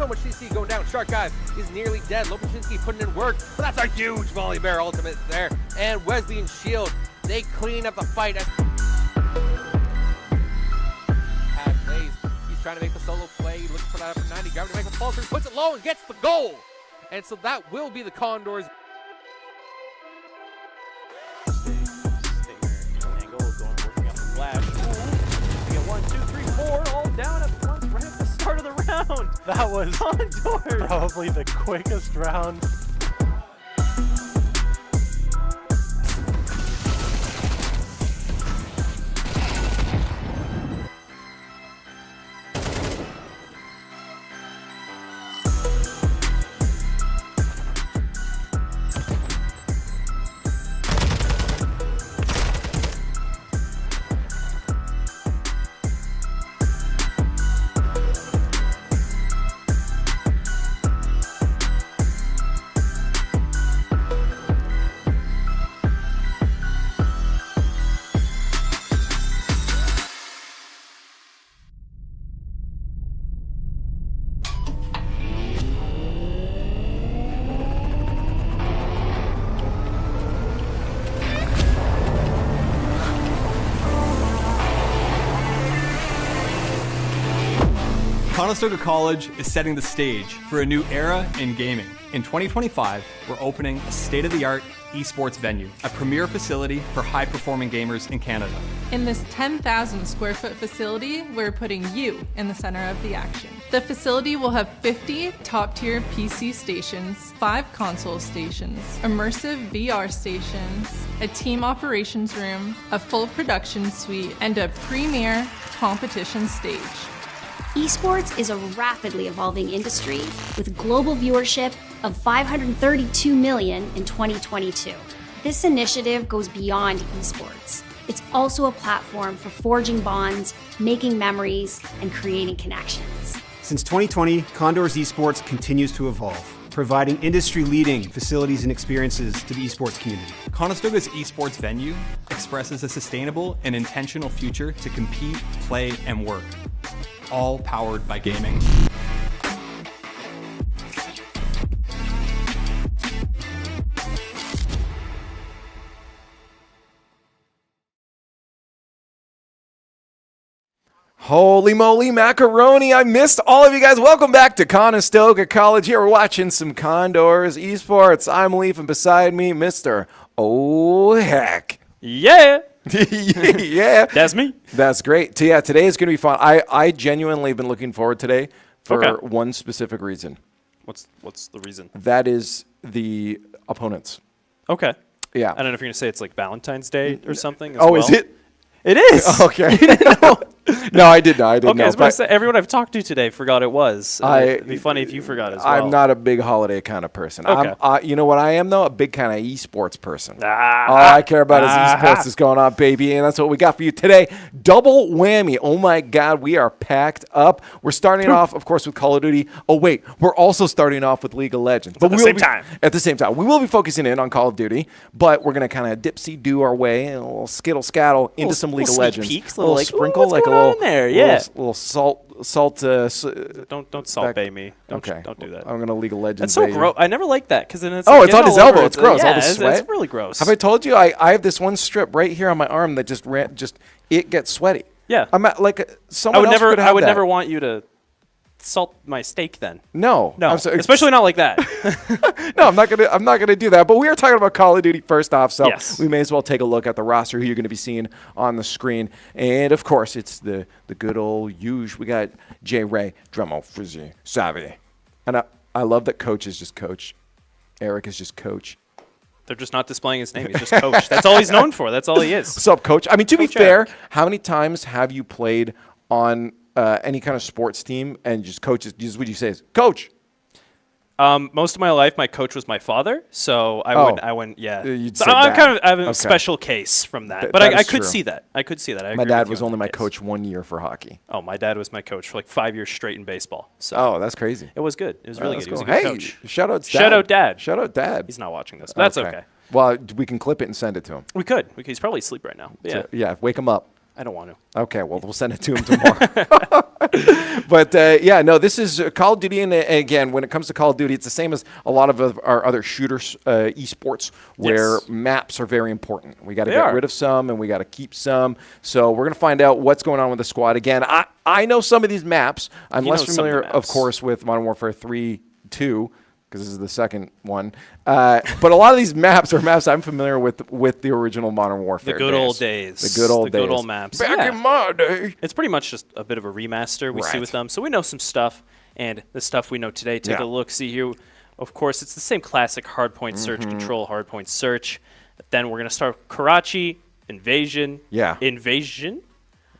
So much CC going down. Shark Guy is nearly dead. Lopachinski putting in work, but that's a huge volley bear ultimate there. And Wesley and Shield, they clean up the fight. He's trying to make the solo play, looking for that upper 90. Gravity makes a pulse, puts it low and gets the goal. And so that will be the Condors. Angle going, working up the flash. We get 1, 2, 3, 4, all down at once right at the start of the round. That was Condors. probably the quickest round. Conestoga College is setting the stage for a new era in gaming. In 2025, we're opening a state-of-the-art esports venue, a premier facility for high-performing gamers in Canada. In this 10,000 square foot facility, we're putting you in the center of the action. The facility will have 50 top-tier PC stations, 5 console stations, immersive VR stations, a team operations room, a full production suite, and a premier competition stage. Esports is a rapidly evolving industry with global viewership of 532 million in 2022. This initiative goes beyond esports. It's also a platform for forging bonds, making memories, and creating connections. Since 2020, Condors Esports continues to evolve, providing industry-leading facilities and experiences to the esports community. Conestoga's esports venue expresses a sustainable and intentional future to compete, play, and work, all powered by gaming. Holy moly macaroni, I missed all of you guys. Welcome back to Conestoga College. Here we're watching some Condors Esports. I'm Leaf, and beside me, Mr. Oh Heck. Yeah. Yeah. That's me. That's great. So yeah, today is going to be fun. I genuinely have been looking forward today for one specific reason. What's the reason? That is the opponents. Okay. Yeah. I don't know if you're going to say it's like Valentine's Day or something. Oh, is it? It is. Okay. No, I did not. Okay, I was about to say, everyone I've talked to today forgot it was. It'd be funny if you forgot as well. I'm not a big holiday kind of person. Okay. You know what I am, though? A big kind of esports person. All I care about is esports is going on, baby, and that's what we got for you today. Double whammy. Oh, my God, we are packed up. We're starting off, of course, with Call of Duty. Oh, wait, we're also starting off with League of Legends. But at the same time. At the same time. We will be focusing in on Call of Duty, but we're going to kind of dipsy-do our way, and a little skittle-scattle into some League of Legends. Peeks, a little like, sprinkle, what's like going a little, on there? Yeah. little salt. Don't salt bay me. Don't do that. I'm gonna League of Legends. That's so gross. I never liked that because then it's it's on his elbow. It's gross. Yeah, all the sweat. It's really gross. Have I told you I have this one strip right here on my arm that it gets sweaty. Yeah. I'm at, like someone else could have I would that. never want you to salt my steak then. No, especially not like that. No, I'm not gonna do that. But we are talking about Call of Duty first off, so yes. We may as well take a look at the roster who you're going to be seeing on the screen. And of course, it's the good old huge. We got J Ray, Dremel, Frizzy, Savvy, and I love that Coach is just Coach. Eric is just Coach. They're just not displaying his name. He's just Coach. That's all he's known for. That's all he is. What's up, Coach? I mean, to be Coach fair, Eric. how many times have you played on any kind of sports team and just coaches? Just what you say is Coach. Most of my life, my coach was my father, so I wouldn't. Yeah, so I have a special case from that, but I could see that. I could see that. My dad was only my coach 1 year for hockey. Oh, my dad was my coach for like 5 years straight in baseball. So that's crazy. It was good. It was really good. Cool. He was a good coach. Shout out Dad. Shout out Dad. He's not watching this, but that's okay. Well, we can clip it and send it to him. We could. He's probably asleep right now. Yeah. So, wake him up. I don't want to. Okay, well, we'll send it to him tomorrow. But, yeah, no, this is Call of Duty. And, again, when it comes to Call of Duty, it's the same as a lot of our other shooters, esports, where maps are very important. We got to get rid of some, and we got to keep some. So we're going to find out what's going on with the squad. Again, I know some of these maps. I'm less familiar, of course, with Modern Warfare 3, 2, because this is the second one. But a lot of these maps are maps I'm familiar with the original Modern Warfare. The good old days. The good old days. The good old maps. Back in my day. It's pretty much just a bit of a remaster we see with them. So we know some stuff, and the stuff we know today, take a look, see here. Of course, it's the same classic hardpoint search, control, hardpoint search. Then we're going to start Karachi, Invasion. Yeah. Invasion?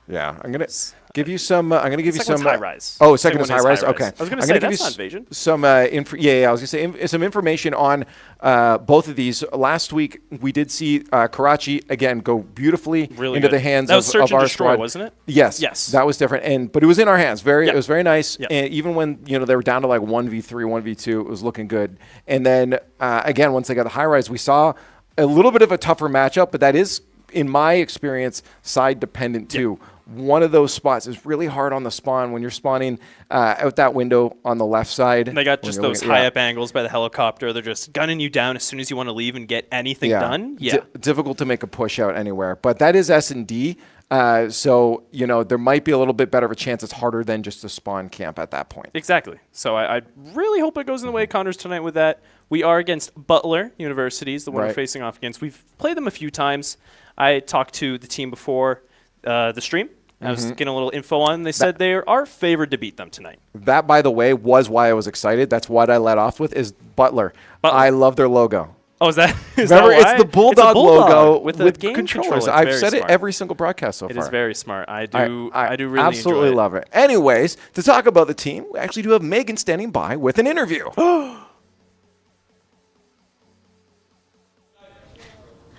Yeah, I'm gonna give you some. I'm gonna give you some. High rise. Oh, second one's high rise. Okay. I was gonna say that's not Invasion. Some I was gonna say some information on both of these. Last week we did see Karachi again go beautifully into the hands that was of Search and our Destroy, squad, wasn't it? Yes. Yes. That was different, but it was in our hands. It was very nice. And even when they were down to like 1v3, 1v2, it was looking good. And then again, once they got the high rise, we saw a little bit of a tougher matchup, but that is, in my experience, side dependent too. One of those spots is really hard on the spawn when you're spawning out that window on the left side. And they got just those high up angles by the helicopter. They're just gunning you down as soon as you want to leave and get anything done. Difficult to make a push out anywhere. But that is S&D. So, there might be a little bit better of a chance. It's harder than just a spawn camp at that point. Exactly. So I really hope it goes in the way of Condors tonight with that. We are against Butler Universities, the one we're facing off against. We've played them a few times. I talked to the team before the stream. I was getting a little info on them. They said they are favored to beat them tonight. That, by the way, was why I was excited. That's what I led off with, is Butler. I love their logo. Oh, is that Remember, that why? It's the Bulldog logo with game controllers. controllers. I've said it every single broadcast so far. It is very smart. I do really absolutely enjoy it. love it. Anyways, to talk about the team, we actually do have Megan standing by with an interview.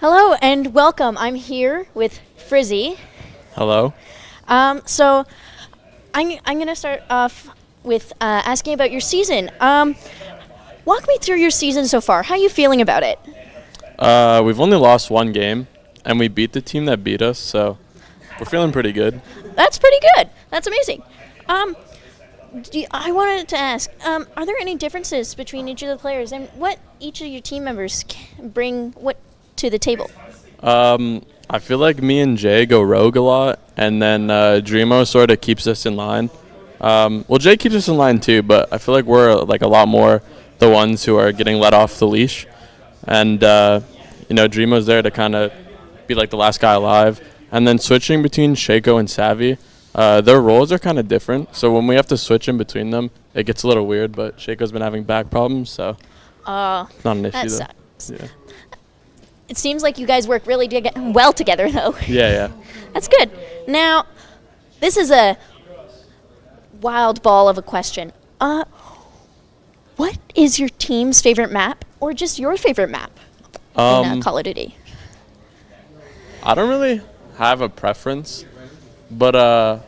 Hello and welcome. I'm here with Frizzy. Hello. So I'm going to start off with asking about your season. Walk me through your season so far. How are you feeling about it? We've only lost one game, and we beat the team that beat us, so we're feeling pretty good. That's pretty good. That's amazing. I wanted to ask, are there any differences between each of the players and what each of your team members can bring to the table? I feel like me and Jay go rogue a lot, and then Dreamo sort of keeps us in line. Well, Jay keeps us in line too, but I feel like we're like a lot more the ones who are getting let off the leash. And, Dreamo's there to kind of be like the last guy alive. And then switching between Shaco and Savvy, their roles are kind of different. So when we have to switch in between them, it gets a little weird, but Shaco's been having back problems, so not an issue though. Sucks. Yeah. It seems like you guys work really well together, though. Yeah. That's good. Now, this is a wild ball of a question. What is your team's favorite map, or just your favorite map in Call of Duty? I don't really have a preference, but I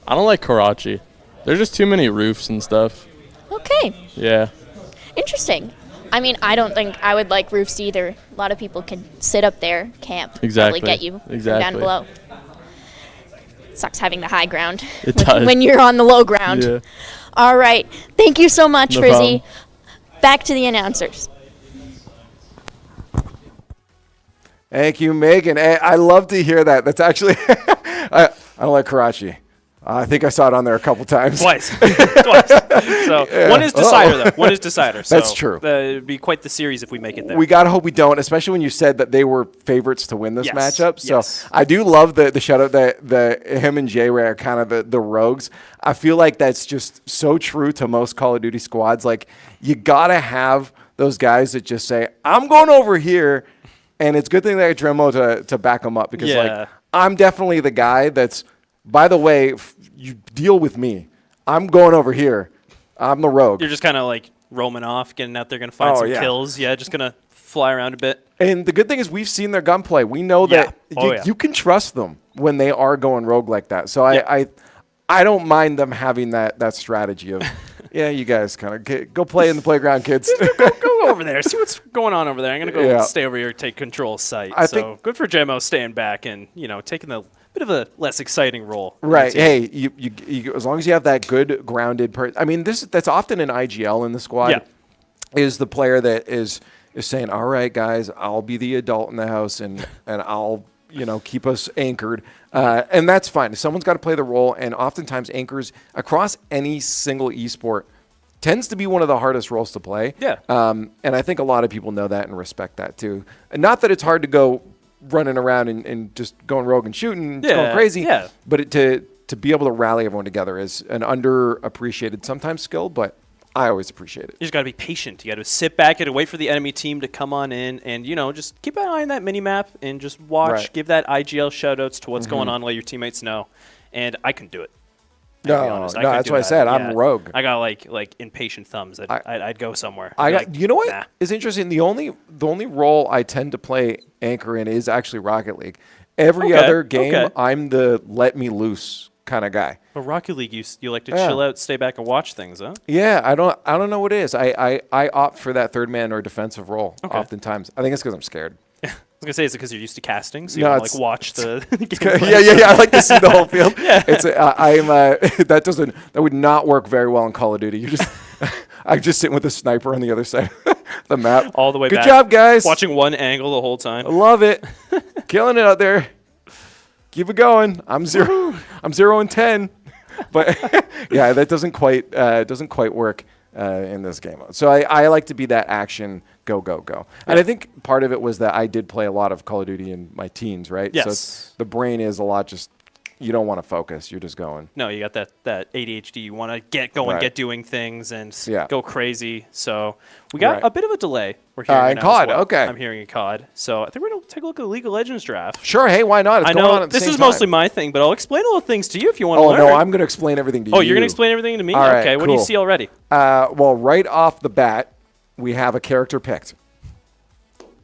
don't like Karachi. There's just too many roofs and stuff. Okay. Yeah. Interesting. I mean, I don't think I would like roofs either. A lot of people can sit up there, camp, exactly. probably get you from down below. Sucks having the high ground when you're on the low ground. Yeah. All right. Thank you so much, No Frizzy. problem. Back to the announcers. Thank you, Megan. Hey, I love to hear that. That's actually, I don't like Karachi. I think I saw it on there a couple times. Twice. So one is Decider, though. One is Decider. So That's true. It'd be quite the series if we make it there. We got to hope we don't, especially when you said that they were favorites to win this matchup. So I do love the shout out that him and Jay were kind of the rogues. I feel like that's just so true to most Call of Duty squads. Like, you got to have those guys that just say, I'm going over here. And it's a good thing that I had Dremo to back them up, because like, I'm definitely the guy that's, by the way, you deal with me. I'm going over here. I'm the rogue. You're just kind of like roaming off, getting out there, going to find some kills. Yeah, just going to fly around a bit. And the good thing is we've seen their gunplay. We know that you can trust them when they are going rogue like that. So I don't mind them having that strategy of, you guys kind of go play in the playground, kids. Go over there. See what's going on over there. I'm going to go stay over here, take control of site. I think good for Jemo staying back and, taking the bit of a less exciting role. Right. Hey, you as long as you have that good grounded I mean, that's often an IGL in the squad. Yeah. Is the player that is saying, "All right, guys, I'll be the adult in the house and I'll, keep us anchored." And that's fine. Someone's got to play the role, and oftentimes anchors across any single esport tends to be one of the hardest roles to play. Yeah. And I think a lot of people know that and respect that too. And not that it's hard to go running around and just going rogue and shooting, going crazy. Yeah. But to be able to rally everyone together is an underappreciated sometimes skill, but I always appreciate it. You just got to be patient. You got to sit back and wait for the enemy team to come on in and, just keep an eye on that mini-map and just watch, Right. give that IGL shout-outs to what's going on, let your teammates know. And I can do it. No, that's what I said. I'm rogue. I got like impatient thumbs. I'd go somewhere. You know what Nah. is interesting? The only role I tend to play anchor in is actually Rocket League. Every other game, I'm the let me loose kind of guy. But Rocket League, you like to chill out, stay back and watch things, huh? Yeah, I don't know what it is. I opt for that third man or defensive role oftentimes. I think it's because I'm scared. I was gonna say, is it because you're used to casting, so you want to watch the game? Yeah. I like to see the whole field. It's that would not work very well in Call of Duty. I'm just sitting with a sniper on the other side of the map. All the way back. Good job, guys. Watching one angle the whole time. I love it. Killing it out there. Keep it going. I'm 0-10. But yeah, that doesn't quite work in this game. So I like to be that action go. And I think part of it was that I did play a lot of Call of Duty in my teens, right? Yes. So the brain is a lot just, you don't want to focus. You're just going. No, you got that ADHD. You want to get going, get doing things, and go crazy. So we got a bit of a delay. We're hearing in COD. Well. Okay. I'm hearing a COD. So I think we're going to take a look at the League of Legends draft. Sure. Hey, why not? It's I going know on at the this same is time. mostly my thing, but I'll explain a little things to you if you want to learn. Oh, no, I'm going to explain everything to you. Oh, you're going to explain everything to me? All right, okay, what do you see already? Well, right off the bat, we have a character picked.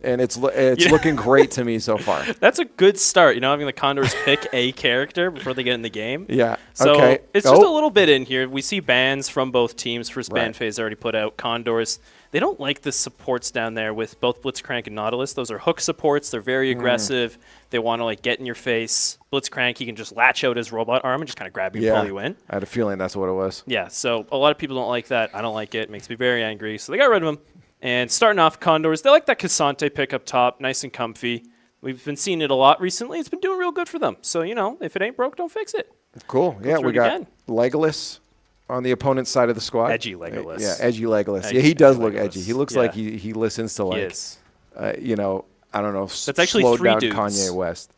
And it's looking great to me so far. That's a good start, having the Condors pick a character before they get in the game. Yeah. So okay. It's just a little bit in here. We see bans from both teams. First ban phase already put out. Condors, they don't like the supports down there with both Blitzcrank and Nautilus. Those are hook supports. They're very aggressive. They want to get in your face. Blitzcrank, he can just latch out his robot arm and just kind of grab you and pull you in. I had a feeling that's what it was. Yeah, so a lot of people don't like that. I don't like it. It makes me very angry. So they got rid of him. And starting off Condors, they like that Cassante pick up top, nice and comfy. We've been seeing it a lot recently. It's been doing real good for them. So, if it ain't broke, don't fix it. Cool. Yeah, we got Legolas on the opponent's side of the squad. Edgy Legolas. Yeah, edgy Legolas. Yeah, he does look edgy. He looks like he listens to I don't know, that's actually slow 3 down dudes. Kanye West.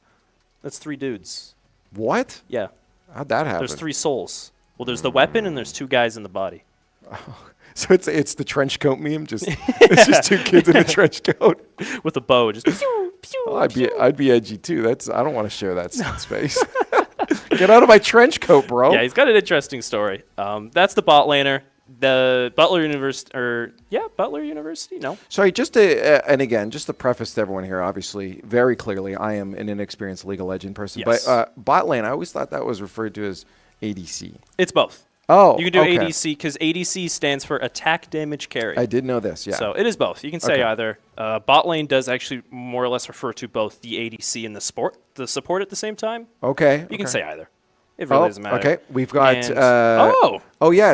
That's 3 dudes. What? Yeah. How'd that happen? There's 3 souls. Well, there's the weapon and there's 2 guys in the body. So it's the trench coat meme. It's just 2 kids in a trench coat with a bow. Just I'd be edgy too. I don't want to share that space. Get out of my trench coat, bro. Yeah, he's got an interesting story. That's the bot laner. The Butler University. No. Sorry, just to preface to everyone here, obviously, very clearly, I am an inexperienced League of Legends person. Yes. But bot lane, I always thought that was referred to as ADC. It's both. Oh, you can do ADC because ADC stands for attack damage carry. I did know this, yeah. So it is both. You can say either. Bot lane does actually more or less refer to both the ADC and the support at the same time. Okay. You can say either. It really doesn't matter. Okay, we've got. It's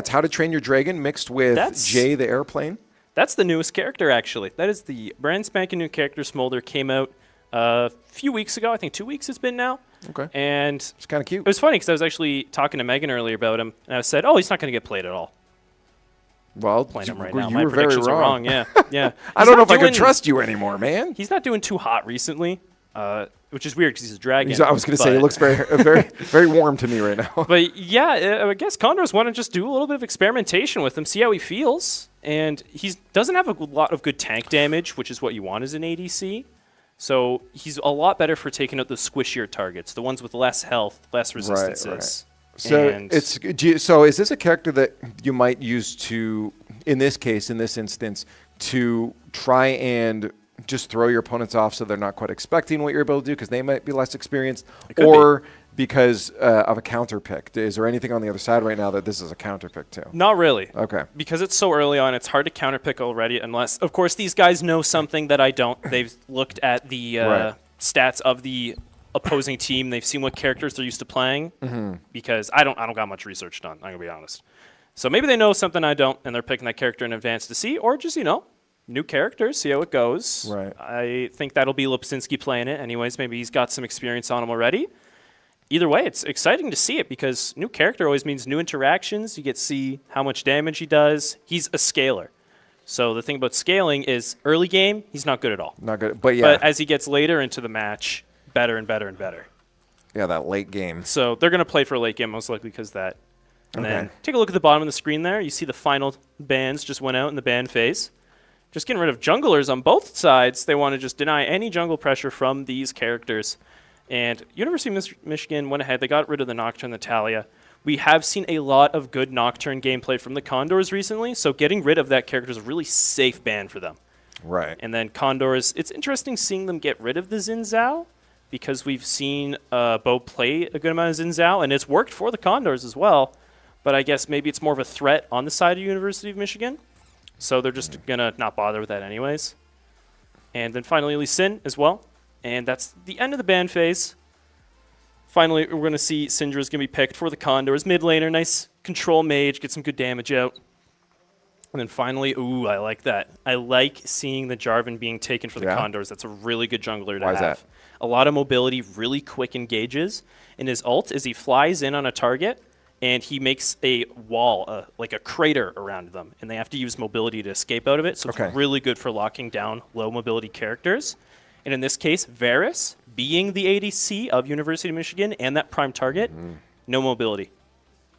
How to Train Your Dragon mixed with Jay the Airplane. That's the newest character, actually. That is the brand spanking new character. Smolder came out a few weeks ago. I think 2 weeks it's been now. Okay. And it's kind of cute. It was funny because I was actually talking to Megan earlier about him, and I said, "Oh, he's not going to get played at all." Well, playing him right now. You My were very predictions are wrong. Yeah, yeah. I don't know if I can trust you anymore, man. He's not doing too hot recently, which is weird because he's a dragon. I was going to say, he looks very warm to me right now. But yeah, I guess Condors want to just do a little bit of experimentation with him, see how he feels. And he doesn't have a lot of good tank damage, which is what you want as an ADC. So he's a lot better for taking out the squishier targets, the ones with less health, less resistances. Right. So is this a character that you might use in this instance, to try and just throw your opponents off so they're not quite expecting what you're able to do because they might be less experienced, or because of a counter pick? Is there anything on the other side right now that this is a counter pick to? Not really. Okay. Because it's so early on, it's hard to counter pick already unless, of course, these guys know something that I don't. They've looked at the stats of the opposing team. They've seen what characters they're used to playing. Because I don't got much research done. I'm gonna be honest. So maybe they know something I don't, and they're picking that character in advance to see, or just new characters, see how it goes. Right. I think that'll be Lipsinski playing it, anyways. Maybe he's got some experience on him already. Either way, it's exciting to see it because new character always means new interactions. You get to see how much damage he does. He's a scaler. So the thing about scaling is early game, he's not good at all. Not good, but But as he gets later into the match, better and better and better. Yeah, that late game. So they're going to play for a late game most likely because of that. And then take a look at the bottom of the screen there. You see the final bans just went out in the ban phase. Just getting rid of junglers on both sides. They want to just deny any jungle pressure from these characters. And University of Michigan went ahead. They got rid of the Nocturne, the Talia. We have seen a lot of good Nocturne gameplay from the Condors recently, so getting rid of that character is a really safe ban for them. Right. And then Condors, it's interesting seeing them get rid of the Xin Zhao because we've seen Bo play a good amount of Xin Zhao, and it's worked for the Condors as well. But I guess maybe it's more of a threat on the side of University of Michigan. So they're just going to not bother with that anyways. And then finally, Lee Sin as well. And that's the end of the ban phase. Finally, we're going to see Syndra is going to be picked for the Condors. Mid laner, nice control mage, get some good damage out. And then finally, ooh, I like that. I like seeing the Jarvan being taken for the Condors. That's a really good jungler to have. Why is that? A lot of mobility, really quick engages. And his ult is he flies in on a target, and he makes a wall, like a crater around them. And they have to use mobility to escape out of it. So it's really good for locking down low mobility characters. And in this case, Varus, being the ADC of University of Michigan and that prime target, no mobility.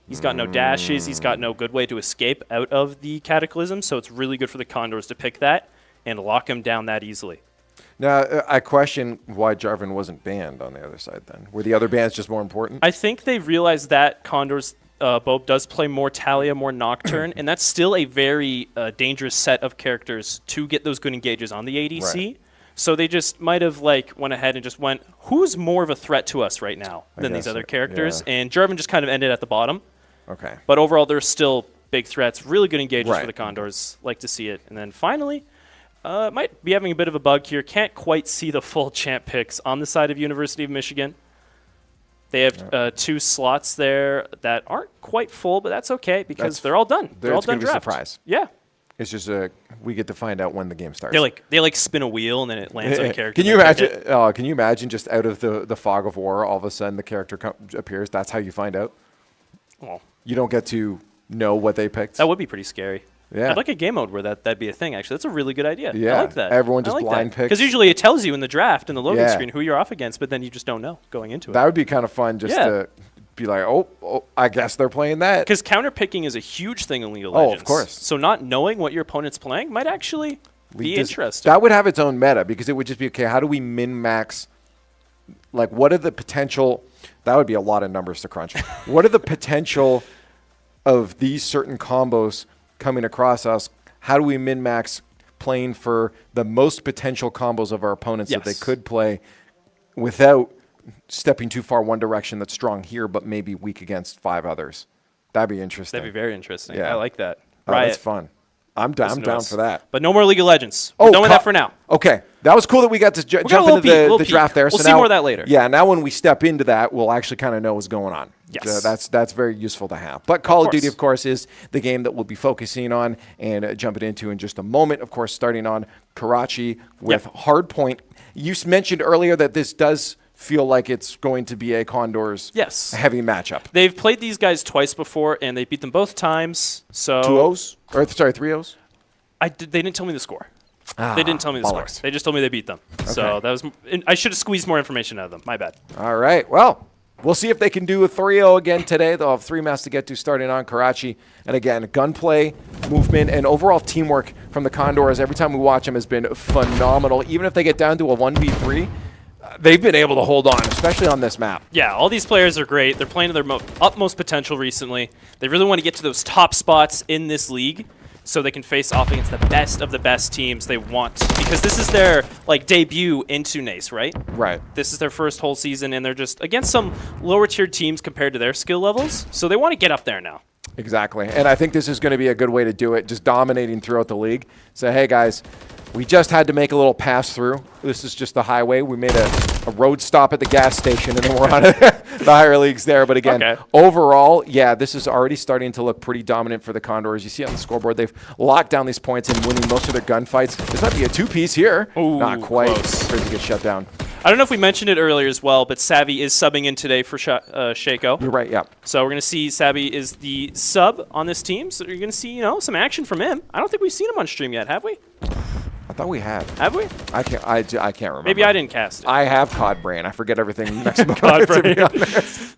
He's got no dashes. He's got no good way to escape out of the Cataclysm. So it's really good for the Condors to pick that and lock him down that easily. Now, I question why Jarvan wasn't banned on the other side then. Were the other bans just more important? I think they realized that Condors Bob does play more Talia, more Nocturne, and that's still a very dangerous set of characters to get those good engages on the ADC. Right. So they just might have went ahead and just went, who's more of a threat to us right now than these other characters? Yeah. And Jarvan just kind of ended at the bottom. Okay. But overall, there's still big threats, really good engages for the Condors. Like to see it. And then finally, might be having a bit of a bug here. Can't quite see the full champ picks on the side of University of Michigan. They have 2 slots there that aren't quite full, but that's okay because they're all done. They're all done draft. It's going to be a surprise. Yeah. It's just we get to find out when the game starts. They spin a wheel and then it lands on a character. Can you imagine? Can you imagine just out of the fog of war, all of a sudden the character appears? That's how you find out. Well, you don't get to know what they picked. That would be pretty scary. Yeah. I'd like a game mode where that'd be a thing. Actually, that's a really good idea. Yeah, I like that. Everyone just blind picks. Because usually it tells you in the draft in the loading screen who you're off against, but then you just don't know going into it. That would be kind of fun just to be like, oh, I guess they're playing that. Because counter picking is a huge thing in League of Legends. Oh, of course. So not knowing what your opponent's playing might actually be interesting. That would have its own meta because it would just be, okay, how do we min-max? Like, what are the potential? That would be a lot of numbers to crunch. What are the potential of these certain combos coming across us? How do we min-max playing for the most potential combos of our opponents that they could play without stepping too far one direction that's strong here but maybe weak against 5 others? That'd be interesting. That'd be very interesting. Yeah. I like that. That's fun. I'm down for that. But no more League of Legends. We're done with that for now. Okay. That was cool that we got to jump into the draft there. We'll see more of that later. Yeah, now when we step into that, we'll actually kind of know what's going on. Yes. That's very useful to have. But Call of Duty, of course, is the game that we'll be focusing on and jumping into in just a moment. Of course, starting on Karachi with Hardpoint. You mentioned earlier that this does feel like it's going to be a Condors heavy matchup. They've played these guys twice before, and they beat them both times. So 2-0s? Or, sorry, 3-0s? They didn't tell me the score. They didn't tell me the score. They just told me they beat them. Okay. So that was. I should have squeezed more information out of them. My bad. All right. Well, we'll see if they can do a 3-0 again today. They'll have 3 maps to get to starting on Karachi. And again, gunplay, movement, and overall teamwork from the Condors every time we watch them has been phenomenal. Even if they get down to a 1v3, they've been able to hold on, especially on this map. Yeah, all these players are great. They're playing to their utmost potential recently. They really want to get to those top spots in this league so they can face off against the best of the best teams they want. Because this is their debut into NACE, right? Right. This is their first whole season, and they're just against some lower-tier teams compared to their skill levels. So they want to get up there now. Exactly. And I think this is going to be a good way to do it, just dominating throughout the league. Say, hey, guys, We just had to make a little pass through. This is just the highway. We made a road stop at the gas station, and then we're on the higher leagues there. But again, overall, yeah, this is already starting to look pretty dominant for the Condors. You see on the scoreboard, they've locked down these points and winning most of their gunfights. This might be a two-piece here. Ooh, not quite. Close. Crazy to get shut down. I don't know if we mentioned it earlier as well, but Savvy is subbing in today for Shaco. You're right, yeah. So we're going to see Savvy is the sub on this team. So you're going to see, some action from him. I don't think we've seen him on stream yet, have we? I thought we had. Have we? I can't remember. Maybe I didn't cast it. I have Cod Brain. I forget everything next month. Cod Brain.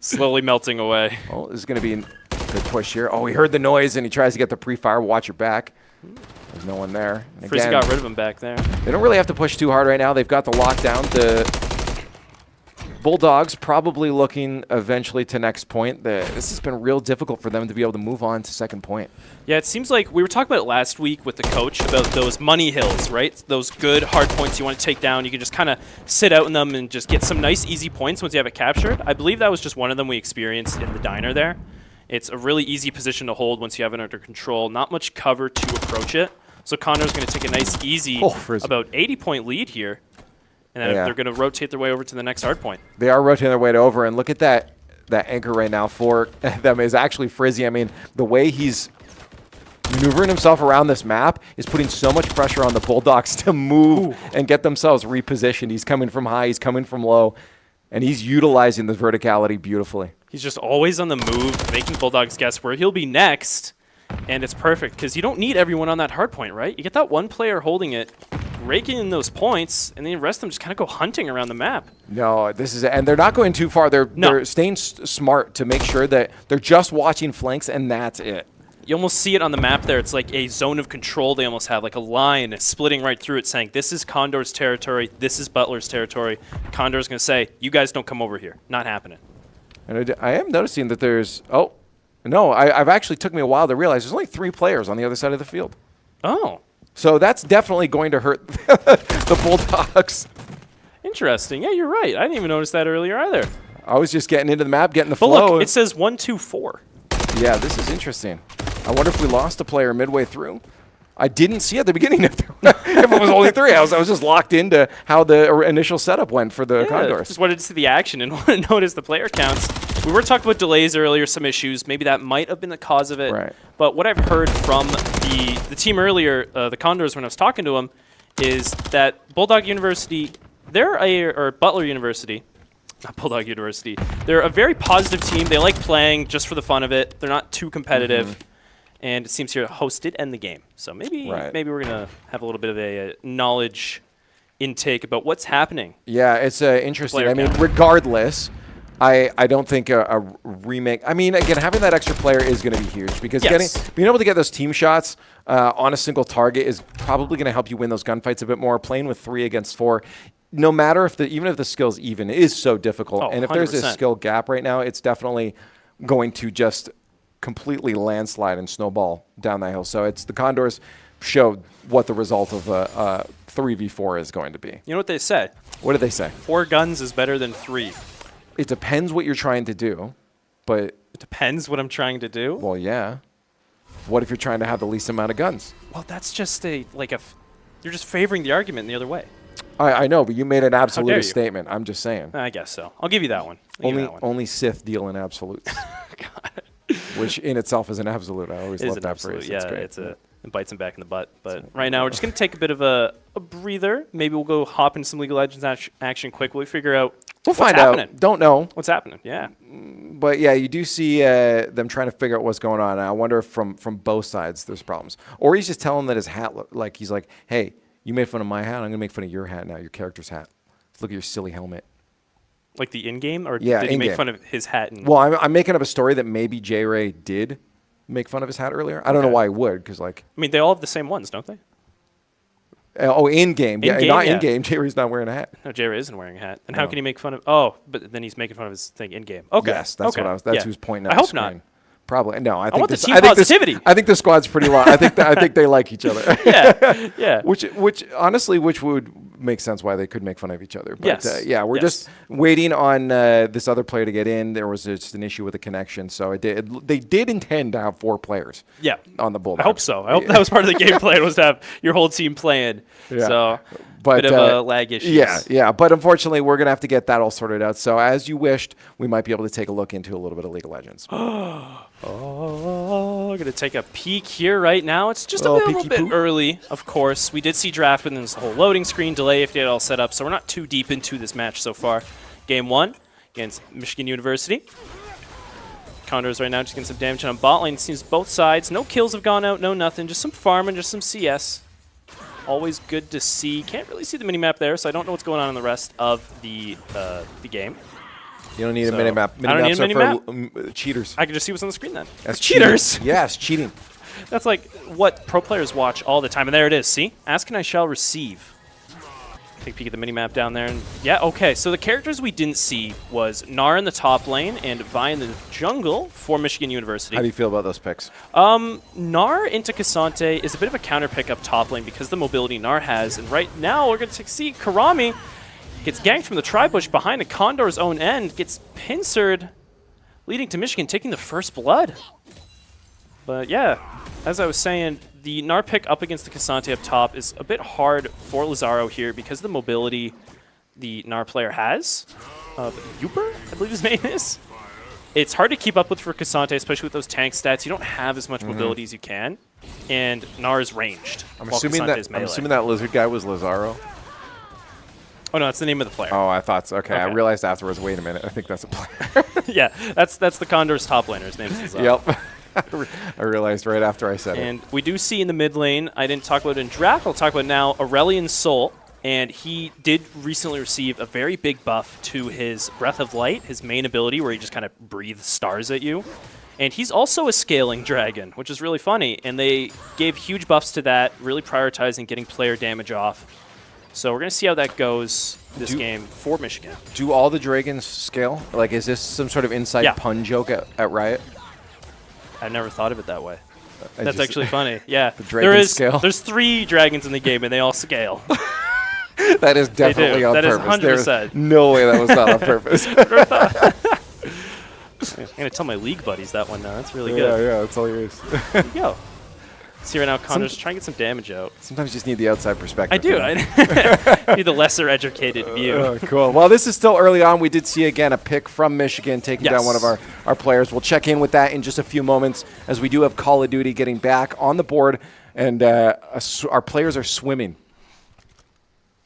Slowly melting away. Oh, this is going to be a good push here. Oh, he heard the noise, and he tries to get the pre-fire. Watch your back. There's no one there. Frizzy got rid of him back there. They don't really have to push too hard right now. They've got the lockdown. The Bulldogs probably looking eventually to next point. This has been real difficult for them to be able to move on to second point. Yeah, it seems like we were talking about it last week with the coach about those money hills, right? Those good hard points you want to take down. You can just kind of sit out in them and just get some nice easy points once you have it captured. I believe that was just one of them we experienced in the diner there. It's a really easy position to hold once you have it under control. Not much cover to approach it. So Condor's going to take a nice, easy, about 80-point lead here. And then they're going to rotate their way over to the next hard point. They are rotating their way over, and look at that anchor right now for them is actually Frizzy. I mean, the way he's maneuvering himself around this map is putting so much pressure on the Bulldogs to move and get themselves repositioned. He's coming from high, he's coming from low, and he's utilizing the verticality beautifully. He's just always on the move, making Bulldogs guess where he'll be next, and it's perfect because you don't need everyone on that hard point, right? You get that one player holding it, raking in those points, and then the rest of them just kind of go hunting around the map. No, and they're not going too far. They're staying smart to make sure that they're just watching flanks, and that's it. You almost see it on the map there. It's like a zone of control they almost have, like a line splitting right through it saying, this is Condor's territory, this is Butler's territory. Condor's going to say, you guys don't come over here. Not happening. And I am noticing that there's, I've actually took me a while to realize there's only 3 players on the other side of the field. Oh. So that's definitely going to hurt the Bulldogs. Interesting. Yeah, you're right. I didn't even notice that earlier either. I was just getting into the map, getting the but flow. Look, it says 1, 2, 4. Yeah, this is interesting. I wonder if we lost a player midway through. I didn't see at the beginning if it was only 3. I was just locked into how the initial setup went for the Condors. Just wanted to see the action and want to notice the player counts. We were talking about delays earlier, some issues. Maybe that might have been the cause of it. Right. But what I've heard from the team earlier, the Condors, when I was talking to them, is that Bulldog University, or Butler University, not Bulldog University, they're a very positive team. They like playing just for the fun of it. They're not too competitive. Mm-hmm. And it seems here to host it and the game. So maybe we're going to have a little bit of a knowledge intake about what's happening. Yeah, it's interesting. I mean, regardless, I don't think a remake. I mean, again, having that extra player is going to be huge because being able to get those team shots on a single target is probably going to help you win those gunfights a bit more. Playing with 3 against 4, no matter even if the skill's even, is so difficult. Oh, and if 100%. there's a skill gap right now, it's definitely going to just completely landslide and snowball down that hill. So the Condors showed what the result of a 3v4 is going to be. You know what they said? What did they say? 4 guns is better than 3. It depends what you're trying to do, but... It depends what I'm trying to do? Well, yeah. What if you're trying to have the least amount of guns? Well, that's just you're just favoring the argument the other way. I know, but you made an absolute statement. I'm just saying. I guess so. I'll give you that one. Only Sith deal in absolutes. God. Which in itself is an absolute. I always love that phrase. Yeah, it bites him back in the butt. But right now, we're just going to take a bit of a breather. Maybe we'll go hop into some League of Legends action quickly. Figure out what's happening. Don't know. What's happening, yeah. But yeah, you do see them trying to figure out what's going on. And I wonder if from both sides there's problems. Or he's just telling that his hat, he's like, hey, you made fun of my hat. I'm going to make fun of your hat now, your character's hat. Look at your silly helmet. Like the in-game? Or yeah, did he make fun of his hat? Well, I'm making up a story that maybe J-Ray did make fun of his hat earlier. I don't know why he would, because I mean, they all have the same ones, don't they? In-game. Yeah, not in-game. J-Ray's not wearing a hat. No, J-Ray isn't wearing a hat. And how can he make fun of... Oh, but then he's making fun of his thing in-game. Okay. Yes, that's what I was... That's who's pointing at I hope not. Probably. No, I want the team positivity. I think the squad's pretty long. I think they like each other. Yeah. Which honestly, would makes sense why they could make fun of each other. But Yes. yeah, we're just waiting on this other player to get in. There was just an issue with the connection, so they did intend to have 4 players. Yeah. On the Bulldogs. I hope so. I hope that was part of the game plan, was to have your whole team playing. Yeah. So, but, bit of a lag issue. Yeah. But unfortunately, we're going to have to get that all sorted out. So as you wished, we might be able to take a look into a little bit of League of Legends. Oh, we're going to take a peek here right now. It's just a little bit early, of course. We did see draft, but then there's a whole loading screen delay if you get it all set up. So we're not too deep into this match so far. Game 1 against Michigan University. Condors right now just getting some damage on bot lane. It seems both sides. No kills have gone out, no nothing. Just some farm and just some CS. Always good to see. Can't really see the minimap there, so I don't know what's going on in the rest of the game. You don't need a minimap. I don't need a minimap. For cheaters. I can just see what's on the screen then. That's cheaters. Yes, cheating. That's like what pro players watch all the time. And there it is. See? Ask and I shall receive. Take a peek at the minimap down there. And yeah, okay. So the characters we didn't see was Gnar in the top lane and Vi in the jungle for Michigan University. How do you feel about those picks? Gnar into Cassante is a bit of a counter pick up top lane because of the mobility Gnar has. And right now we're going to see Karami gets ganked from the tri-bush behind the Condor's own end, gets pincered, leading to Michigan taking the first blood. But yeah, as I was saying, the Gnar pick up against the Cassante up top is a bit hard for Lazaro here because of the mobility the Gnar player has. Uber, I believe his name is. It's hard to keep up with for Cassante, especially with those tank stats. You don't have as much mobility as you can, and Gnar is ranged. I'm assuming that lizard guy was Lazaro. Oh no, that's the name of the player. Oh, I thought so. Okay. I realized afterwards. Wait a minute, I think that's a player. Yeah, that's the Condors top laner. His name is Lazaro. Yep. I realized right after I said it. And we do see in the mid lane, I didn't talk about it in draft, I'll talk about it now, Aurelion Sol. And he did recently receive a very big buff to his Breath of Light, his main ability where he just kind of breathes stars at you. And he's also a scaling dragon, which is really funny. And they gave huge buffs to that, really prioritizing getting player damage off. So we're going to see how that goes this game for Michigan. Do all the dragons scale? Like, is this some sort of inside pun joke at Riot? I never thought of it that way. That's actually funny. Yeah. The dragons scale? There's 3 dragons in the game, and they all scale. That is definitely on purpose. That is 100%. There's no way that was not on purpose. I'm going to tell my league buddies that one now. That's really good. Yeah, that's hilarious. There you go. See right now, Condors trying to get some damage out. Sometimes you just need the outside perspective. I do. I need the lesser educated view. Cool. Well, this is still early on. We did see, again, a pick from Michigan taking down one of our players. We'll check in with that in just a few moments as we do have Call of Duty getting back on the board, and our players are swimming.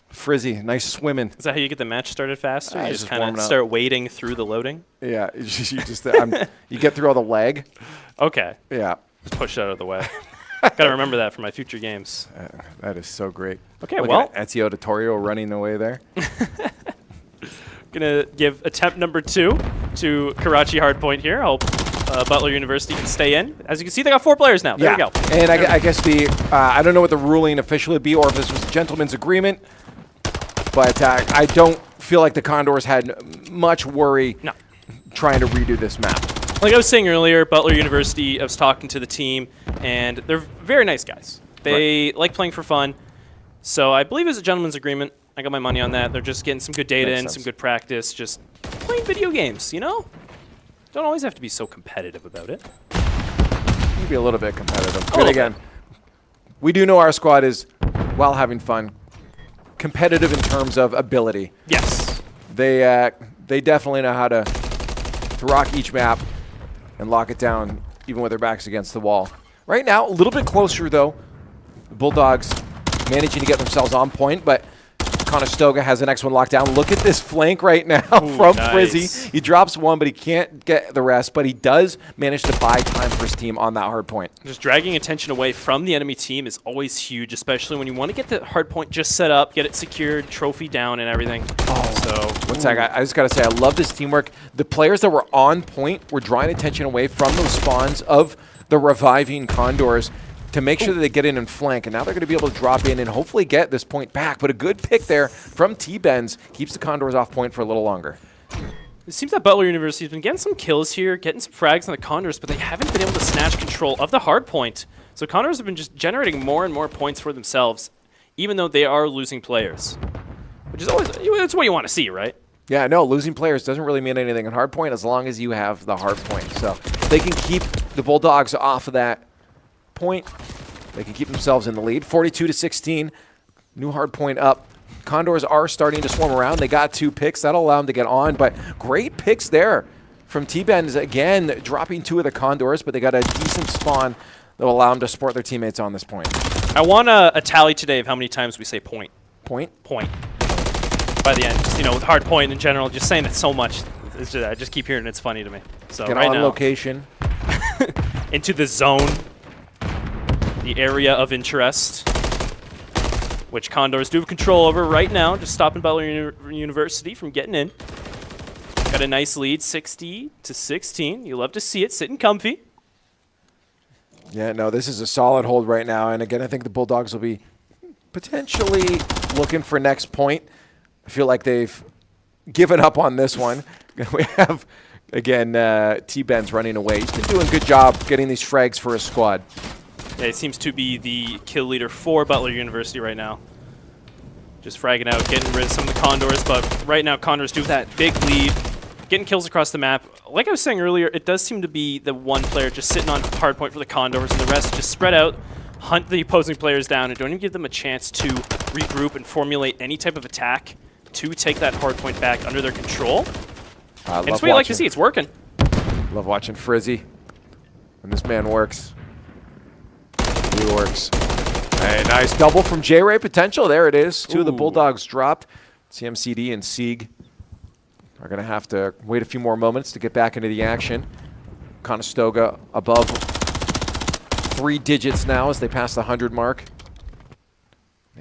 Frizzy, nice swimming. Is that how you get the match started faster? You just kind warming of up. start wading through the loading? Yeah, you just you get through all the lag. Okay. Yeah. Just push out of the way. Got to remember that for my future games. That is so great. Okay, Look well. at Ezio Auditorio running away there. Going to give attempt number 2 to Karachi Hardpoint here. I hope Butler University can stay in. As you can see, they got 4 players now. There we go. And I guess I don't know what the ruling officially would be or if this was a gentleman's agreement, but I don't feel like the Condors had much worry trying to redo this map. Like I was saying earlier, Butler University, I was talking to the team, and they're very nice guys. They like playing for fun. So I believe it was a gentleman's agreement. I got my money on that. They're just getting some good data and some good practice, just playing video games, you know? Don't always have to be so competitive about it. Maybe a little bit competitive. But again, we do know our squad is, while having fun, competitive in terms of ability. Yes. They definitely know how to rock each map and lock it down, even with their backs against the wall. Right now, a little bit closer, though. The Bulldogs managing to get themselves on point, but Conestoga has the next one locked down. Look at this flank right now from Frizzy. He drops one, but he can't get the rest, but he does manage to buy time for his team on that hard point. Just dragging attention away from the enemy team is always huge, especially when you want to get the hard point just set up, get it secured, trophy down, and everything. One sec, I just got to say, I love this teamwork. The players that were on point were drawing attention away from those spawns of the reviving Condors to make sure that they get in and flank, and now they're going to be able to drop in and hopefully get this point back. But a good pick there from T-Benz keeps the Condors off point for a little longer. It seems that Butler University has been getting some kills here, getting some frags on the Condors, but they haven't been able to snatch control of the hard point. So Condors have been just generating more and more points for themselves, even though they are losing players. which is always that's what you want to see, right? Yeah, no, losing players doesn't really mean anything in hardpoint as long as you have the hardpoint. So they can keep the Bulldogs off of that point. They can keep themselves in the lead. 42-16, new hardpoint up. Condors are starting to swarm around. They got 2 picks. That'll allow them to get on, but great picks there from T-Benz. Again, dropping 2 of the Condors, but they got a decent spawn that will allow them to support their teammates on this point. I want a tally today of how many times we say point. Point? Point. By the end, just, with hard point in general, just saying it so much. It's just, I just keep hearing it's funny to me. So Get right on now, location. into the zone, the area of interest, which Condors do have control over right now, just stopping Butler University from getting in. Got a nice lead, 60-16. You love to see it, sitting comfy. Yeah, no, this is a solid hold right now. And again, I think the Bulldogs will be potentially looking for next point. I feel like they've given up on this one. We have, again, T-Benz running away. He's been doing a good job getting these frags for his squad. Yeah, he seems to be the kill leader for Butler University right now. Just fragging out, getting rid of some of the Condors, but right now Condors do that big lead, getting kills across the map. Like I was saying earlier, it does seem to be the one player just sitting on hard point for the Condors, and the rest just spread out, hunt the opposing players down, and don't even give them a chance to regroup and formulate any type of attack to take that hard point back under their control. And it's what you like to see. It's working. Love watching Frizzy when this man works. He works. Hey, nice double from J-Ray potential. There it is. 2 of the Bulldogs dropped. CMCD and Sieg are going to have to wait a few more moments to get back into the action. Conestoga above 3 digits now as they pass the 100 mark.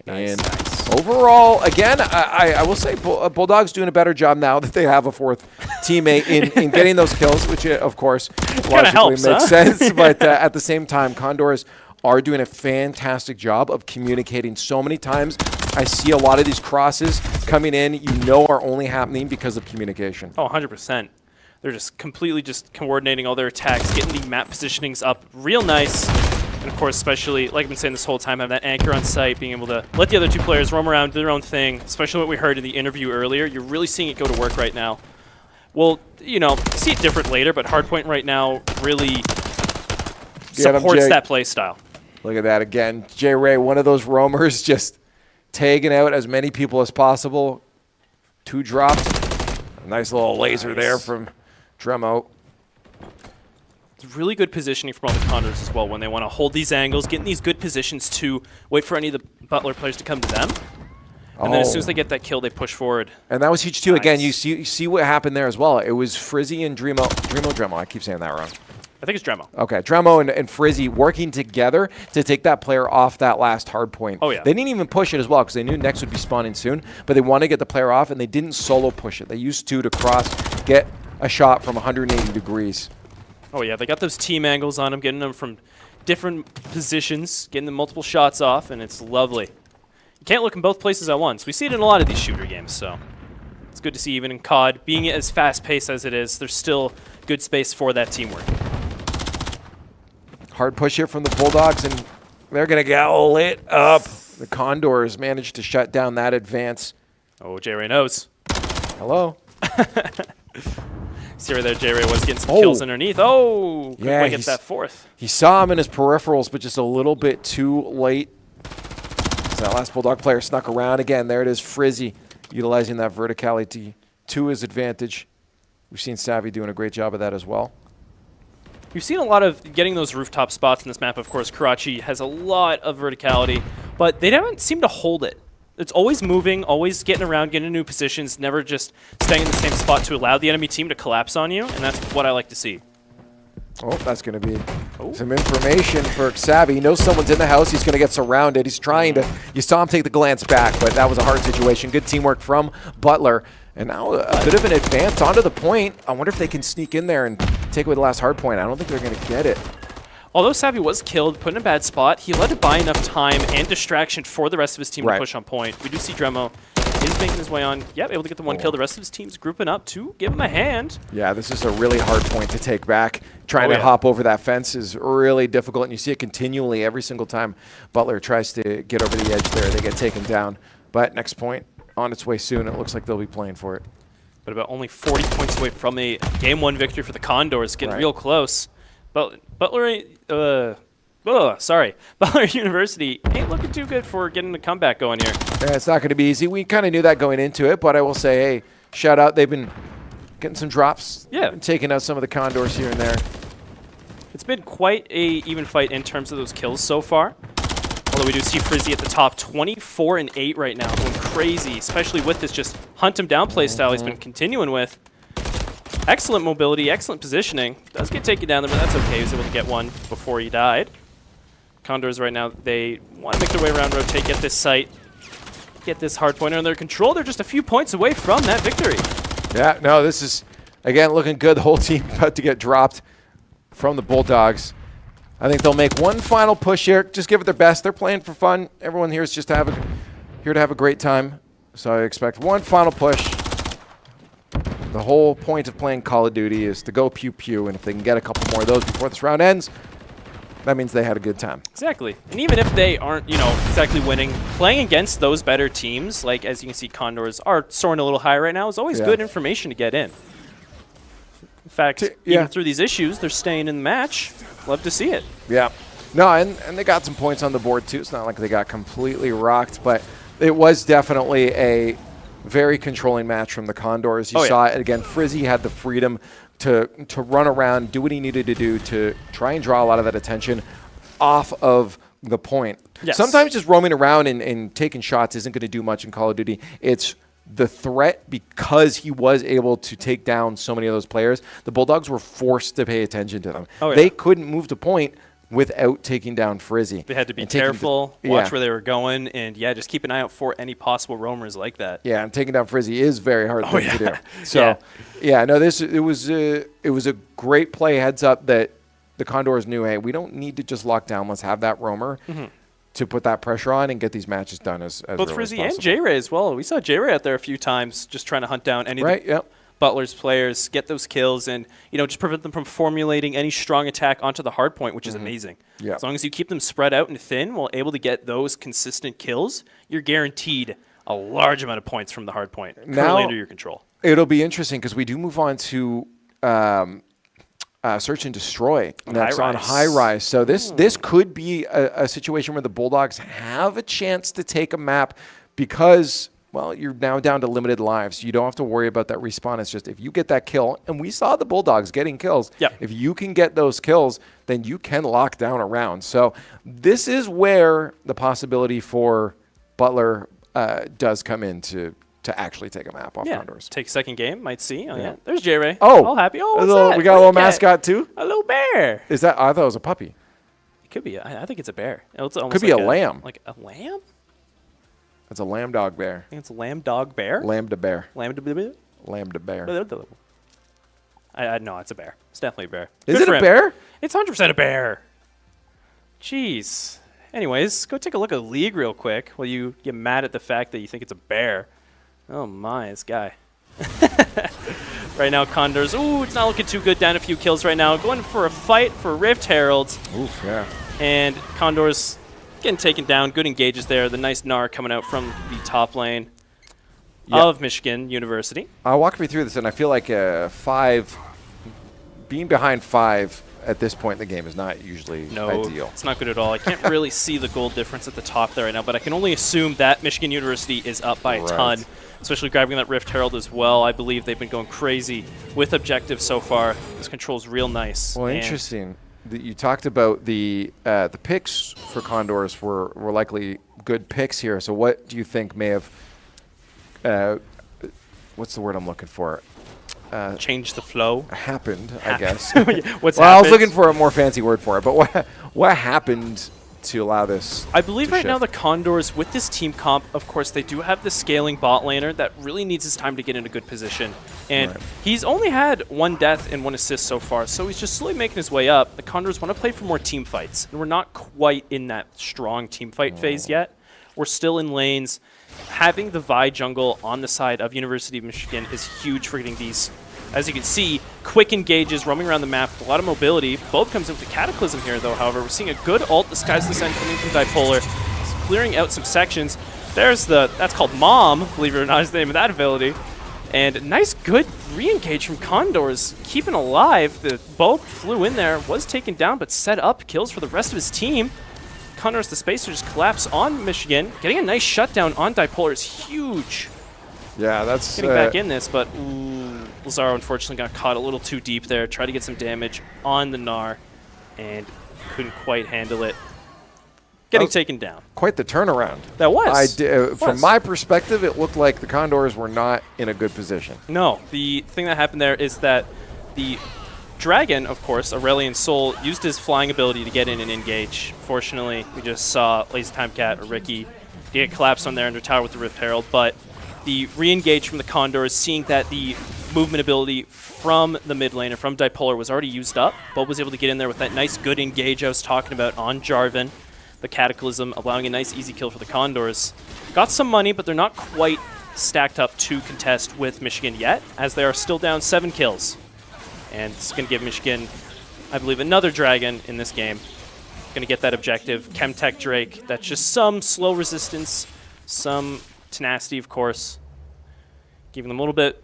Nice, and nice. Overall, again, I will say Bulldogs doing a better job now that they have a 4th teammate in getting those kills, which, of course, logically helps, makes huh? sense. But at the same time, Condors are doing a fantastic job of communicating. So many times I see a lot of these crosses coming in, are only happening because of communication. Oh, 100%. They're just completely just coordinating all their attacks, getting the map positionings up real nice. And of course, especially, like I've been saying this whole time, having that anchor on site, being able to let the other 2 players roam around, do their own thing, especially what we heard in the interview earlier. You're really seeing it go to work right now. We'll, see it different later, but Hardpoint right now really supports that play style. Look at that again. J-Ray, one of those roamers, just tagging out as many people as possible. 2 dropped. A nice little laser there from Dremo. It's really good positioning from all the Condors as well when they want to hold these angles, get in these good positions to wait for any of the Butler players to come to them. And then as soon as they get that kill, they push forward. And that was huge too. Nice. Again, you see what happened there as well. It was Frizzy and Dremo. I keep saying that wrong. I think it's Dremo. Okay, Dremo and Frizzy working together to take that player off that last hard point. Oh, yeah. They didn't even push it as well because they knew Next would be spawning soon, but they wanted to get the player off, and they didn't solo push it. They used 2 to cross, get a shot from 180 degrees. Oh, yeah, they got those team angles on them, getting them from different positions, getting them multiple shots off, and it's lovely. You can't look in both places at once. We see it in a lot of these shooter games, so it's good to see even in COD. Being as fast-paced as it is, there's still good space for that teamwork. Hard push here from the Bulldogs, and they're going to get lit up. The Condors managed to shut down that advance. Oh, J-Ray knows. Hello. See right there, J-Ray was getting some kills underneath. Oh, couldn't quite get that 4th. He saw him in his peripherals, but just a little bit too late. So that last Bulldog player snuck around again. There it is, Frizzy, utilizing that verticality to his advantage. We've seen Savvy doing a great job of that as well. We've seen a lot of getting those rooftop spots in this map. Of course, Karachi has a lot of verticality, but they haven't seemed to hold it. It's always moving, always getting around, getting into new positions, never just staying in the same spot to allow the enemy team to collapse on you, and that's what I like to see. Oh, that's going to be some information for Savvy. He knows someone's in the house. He's going to get surrounded. He's trying to – you saw him take the glance back, but that was a hard situation. Good teamwork from Butler. And now a bit of an advance onto the point. I wonder if they can sneak in there and take away the last hard point. I don't think they're going to get it. Although Savvy was killed, put in a bad spot, he let it buy enough time and distraction for the rest of his team to push on point. We do see Dremo is making his way on. Yep, able to get the 1 kill. The rest of his team's grouping up to give him a hand. Yeah, this is a really hard point to take back. Trying to hop over that fence is really difficult, and you see it continually every single time Butler tries to get over the edge there. They get taken down. But next point on its way soon. It looks like they'll be playing for it. But about only 40 points away from a Game 1 victory for the Condors, getting real close. But Butler University ain't looking too good for getting the comeback going here. Yeah, it's not going to be easy. We kind of knew that going into it, but I will say, hey, shout out. They've been getting some drops. Yeah. Taking out some of the Condors here and there. It's been quite a even fight in terms of those kills so far. Although we do see Frizzy at the top, 24-8 right now, going crazy, especially with this just hunt him down play style he's been continuing with. Excellent mobility, excellent positioning. Does get taken down there, but that's okay. He was able to get one before he died. Condors right now, they want to make their way around, rotate, get this site, get this hard pointer under control. They're just a few points away from that victory. Yeah, no, this is, again, looking good. The whole team about to get dropped from the Bulldogs. I think they'll make one final push here. Just give it their best. They're playing for fun. Everyone here is just here to have a great time. So I expect one final push. The whole point of playing Call of Duty is to go pew-pew, and if they can get a couple more of those before this round ends, that means they had a good time. Exactly. And even if they aren't, exactly winning, playing against those better teams, like as you can see, Condors are soaring a little high right now, is always good information to get in. In fact, even through these issues, they're staying in the match. Love to see it. Yeah. No, and they got some points on the board, too. It's not like they got completely rocked, but it was definitely a very controlling match from the Condors. You saw it again. Frizzy had the freedom to run around, do what he needed to do to try and draw a lot of that attention off of the point. Yes. Sometimes just roaming around and taking shots isn't going to do much in Call of Duty. It's the threat, because he was able to take down so many of those players. The Bulldogs were forced to pay attention to them. They couldn't move to point without taking down Frizzy. They had to be careful, watch where they were going, and just keep an eye out for any possible roamers like that. Yeah, and taking down Frizzy is very hard thing to do. So, no, it was a great play heads up that the Condors knew, hey, we don't need to just lock down. Let's have that roamer to put that pressure on and get these matches done as both early Frizzy as and J-Ray as well. We saw J-Ray out there a few times just trying to hunt down any of Butler's players, get those kills, and just prevent them from formulating any strong attack onto the hard point, which is amazing. Yeah. As long as you keep them spread out and thin while able to get those consistent kills, you're guaranteed a large amount of points from the hard point currently under your control. It'll be interesting because we do move on to Search and Destroy next on High Rise. So this could be a situation where the Bulldogs have a chance to take a map because, well, you're now down to limited lives. You don't have to worry about that respawn. It's just if you get that kill, and we saw the Bulldogs getting kills. Yeah. If you can get those kills, then you can lock down a round. So this is where the possibility for Butler does come in to actually take a map off Condors. Take a second game, might see. There's J-Ray. Oh, all happy. Oh, what's that? We got a little mascot too? A little bear. Is that? I thought it was a puppy. It could be. I think it's a bear. It's could be like a lamb. Like a lamb? It's a lamb dog bear. I think it's a lamb dog bear? Lambda bear. Lambda bear? Lambda bear. No, it's a bear. It's definitely a bear. Is it a bear? It's 100% a bear. Jeez. Anyways, go take a look at the league real quick while you get mad at the fact that you think it's a bear. Oh my, this guy. Right now, Condors, it's not looking too good. Down a few kills right now. Going for a fight for Rift Heralds. Oof, yeah. And Condors getting taken down. Good engages there. The nice Gnar coming out from the top lane of Michigan University. Walk me through this, and I feel like being behind 5 at this point in the game is not usually ideal. It's not good at all. I can't really see the goal difference at the top there right now, but I can only assume that Michigan University is up by a ton, especially grabbing that Rift Herald as well. I believe they've been going crazy with objectives so far. This control's real nice. Well, interesting. You talked about the picks for Condors were likely good picks here. So what do you think may have what's the word I'm looking for? Change the flow. Happened, I guess. What's I was looking for a more fancy word for it, but what happened to allow this? I believe right now the Condors, with this team comp, of course, they do have the scaling bot laner that really needs his time to get in a good position. And he's only had 1 death and 1 assist so far, so he's just slowly making his way up. The Condors want to play for more team fights, and we're not quite in that strong team fight phase yet. We're still in lanes. Having the Vi jungle on the side of University of Michigan is huge for getting these, as you can see, quick engages, roaming around the map with a lot of mobility. Both comes in with the Cataclysm here, though, however. We're seeing a good ult, the Sky's Descent coming from Dipolar, clearing out some sections. That's called Mom, believe it or not, is the name of that ability. And nice, good re-engage from Condors, keeping alive. The bow flew in there, was taken down, but set up kills for the rest of his team. Condors, the Spacer, just collapse on Michigan. Getting a nice shutdown on Dipolar is huge. Yeah, that's... Getting back in this, but Lazaro unfortunately got caught a little too deep there. Tried to get some damage on the Gnar, and couldn't quite handle it. Getting taken down. Quite the turnaround. That was. From my perspective, it looked like the Condors were not in a good position. No. The thing that happened there is that the Dragon, of course, Aurelian Soul, used his flying ability to get in and engage. Fortunately, we just saw Lazy Time Cat or Ricky get collapsed on there under tower with the Rift Herald, but the re-engage from the Condors, seeing that the movement ability from the mid laner, from Dipolar, was already used up, but was able to get in there with that nice, good engage I was talking about on Jarvan. The Cataclysm, allowing a nice, easy kill for the Condors. Got some money, but they're not quite stacked up to contest with Michigan yet, as they are still down 7 kills. And it's going to give Michigan, I believe, another Dragon in this game. Going to get that objective. Chemtech Drake, that's just some slow resistance, some tenacity, of course. Giving them a little bit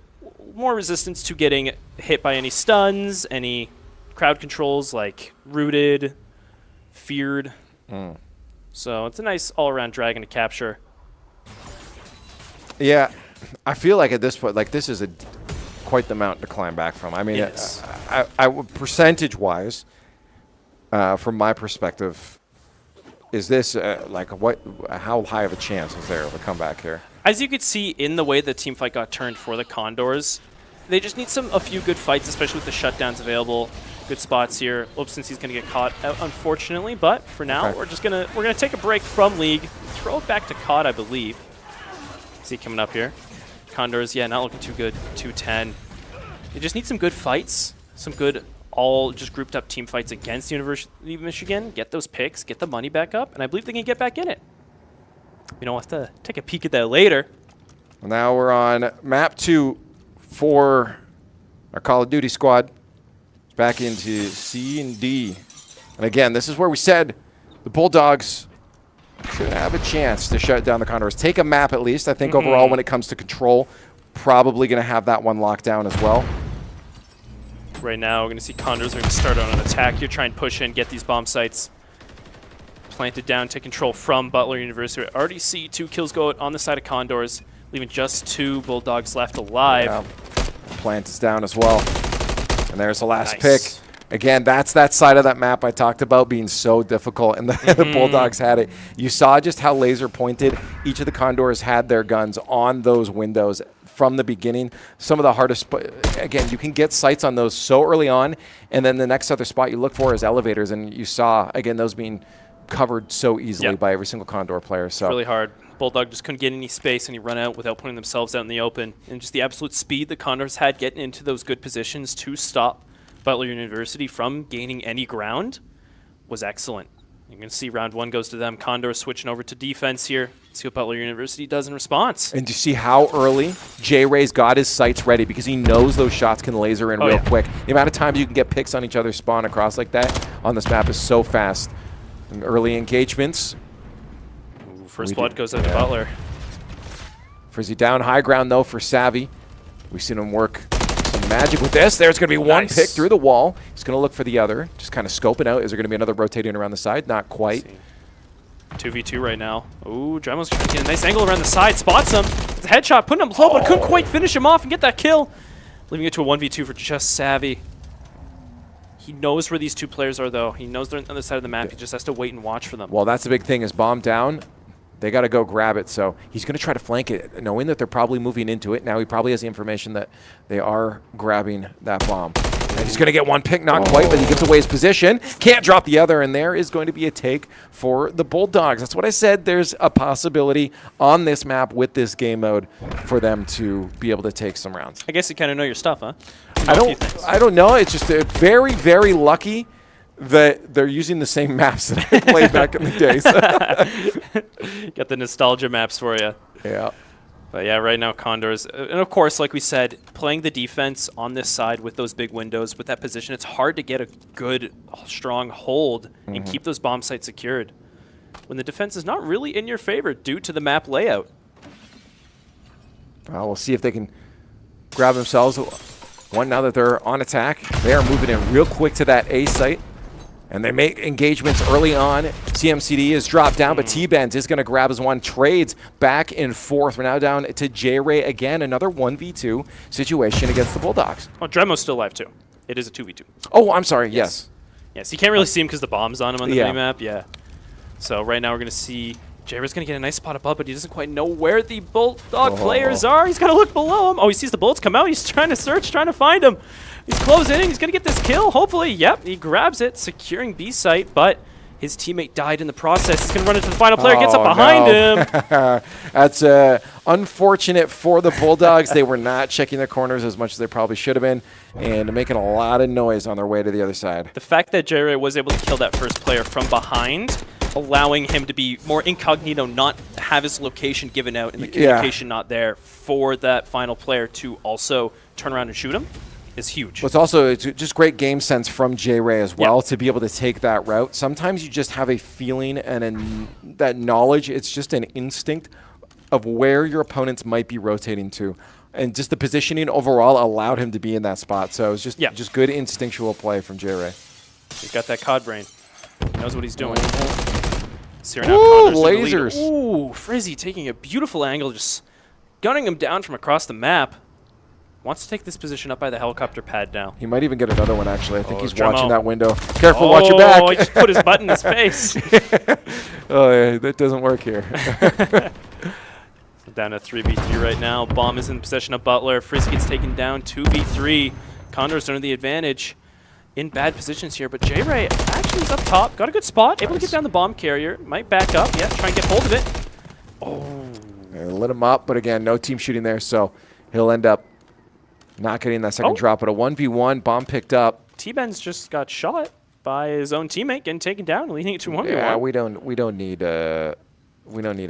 more resistance to getting hit by any stuns, any crowd controls like Rooted, Feared. So it's a nice all-around Dragon to capture. Yeah, I feel like at this point, like this is quite the mountain to climb back from. I mean, percentage-wise, from my perspective, is this how high of a chance is there of a comeback here? As you could see in the way the team fight got turned for the Condors, they just need a few good fights, especially with the shutdowns available. Good spots here. Oops, since he's going to get caught out, unfortunately. But for now, we're gonna take a break from League, throw it back to COD, I believe. See coming up here. Condors, yeah, not looking too good. 210. They just need some good fights, some good all just grouped up team fights against the University of Michigan. Get those picks, get the money back up, and I believe they can get back in it. You know, we'll have to take a peek at that later. Well, now we're on map 2 for our Call of Duty squad. Back into C and D. And again, this is where we said the Bulldogs should have a chance to shut down the Condors. Take a map at least. I think overall when it comes to control, probably going to have that one locked down as well. Right now, we're going to see Condors are going to start on an attack here, try and push in, get these bomb sites planted down, take control from Butler University. I already see 2 kills go out on the side of Condors, leaving just 2 Bulldogs left alive. Yeah. Plant is down as well. And there's the last pick. Again, that's that side of that map I talked about being so difficult, and the Bulldogs had it. You saw just how laser pointed each of the Condors had their guns on those windows from the beginning. Some of the hardest, again, you can get sights on those so early on, and then the next other spot you look for is elevators, and you saw, again, those being covered so easily by every single Condor player. So it's really hard. Bulldog just couldn't get any space, and he run out without putting themselves out in the open. And just the absolute speed the Condors had getting into those good positions to stop Butler University from gaining any ground was excellent. You can see round 1 goes to them. Condors switching over to defense here. See what Butler University does in response. And do you see how early J-Ray's got his sights ready, because he knows those shots can laser in real quick. The amount of times you can get picks on each other's spawn across like that on this map is so fast. And early engagements. First blood goes out to Butler. Frizzy down high ground, though, for Savvy. We've seen him work some magic with this. There's going to be one pick through the wall. He's going to look for the other. Just kind of scoping out. Is there going to be another rotating around the side? Not quite. 2v2 right now. Ooh, Dremo's trying to get a nice angle around the side. Spots him. It's a headshot, putting him low, but couldn't quite finish him off and get that kill. Leaving it to a 1v2 for just Savvy. He knows where these 2 players are, though. He knows they're on the other side of the map. He just has to wait and watch for them. Well, that's the big thing is bomb down. They got to go grab it. So he's going to try to flank it, knowing that they're probably moving into it. Now he probably has the information that they are grabbing that bomb. And he's going to get one pick, not quite, but he gives away his position. Can't drop the other, and there is going to be a take for the Bulldogs. That's what I said. There's a possibility on this map with this game mode for them to be able to take some rounds. I guess you kind of know your stuff, huh? I don't know. It's just very, very lucky that they're using the same maps that I played back in the day. So. Got the nostalgia maps for you. Yeah. But yeah, right now Condors, and of course, like we said, playing the defense on this side with those big windows, with that position, it's hard to get a good, strong hold and keep those bomb sites secured. when the defense is not really in your favor due to the map layout. Well, we'll see if they can grab themselves one now that they're on attack. They are moving in real quick to that A site, and they make engagements early on. CMCD is dropped down, but T-Benz is going to grab his one. Trades back and forth. We're now down to J-Ray again. Another 1v2 situation against the Bulldogs. Oh, Dremo's still alive too. It is a 2v2. Oh, I'm sorry. Yes. Yes, you can't really see him because the bomb's on him on the Yeah. minimap. Yeah. So right now we're going to see J-Ray's going to get a nice spot above, but he doesn't quite know where the Bulldog players are. He's got to look below him. Oh, he sees the bullets come out. He's trying to search, trying to find him. He's closing in. He's going to get this kill, hopefully. Yep, he grabs it, securing B site, but his teammate died in the process. He's going to run into the final player, gets up behind him. That's unfortunate for the Bulldogs. They were not checking their corners as much as they probably should have been, and making a lot of noise on their way to the other side. The fact that J-Ray was able to kill that first player from behind, allowing him to be more incognito, not have his location given out and the communication not there for that final player to also turn around and shoot him, is huge. Well, it's just great game sense from J-Ray as well to be able to take that route. Sometimes you just have a feeling and that knowledge. It's just an instinct of where your opponents might be rotating to. And just the positioning overall allowed him to be in that spot. So it was just good instinctual play from J-Ray. He's got that COD brain. He knows what he's doing. Ooh, lasers. Ooh, Frizzy taking a beautiful angle, just gunning him down from across the map. Wants to take this position up by the helicopter pad now. He might even get another one, actually. I think he's Dremo. watching that window. Careful, watch your back. He just put his butt in his face. Oh, yeah, that doesn't work here. Down to 3v3 right now. Bomb is in possession of Butler. Frizzy gets taken down 2v3. Condors under the advantage. In bad positions here, but J-Ray actually is up top. Got a good spot. Able to get down the bomb carrier. Might back up. Yeah, try and get hold of it. Oh. Lit him up, but again, no team shooting there, so he'll end up not getting that second drop. But a 1v1, bomb picked up. T-Benz just got shot by his own teammate, getting taken down, leading it to 1v1. Yeah, we don't need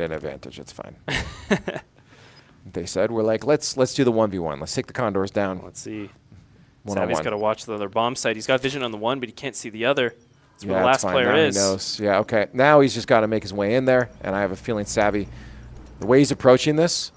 an advantage. It's fine. They said we're like let's do the 1v1. Let's take the Condors down. Let's see. Savvy's got to watch the other bomb site. He's got vision on the one, but he can't see the other. That's where the it's last fine. player now is. He knows. Yeah, okay. Now he's just got to make his way in there, and I have a feeling Savvy, the way he's approaching this,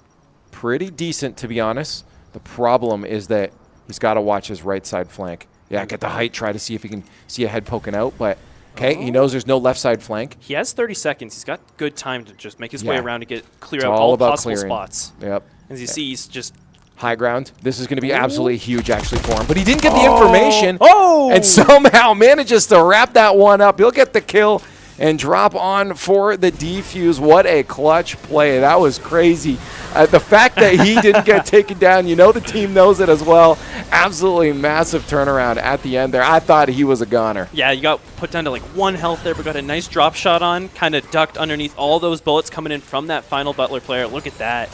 pretty decent, to be honest. The problem is that he's got to watch his right side flank. Yeah, get the height, try to see if he can see a head poking out, but he knows there's no left side flank. He has 30 seconds. He's got good time to just make his way around to clear out all all about possible clearing. spots. Yep. As you see, he's just high ground. This is going to be absolutely huge, actually, for him. But he didn't get the information Oh! and somehow manages to wrap that one up. He'll get the kill and drop on for the defuse. What a clutch play. That was crazy. The fact that he didn't get taken down, you know the team knows it as well. Absolutely massive turnaround at the end there. I thought he was a goner. Yeah, you got put down to like 1 health there, but got a nice drop shot on. Kind of ducked underneath all those bullets coming in from that final Butler player. Look at that.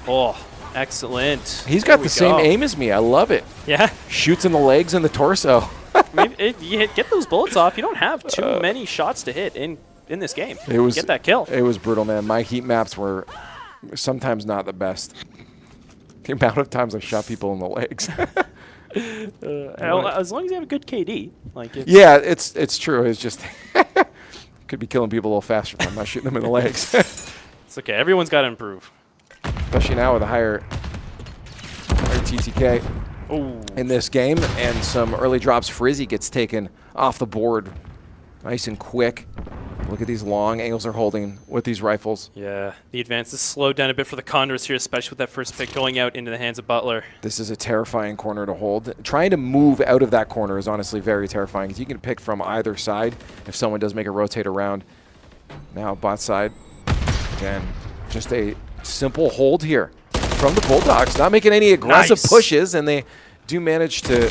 Oh, excellent. He's got the same aim as me. I love it. Yeah. Shoots in the legs and the torso. You get those bullets off. You don't have too many shots to hit in this game. Get that kill. It was brutal, man. My heat maps were sometimes not the best. The amount of times I shot people in the legs. As long as you have a good KD. Yeah, it's true. It's just could be killing people a little faster if I'm not shooting them in the legs. It's okay. Everyone's got to improve. Especially now with a higher TTK in this game. And some early drops. Frizzy gets taken off the board nice and quick. Look at these long angles they're holding with these rifles. Yeah, the advance is slowed down a bit for the Condors here, especially with that first pick going out into the hands of Butler. This is a terrifying corner to hold. Trying to move out of that corner is honestly very terrifying because you can pick from either side if someone does make a rotate around. Now bot side. Again, just a simple hold here from the Bulldogs. Not making any aggressive pushes, and they do manage to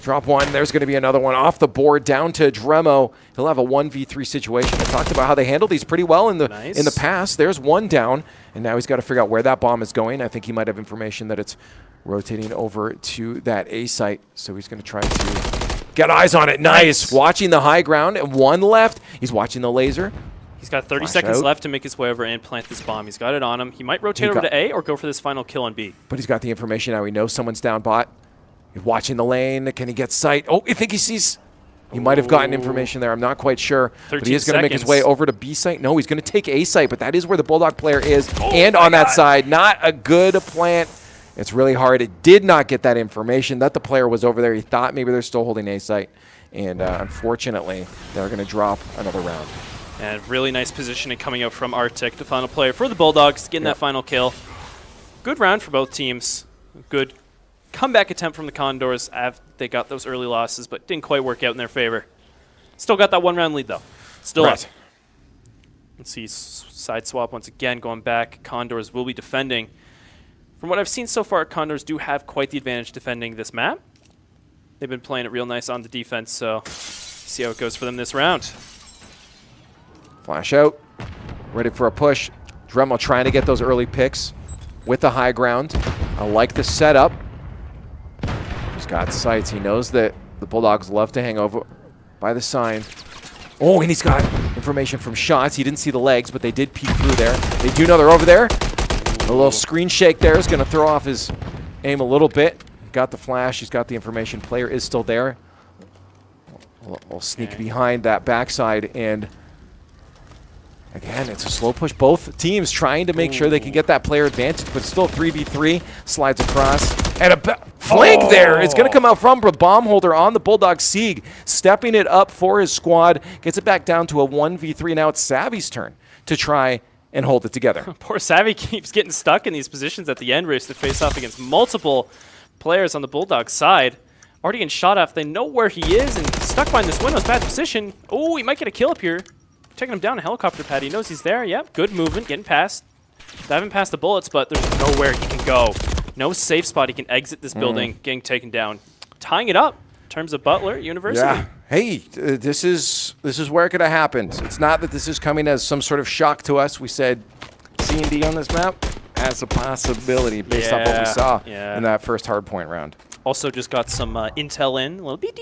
drop one. There's going to be another one off the board down to Dremo. He'll have a 1v3 situation. I talked about how they handled these pretty well in the past. There's one down, and now he's got to figure out where that bomb is going. I think he might have information that it's rotating over to that A site, so he's going to try to get eyes on it. Nice. Watching the high ground, and one left. He's watching the laser. He's got 30 seconds left to make his way over and plant this bomb. He's got it on him. He might rotate over to A or go for this final kill on B. But he's got the information now. He knows someone's down bot. He's watching the lane. Can he get sight? Oh, I think he sees He might have gotten information there. I'm not quite sure. But he is going to make his way over to B site. No, he's going to take A site, but that is where the Bulldog player is. And on that side, not a good plant. It's really hard. It did not get that information that the player was over there. He thought maybe they're still holding A site. And unfortunately, they're going to drop another round. And really nice positioning coming out from Arctic, the final player for the Bulldogs, getting that final kill. Good round for both teams. Good comeback attempt from the Condors. They got those early losses, but didn't quite work out in their favor. Still got that 1-round lead, though. Still up. Let's see, side swap once again going back. Condors will be defending. From what I've seen so far, Condors do have quite the advantage defending this map. They've been playing it real nice on the defense, so see how it goes for them this round. Flash out, ready for a push. Dremel trying to get those early picks with the high ground. I like the setup. He's got sights. He knows that the Bulldogs love to hang over by the sign. Oh, and he's got information from shots. He didn't see the legs, but they did peek through there. They do know they're over there. A little screen shake there is going to throw off his aim a little bit. Got the flash. He's got the information. Player is still there. We'll sneak behind that backside, and again, it's a slow push. Both teams trying to make sure they can get that player advantage, but still 3v3. Slides across. And a flank there. It's going to come out from the bomb holder on the Bulldog. Sieg stepping it up for his squad. Gets it back down to a 1v3. Now it's Savvy's turn to try and hold it together. Poor Savvy keeps getting stuck in these positions at the end race to face off against multiple players on the Bulldog side. Already getting shot off. They know where he is, and stuck behind this window's bad position. Oh, he might get a kill up here. Taking him down a helicopter pad. He knows he's there. Yep, good movement, getting past. Diving past the bullets, but there's nowhere he can go. No safe spot he can exit this building, getting taken down. Tying it up in terms of Butler University. Yeah. Hey, this is where it could have happened. It's not that this is coming as some sort of shock to us. We said C&D on this map has a possibility based off what we saw in that first hardpoint round. Also just got some intel in, a little beep.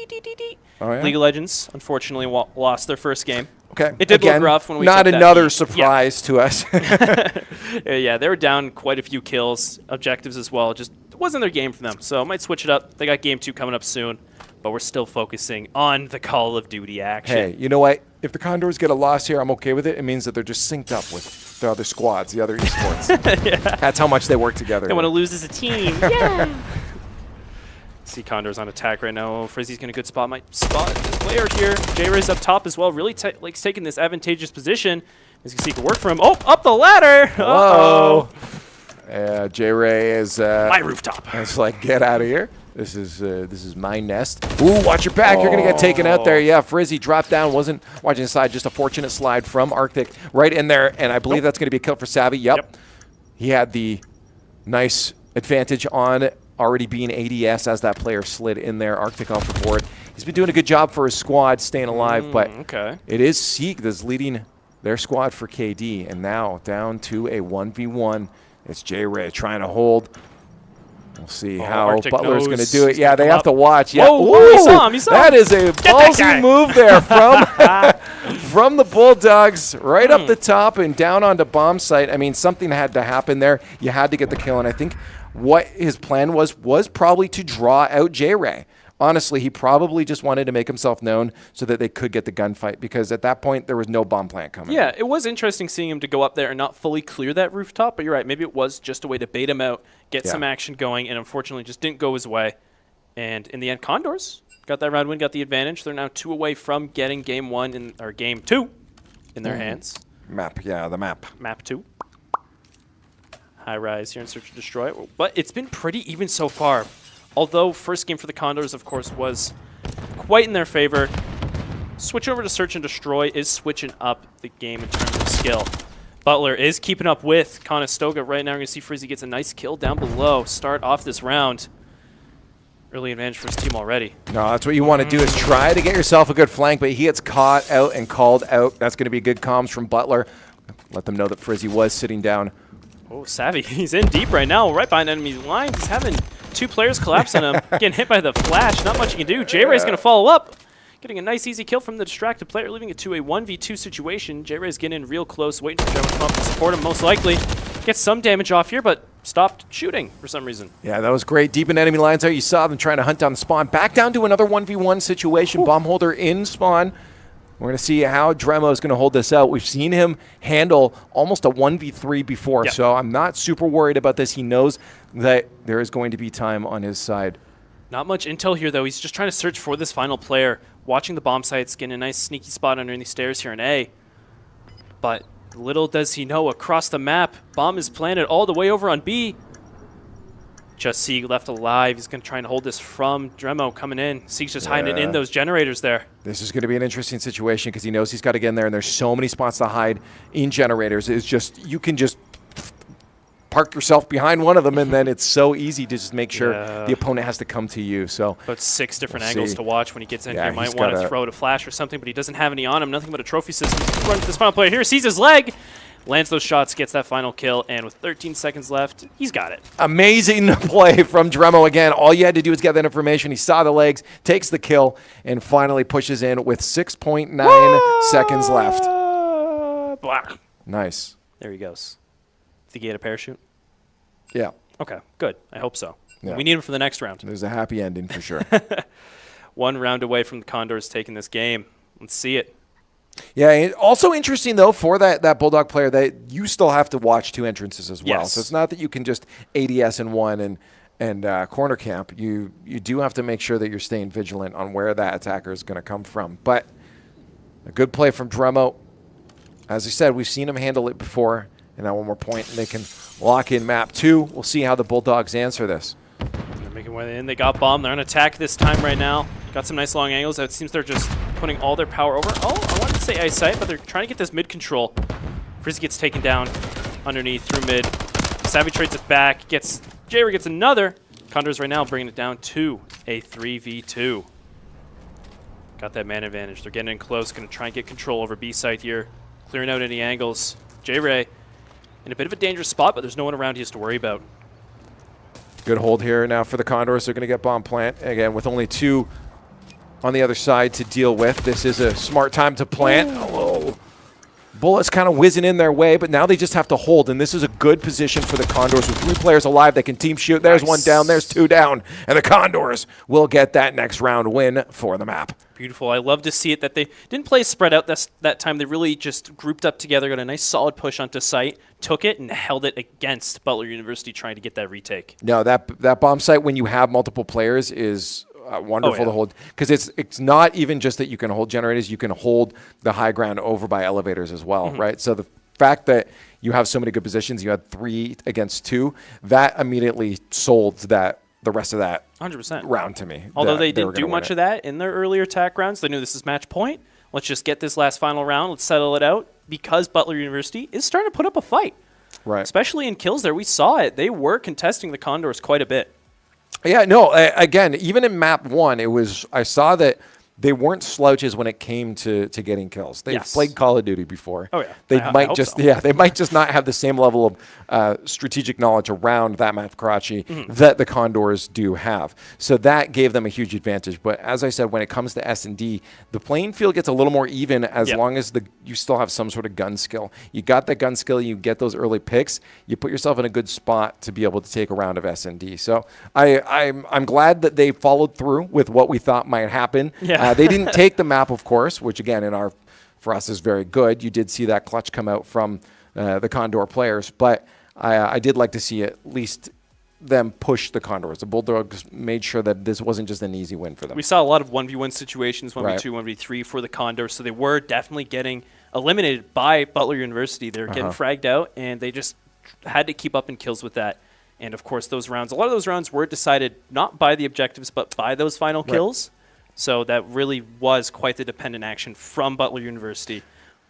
Oh, yeah? League of Legends, unfortunately, lost their first game. Okay. It did look rough when we not took that another lead. surprise to us. Yeah, they were down quite a few kills, objectives as well. Just wasn't their game for them, so might switch it up. They got game 2 coming up soon, but we're still focusing on the Call of Duty action. Hey, you know what? If the Condors get a loss here, I'm okay with it. It means that they're just synced up with the other squads, the other esports. Yeah. That's how much they work together. They want to lose as a team. Yeah. See Condors on attack right now. Oh, Frizzy's getting a good spot. Might spot this player here. J-Ray's up top as well. Really likes taking this advantageous position. As you can see, it can work for him. Oh, up the ladder. Hello. J-Ray is my rooftop. It's like, get out of here. This is my nest. Ooh, watch your back. You're going to get taken out there. Yeah, Frizzy dropped down. Wasn't watching the side. Just a fortunate slide from Arctic right in there. And I believe that's going to be a kill for Savvy. Yep. He had the nice advantage on already being ADS as that player slid in there. Arctic off the board. He's been doing a good job for his squad staying alive, but it is Seek that's leading their squad for KD. And now down to a 1v1. It's J-Ray trying to hold. We'll see how Arctic Butler's going to knows do it. he's Yeah, they have to watch. Yeah. Whoa, he saw him. He saw that him. is a ballsy move there from the Bulldogs right up the top and down onto bomb site. I mean, something had to happen there. You had to get the kill, and I think what his plan was probably to draw out J-Ray. Honestly, he probably just wanted to make himself known so that they could get the gunfight, because at that point, there was no bomb plant coming. Yeah, it was interesting seeing him to go up there and not fully clear that rooftop, but you're right. Maybe it was just a way to bait him out, get some action going, and unfortunately just didn't go his way. And in the end, Condors got that round win, got the advantage. They're now 2 away from getting game 1 or game 2 in their hands. Map, yeah, the map. Map 2. High rise here in Search and Destroy. But it's been pretty even so far. Although first game for the Condors, of course, was quite in their favor. Switch over to Search and Destroy is switching up the game in terms of skill. Butler is keeping up with Conestoga right now. We're going to see Frizzy gets a nice kill down below. Start off this round. Early advantage for his team already. No, that's what you want to do, is try to get yourself a good flank, but he gets caught out and called out. That's going to be good comms from Butler. Let them know that Frizzy was sitting down. Oh, Savvy. He's in deep right now, right behind enemy lines. He's having 2 players collapse on him. Getting hit by the flash. Not much he can do. J-Ray's going to follow up. Getting a nice, easy kill from the distracted player, leaving it to a 1v2 situation. J-Ray's getting in real close, waiting for Gemma to come up and support him, most likely. Gets some damage off here, but stopped shooting for some reason. Yeah, that was great. Deep in enemy lines there. You saw them trying to hunt down the spawn. Back down to another 1v1 situation. Bomb holder in spawn. We're going to see how Dremo is going to hold this out. We've seen him handle almost a 1v3 before, so I'm not super worried about this. He knows that there is going to be time on his side. Not much intel here, though. He's just trying to search for this final player. Watching the bomb sites, getting a nice sneaky spot underneath the stairs here in A. But little does he know, across the map, bomb is planted all the way over on B. Just Sieg left alive. He's going to try and hold this from Dremo coming in. Sieg's just hiding it in those generators there. This is going to be an interesting situation because he knows he's got to get in there, and there's so many spots to hide in generators. It's just, you can just park yourself behind one of them, and then it's so easy to just make sure the opponent has to come to you. So about 6 different angles to watch when he gets in here. Might want to throw it a flash or something, but he doesn't have any on him. Nothing but a trophy system. Run to this final player here. Sees his leg. Lands those shots, gets that final kill, and with 13 seconds left, he's got it. Amazing play from Dremo again. All you had to do was get that information. He saw the legs, takes the kill, and finally pushes in with 6.9 seconds left. Blah. Nice. There he goes. Think he had a parachute? Yeah. Okay, good. I hope so. Yeah. We need him for the next round. There's a happy ending for sure. 1 round away from the Condors taking this game. Let's see it. Yeah, also interesting, though, for that Bulldog player, that you still have to watch 2 entrances as well. Yes. So it's not that you can just ADS in one and corner camp. You do have to make sure that you're staying vigilant on where that attacker is going to come from. But a good play from Dremo. As I said, we've seen him handle it before. And now one more point, and they can lock in map 2. We'll see how the Bulldogs answer this. They're making way in. They got bomb. They're on attack this time right now. Got some nice long angles. It seems they're just putting all their power over. Oh, I wanted to say eyesight, but they're trying to get this mid control. Frizzy gets taken down underneath through mid. Savvy trades it back. J-Ray gets another. Condors right now bringing it down to a 3v2. Got that man advantage. They're getting in close. Going to try and get control over B site here. Clearing out any angles. J-Ray in a bit of a dangerous spot, but there's no one around he has to worry about. Good hold here now for the Condors. They're going to get bomb plant. Again, with only 2 on the other side to deal with. This is a smart time to plant. Oh, bullets kind of whizzing in their way, but now they just have to hold, and this is a good position for the Condors with 3 players alive. They can team shoot. There's 1 down. There's 2 down, and the Condors will get that next round win for the map. Beautiful. I love to see it that they didn't play spread out that time. They really just grouped up together, got a nice solid push onto site, took it, and held it against Butler University trying to get that retake. No, that bomb site, when you have multiple players, is wonderful to hold, because it's not even just that you can hold generators, you can hold the high ground over by elevators as well, right? So the fact that you have so many good positions, you had 3 against 2, that immediately sold the rest of that 100% round to me. Although they didn't do much of that in their earlier attack rounds. They knew this is match point. Let's just get this last final round. Let's settle it out, because Butler University is starting to put up a fight. Right. Especially in kills there. We saw it. They were contesting the Condors quite a bit. Yeah, no, again, even in map 1, I saw that they weren't slouches when it came to getting kills. They've played Call of Duty before. Oh yeah, they might just not have the same level of strategic knowledge around that map Karachi that the Condors do have. So that gave them a huge advantage. But as I said, when it comes to S&D, the playing field gets a little more even as long as you still have some sort of gun skill. You got that gun skill, you get those early picks, you put yourself in a good spot to be able to take a round of S&D. So I'm glad that they followed through with what we thought might happen. Yeah. They didn't take the map, of course, which again for us is very good. You did see that clutch come out from the Condor players, but I did like to see at least them push the Condors. The Bulldogs made sure that this wasn't just an easy win for them. We saw a lot of 1v1 situations, 1v2, 1v3 for the Condors, so they were definitely getting eliminated by Butler University. They were getting fragged out, and they just had to keep up in kills with that. And of course, a lot of those rounds were decided not by the objectives, but by those final kills. So that really was quite the dependent action from Butler University,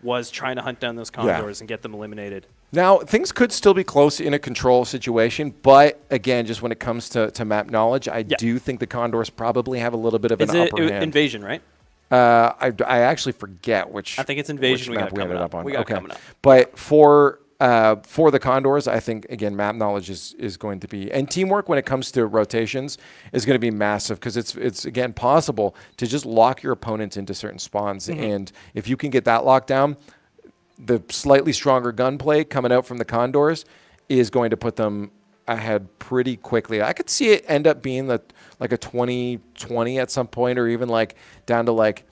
was trying to hunt down those Condors and get them eliminated. Now, things could still be close in a control situation, but again, just when it comes to map knowledge, I do think the Condors probably have a little bit of an upper hand. Invasion, right? I actually forget which. I think it's Invasion we got coming up. We got coming up. But for the Condors, I think, again, map knowledge is going to be, and teamwork when it comes to rotations is going to be massive, because it's again possible to just lock your opponents into certain spawns, and if you can get that locked down, the slightly stronger gunplay coming out from the Condors is going to put them ahead pretty quickly. I could see it end up being like a 20-20 at some point, or even like down to like,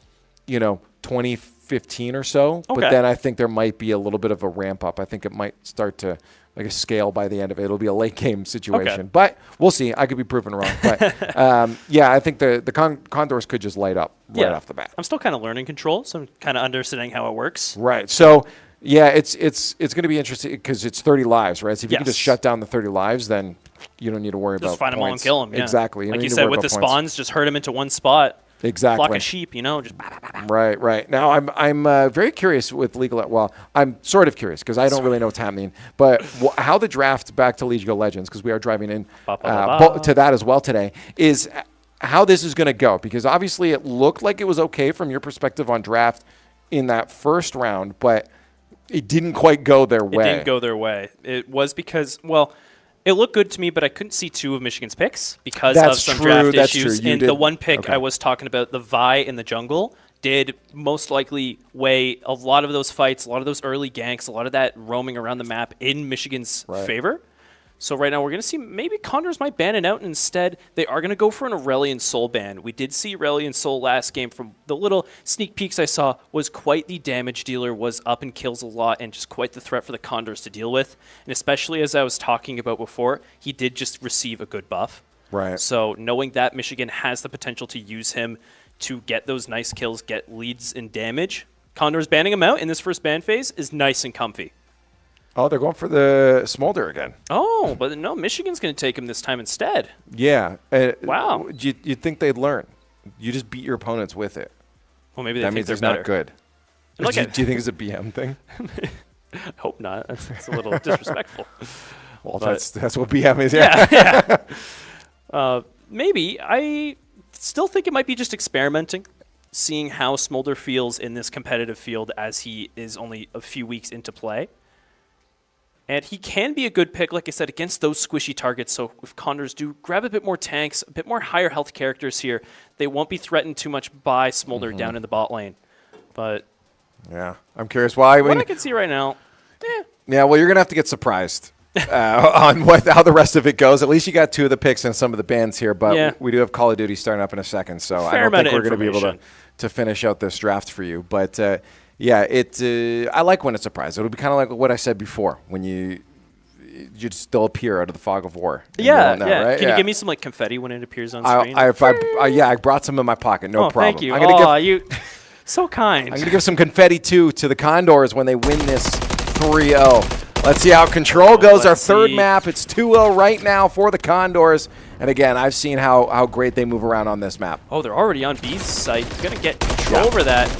20-15 or so. Okay. But then I think there might be a little bit of a ramp up. I think it might start to like a scale by the end of it. It'll be a late game situation. Okay. But we'll see. I could be proven wrong. But I think the Condors could just light up right off the bat. I'm still kind of learning control, so I'm kind of understanding how it works. Right. So, yeah, it's going to be interesting because it's 30 lives, right? So if you can just shut down the 30 lives, then you don't need to worry about just find them all and points. kill them. Yeah. Exactly. Like you said, with the spawns, just herd them into one spot. Exactly. Flock of sheep, just Right. Now, I'm very curious with League of Well, I'm sort of curious because I don't really know what's happening. But how the draft back to League of Legends, because we are driving in to that as well today, is how this is going to go. Because obviously it looked like it was okay from your perspective on draft in that first round, but it didn't quite go their way. It didn't go their way. It was because, it looked good to me, but I couldn't see two of Michigan's picks because of some draft issues. And the one pick I was talking about, the Vi in the jungle, did most likely weigh a lot of those fights, a lot of those early ganks, a lot of that roaming around the map in Michigan's favor. So right now we're going to see maybe Condors might ban it out, and instead they are going to go for an Aurelion Sol ban. We did see Aurelion Sol last game. From the little sneak peeks I saw, was quite the damage dealer, was up and kills a lot, and just quite the threat for the Condors to deal with. And especially as I was talking about before, he did just receive a good buff. Right. So knowing that Michigan has the potential to use him to get those nice kills, get leads in damage, Condors banning him out in this first ban phase is nice and comfy. Oh, they're going for the Smolder again. Oh, but no, Michigan's going to take him this time instead. Yeah. Wow. You'd think they'd learn. You just beat your opponents with it. Well, maybe they that think means they're it's better. not good. Do you think it's a BM thing? I hope not. That's a little disrespectful. Well, that's what BM is. Yeah. Maybe. I still think it might be just experimenting, seeing how Smolder feels in this competitive field as he is only a few weeks into play. And he can be a good pick, like I said, against those squishy targets. So if Condors do grab a bit more tanks, a bit more higher health characters here, they won't be threatened too much by Smolder down in the bot lane. But yeah, I'm curious why. What I can see right now, yeah, well, you're going to have to get surprised on how the rest of it goes. At least you got two of the picks and some of the bans here, but we do have Call of Duty starting up in a second, so I don't think we're going to be able to finish out this draft for you. But yeah, I like when it's surprise. It'll be kind of like what I said before, when you still appear out of the fog of war. Yeah, right? Can you give me some like confetti when it appears on screen? I brought some in my pocket. No problem. Thank you. You so kind. I'm going to give some confetti too to the Condors when they win this 3-0. Let's see how Control goes. Our third map. It's 2-0 right now for the Condors. And again, I've seen how great they move around on this map. Oh, they're already on B's site. Going to get control over that.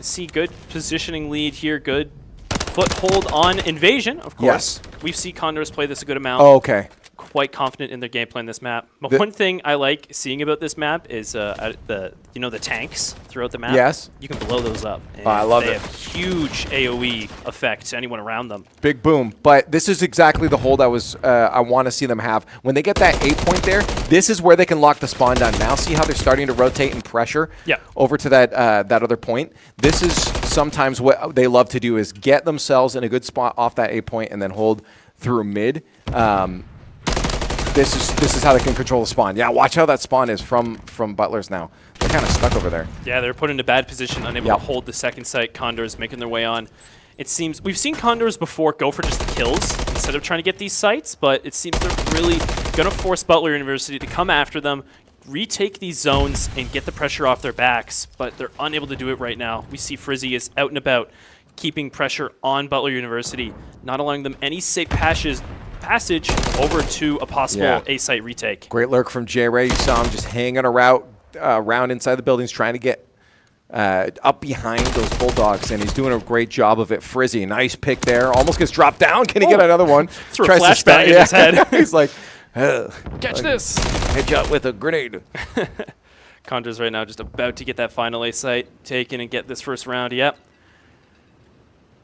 See good positioning lead here, good foothold on Invasion, of course. Yes. We've seen Condors play this a good amount. Oh, okay. Quite confident in their gameplay in this map. But one thing I like seeing about this map is the tanks throughout the map. Yes. You can blow those up. I love it. They have huge AoE effect to anyone around them. Big boom. But this is exactly the hold I want to see them have. When they get that 8 point there, this is where they can lock the spawn down. Now see how they're starting to rotate and pressure over to that other point. This is sometimes what they love to do is get themselves in a good spot off that 8 point and then hold through mid. This is how they can control the spawn. Yeah, watch how that spawn is from Butler's now. They're kind of stuck over there. Yeah, they're put in a bad position, unable to hold the second site. Condors making their way on. It seems we've seen Condors before go for just the kills instead of trying to get these sites, but it seems they're really going to force Butler University to come after them, retake these zones, and get the pressure off their backs, but they're unable to do it right now. We see Frizzy is out and about, keeping pressure on Butler University, not allowing them any safe passage over to a possible A-site retake. Great lurk from J-Ray. You saw him just hanging around inside the buildings trying to get up behind those Bulldogs, and he's doing a great job of it. Frizzy, nice pick there. Almost gets dropped down. Can he get another one? Throw a flashbang in his head. He's like, catch this. Headshot with a grenade. Condors right now just about to get that final A-site taken and get this first round. Yep.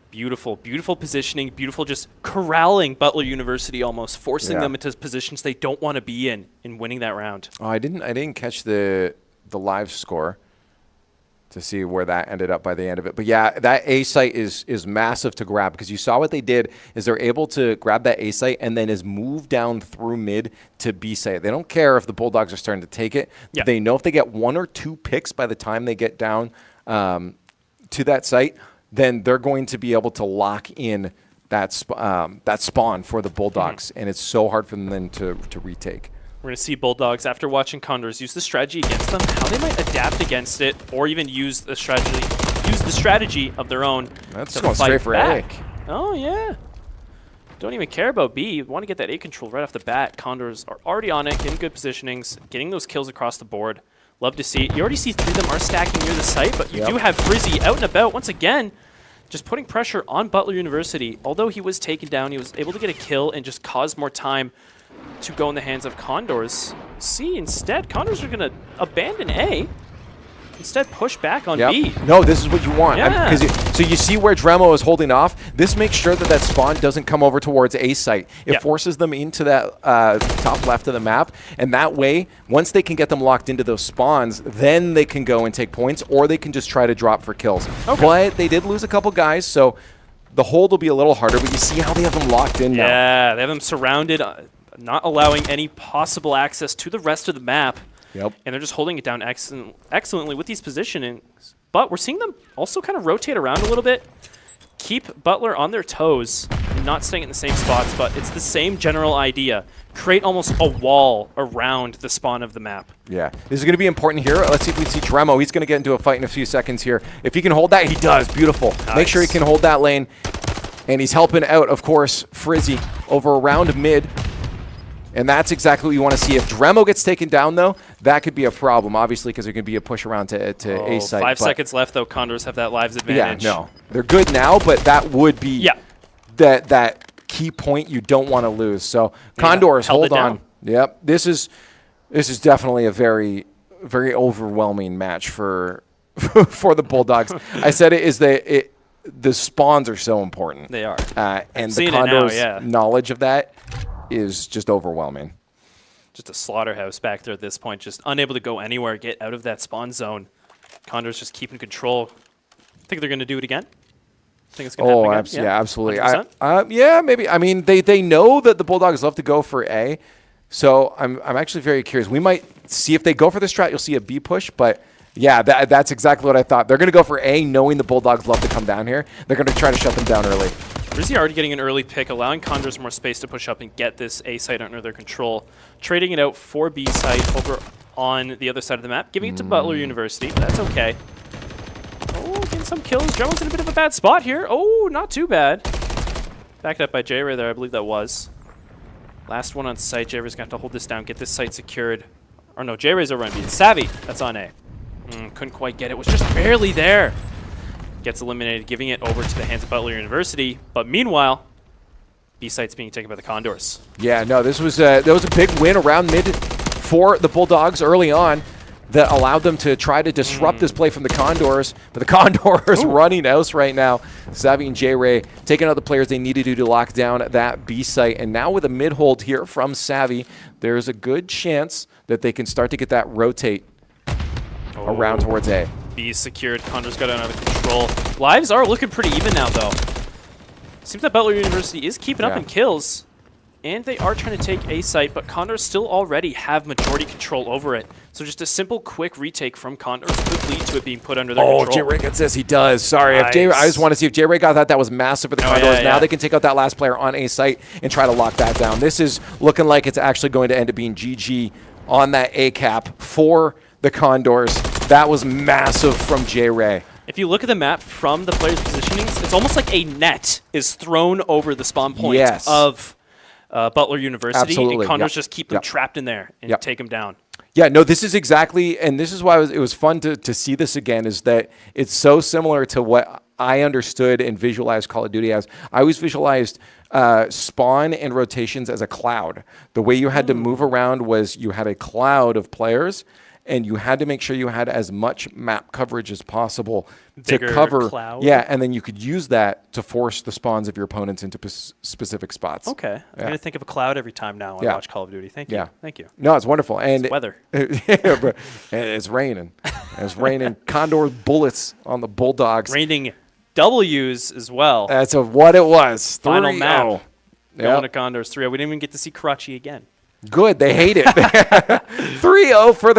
Beautiful, beautiful positioning, beautiful just corralling Butler University almost, forcing them into positions they don't want to be in winning that round. Oh, I didn't catch the live score. to see where that ended up by the end of it. But yeah, that A site is massive to grab, because you saw what they did is they're able to grab that A site and then is move down through mid to B site. They don't care if the Bulldogs are starting to take it. Yeah. They know if they get 1 or 2 picks by the time they get down to that site, then they're going to be able to lock in that spawn for the Bulldogs, and it's so hard for them then to retake. We're going to see Bulldogs, after watching Condors use the strategy against them, how they might adapt against it, or even use the strategy of their own. That's to going fight straight for back. A. Oh, yeah. Don't even care about B. You want to get that A control right off the bat. Condors are already on it, getting good positionings, getting those kills across the board. Love to see it. You already see 3 of them are stacking near the site, but you do have Frizzy out and about once again, just putting pressure on Butler University. Although he was taken down, he was able to get a kill and just cause more time to go in the hands of Condors. See, instead, Condors are going to abandon A. Instead, push back on B. No, this is what you want. Yeah. So you see where Dremo is holding off. This makes sure that that spawn doesn't come over towards A site. It forces them into that top left of the map, and that way, once they can get them locked into those spawns, then they can go and take points, or they can just try to drop for kills. Okay. But they did lose a couple guys, so the hold will be a little harder, but you see how they have them locked in now. Yeah, they have them surrounded, not allowing any possible access to the rest of the map. Yep. And they're just holding it down excellently with these positionings. But we're seeing them also kind of rotate around a little bit, keep Butler on their toes, and not staying in the same spots, but it's the same general idea. Create almost a wall around the spawn of the map. Yeah, this is going to be important here. Let's see if we see Dremo. He's going to get into a fight in a few seconds here. If he can hold that, he does. Beautiful. Nice. Make sure he can hold that lane. And he's helping out, of course, Frizzy over around mid. And that's exactly what you want to see. If Dremo gets taken down, though, that could be a problem, obviously, because there could be a push around to A site. 5 seconds left, though. Condors have that lives advantage. Yeah, no. They're good now, but that would be that key point you don't want to lose. So Condors, hold on. Yep. This is definitely a very, very overwhelming match for for the Bulldogs. I said it is the spawns are so important. They are. And the Condors' knowledge of that is just overwhelming. Just a slaughterhouse back there at this point, just unable to go anywhere, get out of that spawn zone. Condors just keeping control. Think they're going to do it again? Think it's going to happen again? Yeah, absolutely. 100%? Yeah, maybe. I mean, they know that the Bulldogs love to go for A, so I'm actually very curious. We might see if they go for the strat, you'll see a B push, but yeah, that's exactly what I thought. They're going to go for A, knowing the Bulldogs love to come down here. They're going to try to shut them down early. Rizzy already getting an early pick, allowing Condors more space to push up and get this A site under their control. Trading it out for B site over on the other side of the map, giving it to Butler University. That's okay. Oh, getting some kills. Dremo's in a bit of a bad spot here. Oh, not too bad. Backed up by J-Ray there, I believe that was. Last one on site. J-Ray's going to have to hold this down, get this site secured. Or no, J-Ray's over on B. Savvy, that's on A. Couldn't quite get it. Was just barely there. Gets eliminated, giving it over to the hands of Butler University. But meanwhile, B site's being taken by the Condors. Yeah, no, that was a big win around mid for the Bulldogs early on that allowed them to try to disrupt this play from the Condors. But the Condors running house right now. Savvy and J-Ray taking out the players they needed to lock down that B site. And now with a mid hold here from Savvy, there's a good chance that they can start to get that rotate around towards A. B secured. Condors got it under control. Lives are looking pretty even now, though. Seems that Butler University is keeping up in kills. And they are trying to take A site, but Condors still already have majority control over it. So just a simple, quick retake from Condors could lead to it being put under their control. Oh, J-Ray gets this. He does. Sorry. Nice. I just want to see if J-Ray got that. That was massive for the Condors. Now they can take out that last player on A site and try to lock that down. This is looking like it's actually going to end up being GG on that A cap for the Condors. That was massive from J-Ray. If you look at the map from the players' positionings, it's almost like a net is thrown over the spawn point of Butler University. Absolutely. And Condors just keep them trapped in there and take them down. Yeah, no, this is exactly, and this is why it was fun to see this again, is that it's so similar to what I understood and visualized Call of Duty as. I always visualized spawn and rotations as a cloud. The way you had to move around was you had a cloud of players, and you had to make sure you had as much map coverage as possible to cover. Cloud. Yeah, and then you could use that to force the spawns of your opponents into specific spots. Okay. I'm going to think of a cloud every time now I watch Call of Duty. Thank you. Yeah. Thank you. No, it's wonderful. And it's weather. Yeah, but it's raining. It's raining Condor bullets on the Bulldogs. Raining W's as well. That's what it was. Final 3-0. map. Going Yep. to Condors 3-0. We didn't even get to see Crutchy again. Good. They hate it. 3-0 for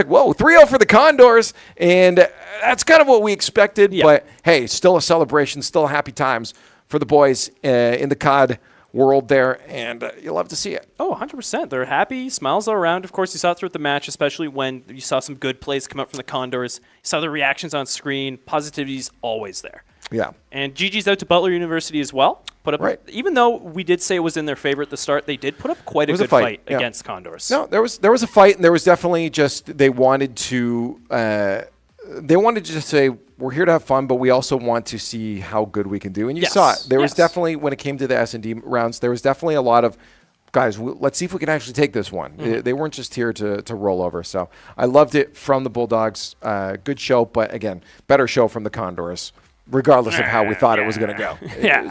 the Condors, and that's kind of what we expected. Yeah. But hey, still a celebration, still happy times for the boys in the COD world there, and you'll love to see it. Oh, 100%. They're happy. Smiles all around. Of course, you saw it throughout the match, especially when you saw some good plays come up from the Condors. You saw the reactions on screen. Positivity's always there. Yeah. And GG's out to Butler University as well. Put up, even though we did say it was in their favor at the start, they did put up quite a good fight against Condors. No, there was a fight, and there was definitely just they wanted to just say we're here to have fun, but we also want to see how good we can do. And you saw it. There was definitely, when it came to the S&D rounds, there was definitely a lot of guys. Let's see if we can actually take this one. They weren't just here to roll over. So I loved it from the Bulldogs. Good show, but again, better show from the Condors. Regardless of how we thought it was going to go, it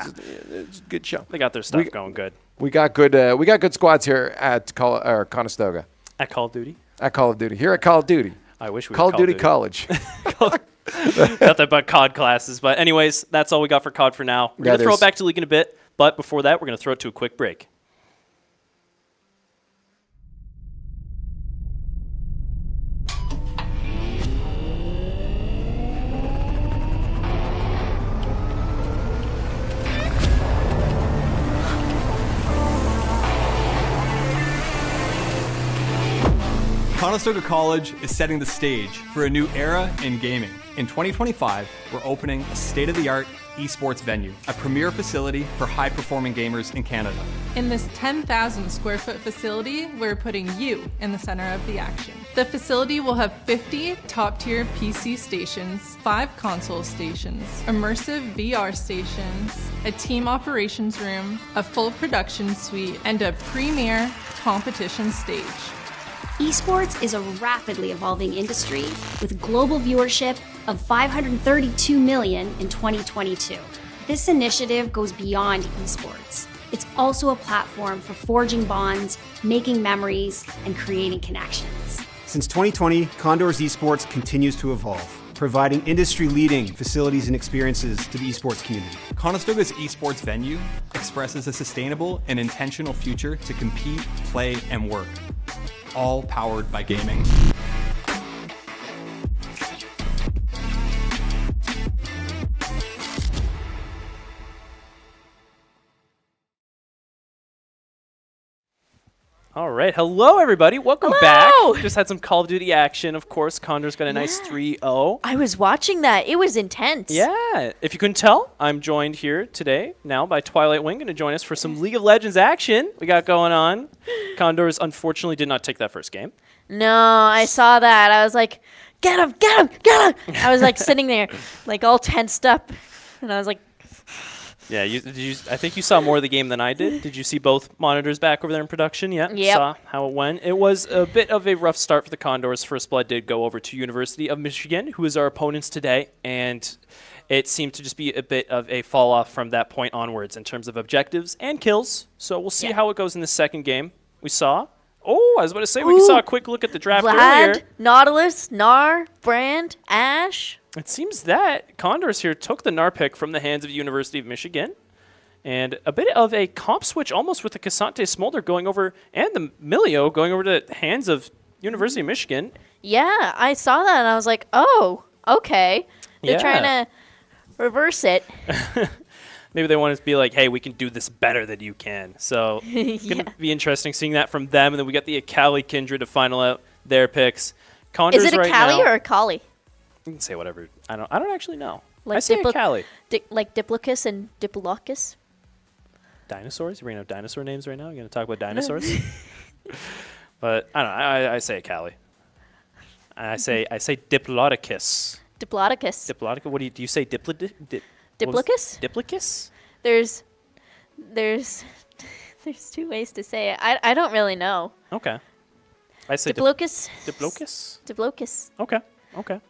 was a good show. They got their stuff going good. We got good squads here at Conestoga. At Call of Duty. At Call of Duty. Here at Call of Duty. I wish we Call of Duty College. Nothing but COD classes. But anyways, that's all we got for COD for now. We're going to throw it back to League in a bit. But before that, we're going to throw it to a quick break. Conestoga College is setting the stage for a new era in gaming. In 2025, we're opening a state-of-the-art esports venue, a premier facility for high-performing gamers in Canada. In this 10,000 square foot facility, we're putting you in the center of the action. The facility will have 50 top-tier PC stations, 5 console stations, immersive VR stations, a team operations room, a full production suite, and a premier competition stage. Esports is a rapidly evolving industry with global viewership of 532 million in 2022. This initiative goes beyond esports. It's also a platform for forging bonds, making memories, and creating connections. Since 2020, Condors Esports continues to evolve, providing industry-leading facilities and experiences to the esports community. Conestoga's esports venue expresses a sustainable and intentional future to compete, play, and work. All powered by gaming. All right. Hello, everybody. Welcome back. Just had some Call of Duty action. Of course, Condors got a nice 3-0. I was watching that. It was intense. Yeah. If you couldn't tell, I'm joined here today now by Twilight Wing, going to join us for some League of Legends action we got going on. Condors, unfortunately, did not take that first game. No, I saw that. I was like, get him, get him, get him. I was like sitting there, like all tensed up. And I was like, yeah, I think you saw more of the game than I did. Did you see both monitors back over there in production? Yeah, yep. Saw how it went. It was a bit of a rough start for the Condors. First blood did go over to University of Michigan, who is our opponents today, and it seemed to just be a bit of a fall off from that point onwards in terms of objectives and kills. So we'll see how it goes in the second game. We saw. Oh, I was about to say, we saw a quick look at the draft earlier. Nautilus, Gnar, Brand, Ash. It seems that Condors here took the Gnar pick from the hands of University of Michigan. And a bit of a comp switch almost with the Cassante Smolder going over, and the Milio going over to the hands of University of Michigan. Yeah, I saw that and I was like, oh, okay. They're trying to reverse it. Maybe they want to be like, hey, we can do this better than you can. So it's going to be interesting seeing that from them. And then we got the Akali Kindred to final out their picks. Condors Is it a Kali or a Kali? You can say whatever. I don't actually know. Like I say Akali. Like Diplocus and Diplocus? Dinosaurs? You're bringing up dinosaur names right now? You're going to talk about dinosaurs? But I don't know. I say Akali. I say Diplodocus. Diplodocus. What do you say? Diplocus? Diplocus? There's two ways to say it. I don't really know. Okay. I say Diplocus. Diplocus? Okay.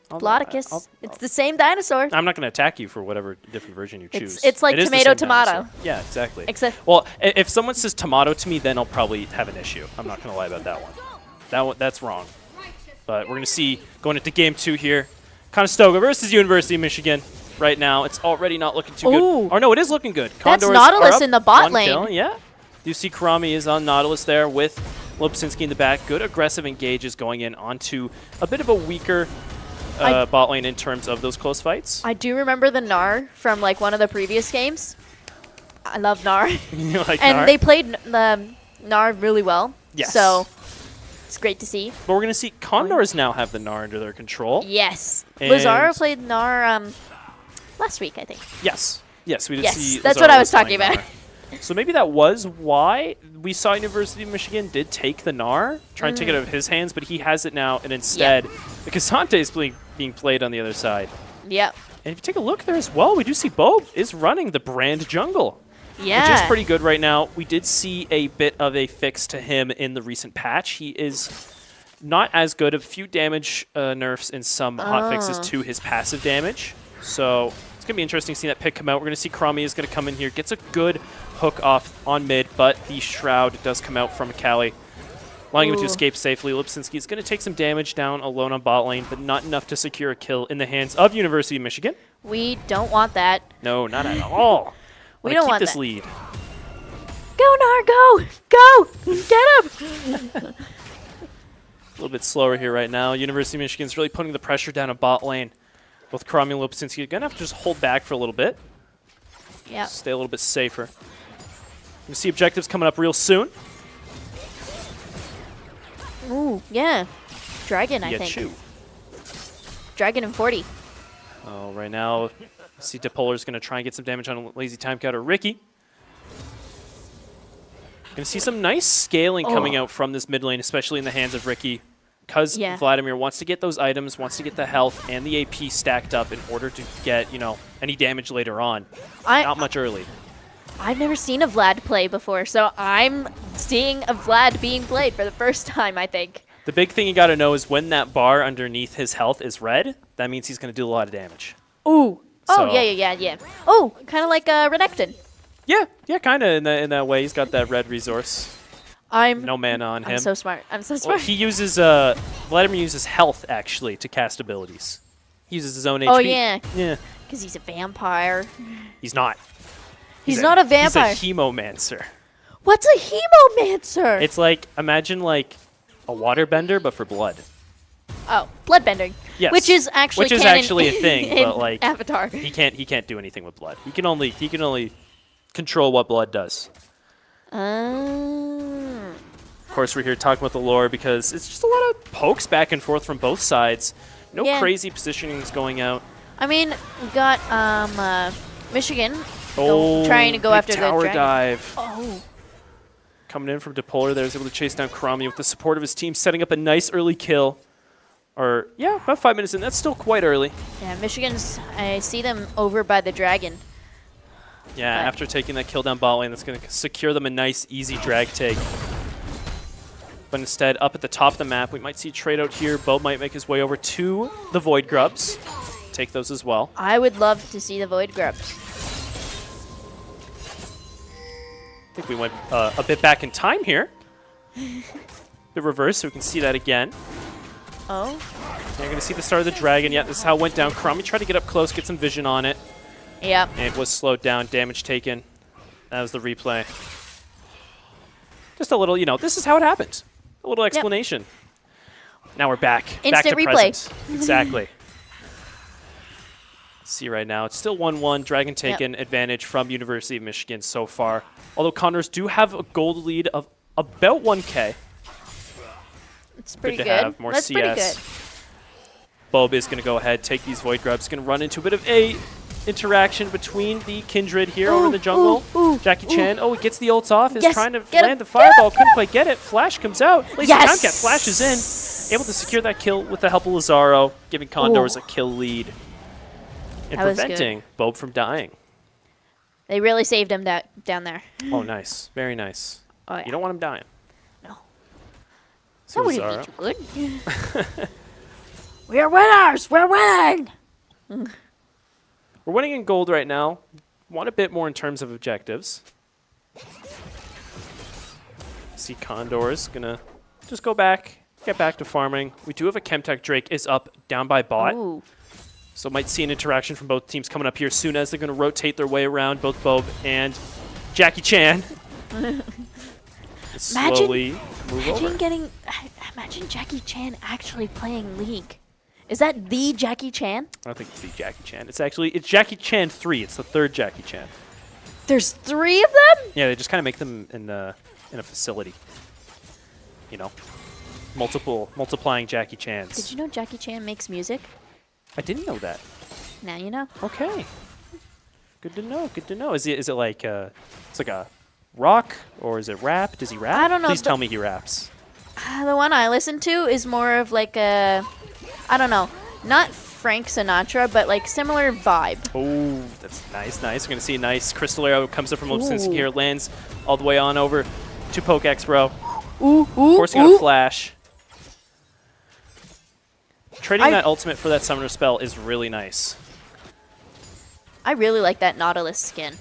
Diplodocus. It's the same dinosaur. I'm not going to attack you for whatever different version you choose. It's like tomato. Dinosaur. Yeah, exactly. Well, if someone says tomato to me, then I'll probably have an issue. I'm not going to lie about that one. That's wrong. But we're going to see going into game 2 here. Conestoga versus University of Michigan. Right now, it's already not looking too good. Or no, it is looking good. That's Condors Nautilus are up in the bot 1 lane. kill, yeah. You see Karami is on Nautilus there with Lopsinski in the back. Good aggressive engages going in onto a bit of a weaker bot lane in terms of those close fights. I do remember the Gnar from like one of the previous games. I love Gnar. You like and Gnar? they played the Gnar really well. Yes. So it's great to see. But we're going to see Condors now have the Gnar under their control. Yes. And Lazaro played Gnar last week, I think. Yes. Yes, we did Yes, see that's Lazaro what I was playing talking about. Gnar. So maybe that was why we saw University of Michigan did take the Gnar, try and take it out of his hands, but he has it now, and instead, the Cassante is being played on the other side. Yep. And if you take a look there as well, we do see Bob is running the brand jungle. Yeah. Which is pretty good right now. We did see a bit of a fix to him in the recent patch. He is not as good. A few damage nerfs and some hot fixes to his passive damage. So it's going to be interesting seeing that pick come out. We're going to see Cromie is going to come in here, gets a good hook off on mid, but the Shroud does come out from Akali, allowing him to escape safely. Lipsinski is going to take some damage down alone on bot lane, but not enough to secure a kill in the hands of University of Michigan. We don't want that. No, not at all. We don't keep want this that. lead. Go, Gnar, go! Go! Get him! A little bit slower here right now. University of Michigan's really putting the pressure down a bot lane. Both Karami and Lopsinski are going to have to just hold back for a little bit. Yeah. Stay a little bit safer. You see objectives coming up real soon. Ooh, yeah. Dragon, I think. Chew. Dragon and 40. Oh, right now, see Depolar's going to try and get some damage on a lazy time counter. Ricky. Going to see some nice scaling coming out from this mid lane, especially in the hands of Ricky. Because Vladimir wants to get those items, wants to get the health and the AP stacked up in order to get, you know, any damage later on. Not much early. I've never seen a Vlad play before, so I'm seeing a Vlad being played for the first time, I think. The big thing you got to know is when that bar underneath his health is red, that means he's going to do a lot of damage. Ooh. So Oh, yeah. Oh, kind of like Renekton. Yeah, kind of in that way. He's got that red resource. No mana on him. I'm so smart. Well, he uses, Vladimir uses health, actually, to cast abilities. He uses his own HP. Oh, yeah. Yeah. Because he's a vampire. He's not. He's not a vampire. He's a hemomancer. What's a hemomancer? It's like, imagine like a waterbender, but for blood. Oh, bloodbending. Yes. Which is actually a thing, but like Avatar. He can't do anything with blood. He can only control what blood does. Of course, we're here talking about the lore because it's just a lot of pokes back and forth from both sides. No crazy positionings going out. I mean, we got Michigan Oh, trying to go after the tower dragon. dive. Oh. Coming in from Depolar there, is able to chase down Karami with the support of his team, setting up a nice early kill. Or, yeah, about 5 minutes in. That's still quite early. Yeah, Michigan's, I see them over by the dragon. Yeah, after taking that kill down bot lane, that's going to secure them a nice, easy drag take. But instead, up at the top of the map, we might see a trade out here. Bo might make his way over to the Void Grubs. Take those as well. I would love to see the Void Grubs. I think we went a bit back in time here. The reverse, so we can see that again. Oh. You're going to see the start of the dragon. Yeah, this is how it went down. Karami tried to get up close, get some vision on it. Yeah. And it was slowed down, damage taken. That was the replay. Just a little, this is how it happened. A little explanation. Now we're back. Instant back to replay. present. Exactly. See right now, it's still 1-1. Dragon taken advantage from University of Michigan so far. Although Condors do have a gold lead of about 1K. It's pretty good. To have more That's CS. pretty good. Bob is going to go ahead, take these Void Grubs. Going to run into a bit of a interaction between the Kindred here over in the jungle. Jackie Chan, he gets the ults off, is trying to land the fireball, couldn't quite get it. Flash comes out, Lazy Tomcat flashes in, able to secure that kill with the help of Lazaro, giving Condors a kill lead and preventing Bob from dying. They really saved him down there. Oh, nice. Very nice. Oh, yeah. You don't want him dying. No. So That wouldn't Lazaro. be too good. We are winners! We're winning! We're winning in gold right now. Want a bit more in terms of objectives. See Condors gonna just go back, get back to farming. We do have a Chemtech Drake is up down by bot. Ooh. So might see an interaction from both teams coming up here soon as they're going to rotate their way around, both Bob and Jackie Chan. Slowly move over. Imagine Jackie Chan actually playing League. Is that the Jackie Chan? I don't think it's the Jackie Chan. It's Jackie Chan 3. It's the third Jackie Chan. There's 3 of them? Yeah, they just kind of make them in a facility. You know, multiplying Jackie Chans. Did you know Jackie Chan makes music? I didn't know that. Now you know. Okay. Good to know. Good to know. Is it like it's like a rock or is it rap? Does he rap? I don't know. Please tell me he raps. The one I listen to is more of like a, I don't know, not Frank Sinatra, but like similar vibe. Oh, that's nice, nice. We're going to see a nice crystal arrow comes up from Lobsinski here, lands all the way on over to PokeX Bro. Ooh, Of course, you're going to flash. Trading that ultimate for that summoner spell is really nice. I really like that Nautilus skin.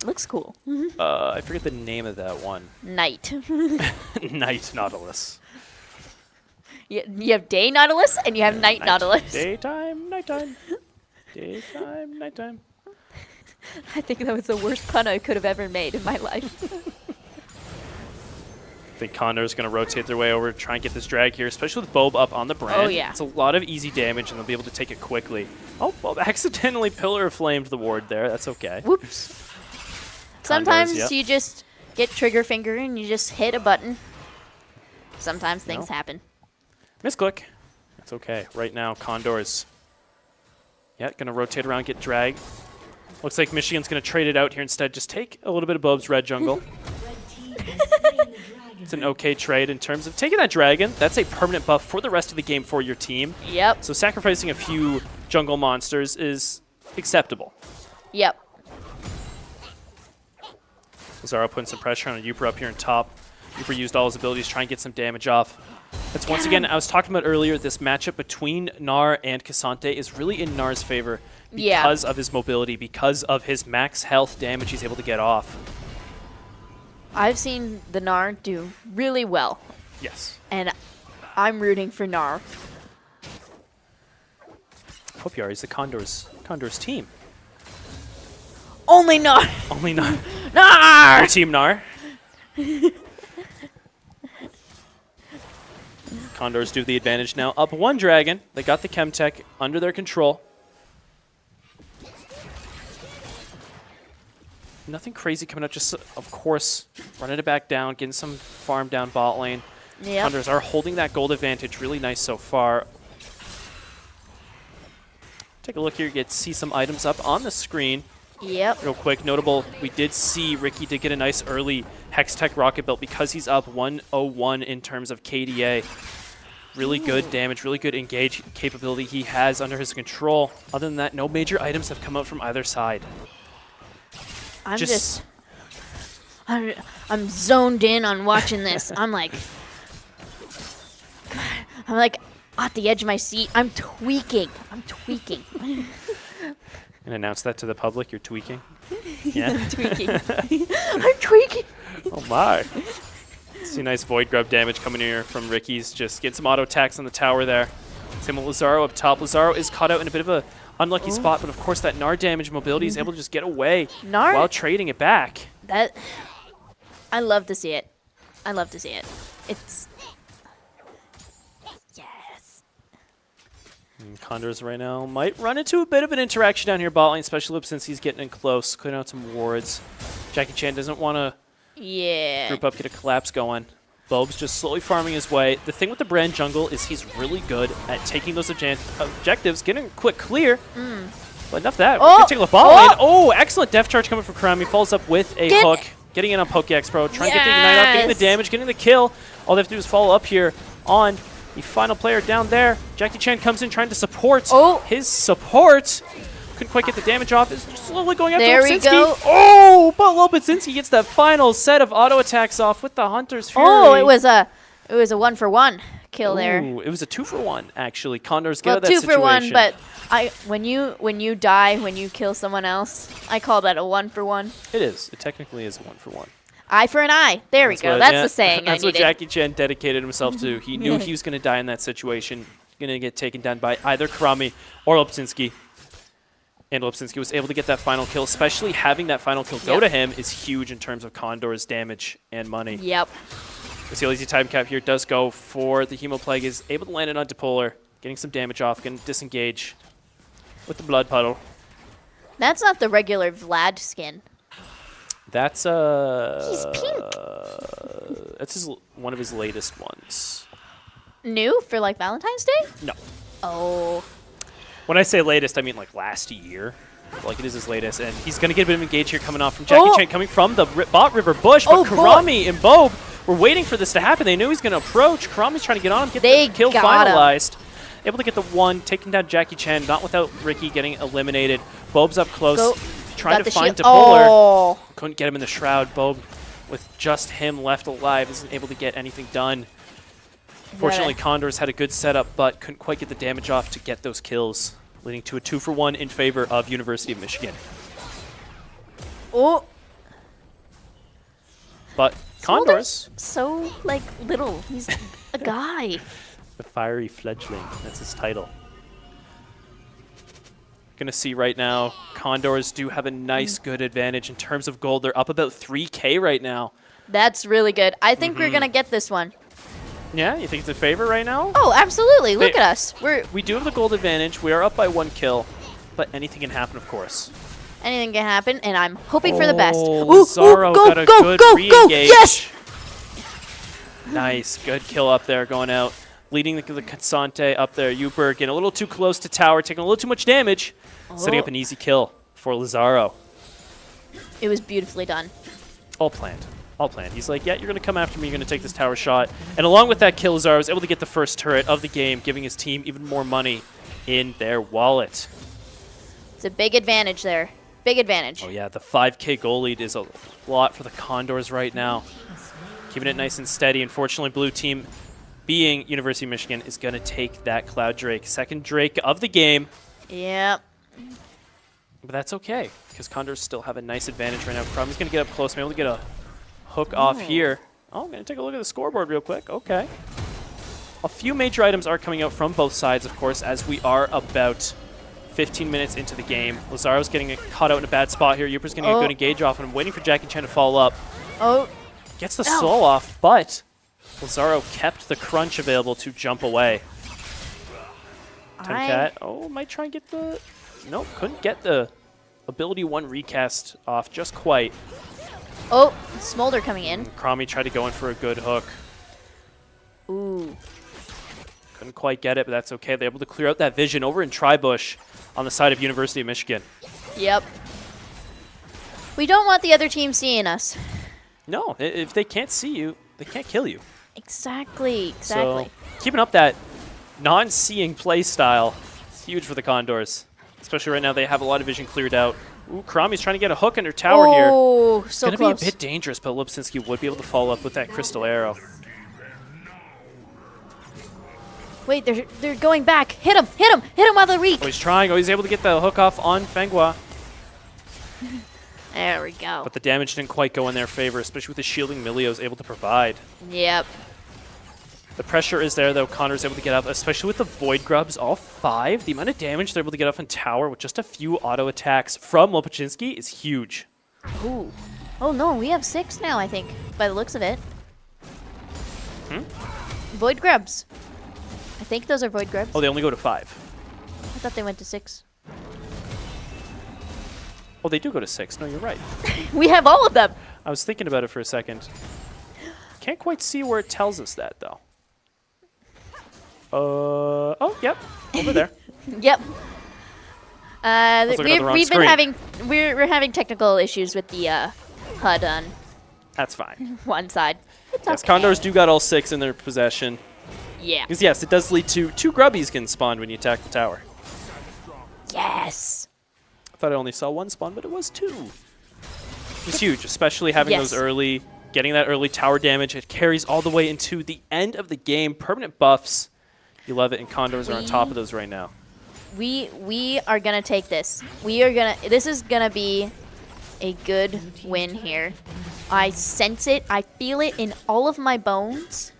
Looks cool. I forget the name of that one. Night. Night Nautilus. You have day Nautilus and you have night Nautilus. Daytime, nighttime. Daytime, nighttime. I think that was the worst pun I could have ever made in my life. I think Condors going to rotate their way over, try and get this drag here, especially with Bob up on the brand. Oh, yeah. It's a lot of easy damage, and they'll be able to take it quickly. Oh, Bob accidentally Pillar Flamed the ward there. That's okay. Whoops. Sometimes Condors, yep. you just get trigger finger and you just hit a button. Sometimes things happen. Misclick. That's okay. Right now, Condors. Yeah, going to rotate around, get dragged. Looks like Michigan's going to trade it out here instead. Just take a little bit of Bob's red jungle. It's an okay trade in terms of taking that dragon. That's a permanent buff for the rest of the game for your team. Yep. So sacrificing a few jungle monsters is acceptable. Yep. Lazaro putting some pressure on Uper up here on top. Uper used all his abilities to try and get some damage off. That's once again, I was talking about earlier, this matchup between Gnar and Cassante is really in Gnar's favor because of his mobility, because of his max health damage he's able to get off. I've seen the Gnar do really well. Yes. And I'm rooting for Gnar. Hope you are. He's the Condors team. Only Gnar. Only Gnar. Gnar! Your team Gnar. Condors do the advantage now. Up 1 dragon. They got the Chemtech under their control. Nothing crazy coming up, just, of course, running it back down, getting some farm down bot lane. Yep. Condors are holding that gold advantage really nice so far. Take a look here, see some items up on the screen. Yep. Real quick, notable, we did see Ricky did get a nice early Hextech rocket built because he's up 101 in terms of KDA. Really good damage, really good engage capability he has under his control. Other than that, no major items have come out from either side. I'm zoned in on watching this. I'm like at the edge of my seat. I'm tweaking. And announce that to the public, you're tweaking? Yeah. I'm tweaking. I'm tweaking. Oh my. See nice Void Grub damage coming here from Ricky's. Just get some auto attacks on the tower there. Same with Lazaro up top. Lazaro is caught out in a bit of a unlucky spot, but of course that Gnar damage mobility is able to just get away while trading it back. I love to see it. I love to see it. It's yes. And Condors right now might run into a bit of an interaction down here bot lane, especially since he's getting in close, clearing out some wards. Jackie Chan doesn't want to group up, get a collapse going. Bob's just slowly farming his way. The thing with the brand jungle is he's really good at taking those objectives, getting a quick clear. But enough of that. We're going to take a bot lane. Oh, excellent death charge coming from Karami. He follows up with a hook. Getting in on PokeX Pro. Trying to get the Ignite up, getting the damage, getting the kill. All they have to do is follow up here on the final player down there. Jackie Chan comes in trying to support his support. Couldn't quite get the damage off. It's just slowly going after Lobsinski. There we go. Oh, but Lobsinski gets that final set of auto attacks off with the Hunter's Fury. Oh, it was a 1-for-1 kill there. It was a 2-for-1 actually. Condors get out of that 2 situation. for 1, but when you die when you kill someone else, I call that a 1-for-1. It is. It technically is a 1-for-1. Eye for an eye. There we go. That's the saying I needed. That's what Jackie Chan dedicated himself to. He knew he was going to die in that situation. going to get taken down by either Karami or Lipsinski. And Lipsinski was able to get that final kill, especially having that final kill go to him is huge in terms of Condors damage and money. Yep. The Easy time cap here does go for the Hemoplague, is able to land it on Dipolar, getting some damage off, going to disengage with the Blood Puddle. That's not the regular Vlad skin. That's He's pink. That's one of his latest ones. New for like Valentine's Day? No. Oh. When I say latest, I mean like last year. Like it is his latest, and he's going to get a bit of engage here coming off from Jackie Chan, coming from the bot river bush, but Karami and Bob were waiting for this to happen. They knew he was going to approach. Karami's trying to get on him, get the kill finalized. Able to get the one, taking down Jackie Chan, not without Ricky getting eliminated. Bob's up close, trying to find Dipolar. Couldn't get him in the shroud. Bob, with just him left alive, isn't able to get anything done. Fortunately, Condors had a good setup, but couldn't quite get the damage off to get those kills, leading to a 2-for-1 in favor of University of Michigan. Oh. But Condors... So, like, little. He's a guy. The Fiery Fledgling. That's his title. Gonna see right now, Condors do have a nice, good advantage in terms of gold. They're up about 3K right now. That's really good. I think we're gonna get this one. Yeah, you think it's a favor right now? Oh, absolutely. Look at us. We do have the gold advantage. We are up by 1 kill, but anything can happen, of course. Anything can happen, and I'm hoping for the best. Zaro got a good re-engage. Yes! Nice, good kill up there, going out. Leading the Cansante up there. Uber getting a little too close to tower, taking a little too much damage. Setting up an easy kill for Lazaro. It was beautifully done. All planned. All planned. He's like, yeah, you're going to come after me. You're going to take this tower shot. And along with that kill, Lazaro was able to get the first turret of the game, giving his team even more money in their wallet. It's a big advantage there. Big advantage. Oh, yeah. The 5K goal lead is a lot for the Condors right now. Keeping it nice and steady. Unfortunately, blue team, being University of Michigan, is going to take that Cloud Drake. Second Drake of the game. Yep. But that's okay, because Condors still have a nice advantage right now. Karami's going to get up close. Maybe able to get a hook off here. Oh, I'm going to take a look at the scoreboard real quick. Okay. A few major items are coming out from both sides, of course, as we are about 15 minutes into the game. Lazaro's getting caught out in a bad spot here. Yuper's getting a good engage off, and I'm waiting for Jackie Chan to follow up. Oh. Gets the soul off, but Lazaro kept the crunch available to jump away. Cat. Oh, might try and get the... Nope, couldn't get the ability 1 recast off just quite. Oh, Smolder coming in. And Karami tried to go in for a good hook. Ooh. Couldn't quite get it, but that's okay. They're able to clear out that vision over in Tri-Bush on the side of University of Michigan. Yep. We don't want the other team seeing us. No, if they can't see you, they can't kill you. Exactly. So, keeping up that non-seeing play style is huge for the Condors. Especially right now, they have a lot of vision cleared out. Ooh, Karami's trying to get a hook under tower here. Oh, so close. It's going to be a bit dangerous, but Lipsinski would be able to follow up with that crystal arrow. Wait, they're going back. Hit him while they're weak. Oh, he's trying. Oh, he's able to get the hook off on Fenghua. There we go. But the damage didn't quite go in their favor, especially with the shielding Milio's able to provide. Yep. The pressure is there, though. Connor's able to get up, especially with the Void Grubs, all 5. The amount of damage they're able to get off in tower with just a few auto attacks from Lopachinski is huge. Ooh. Oh, no, we have 6 now, I think, by the looks of it. Void Grubs. I think those are Void Grubs. Oh, they only go to 5. I thought they went to 6. Oh, they do go to 6. No, you're right. We have all of them. I was thinking about it for a second. Can't quite see where it tells us that, though. Oh, yep, over there. Yep. We're having technical issues with the HUD on. That's fine. One side. It's yes, okay. Condors do got all 6 in their possession. Yeah. Because yes, it does lead to 2 grubbies can spawn when you attack the tower. Yes. I thought I only saw 1 spawn, but it was 2. It's huge, especially having those early, getting that early tower damage. It carries all the way into the end of the game. Permanent buffs. You love it, and Condors are on top of those right now. We are gonna take this. This is gonna be a good win here. I sense it. I feel it in all of my bones.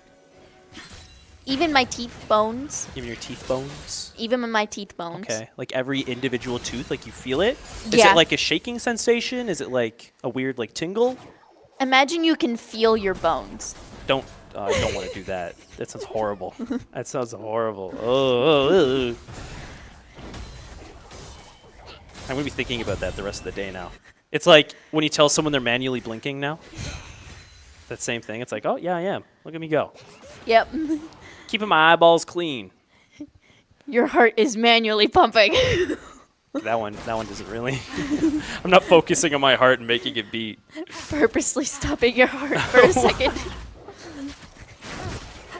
Even my teeth bones. Even your teeth bones? Even my teeth bones. Okay. Like every individual tooth, like you feel it? Is Yeah. it like a shaking sensation? Is it like a weird like tingle? Imagine you can feel your bones. I don't want to do that. That sounds horrible. That sounds horrible. Oh. I'm going to be thinking about that the rest of the day now. It's like when you tell someone they're manually blinking now. That same thing. It's like, oh, yeah, I am. Look at me go. Yep. Keeping my eyeballs clean. Your heart is manually pumping. That one doesn't really. I'm not focusing on my heart and making it beat. Purposely stopping your heart for a second.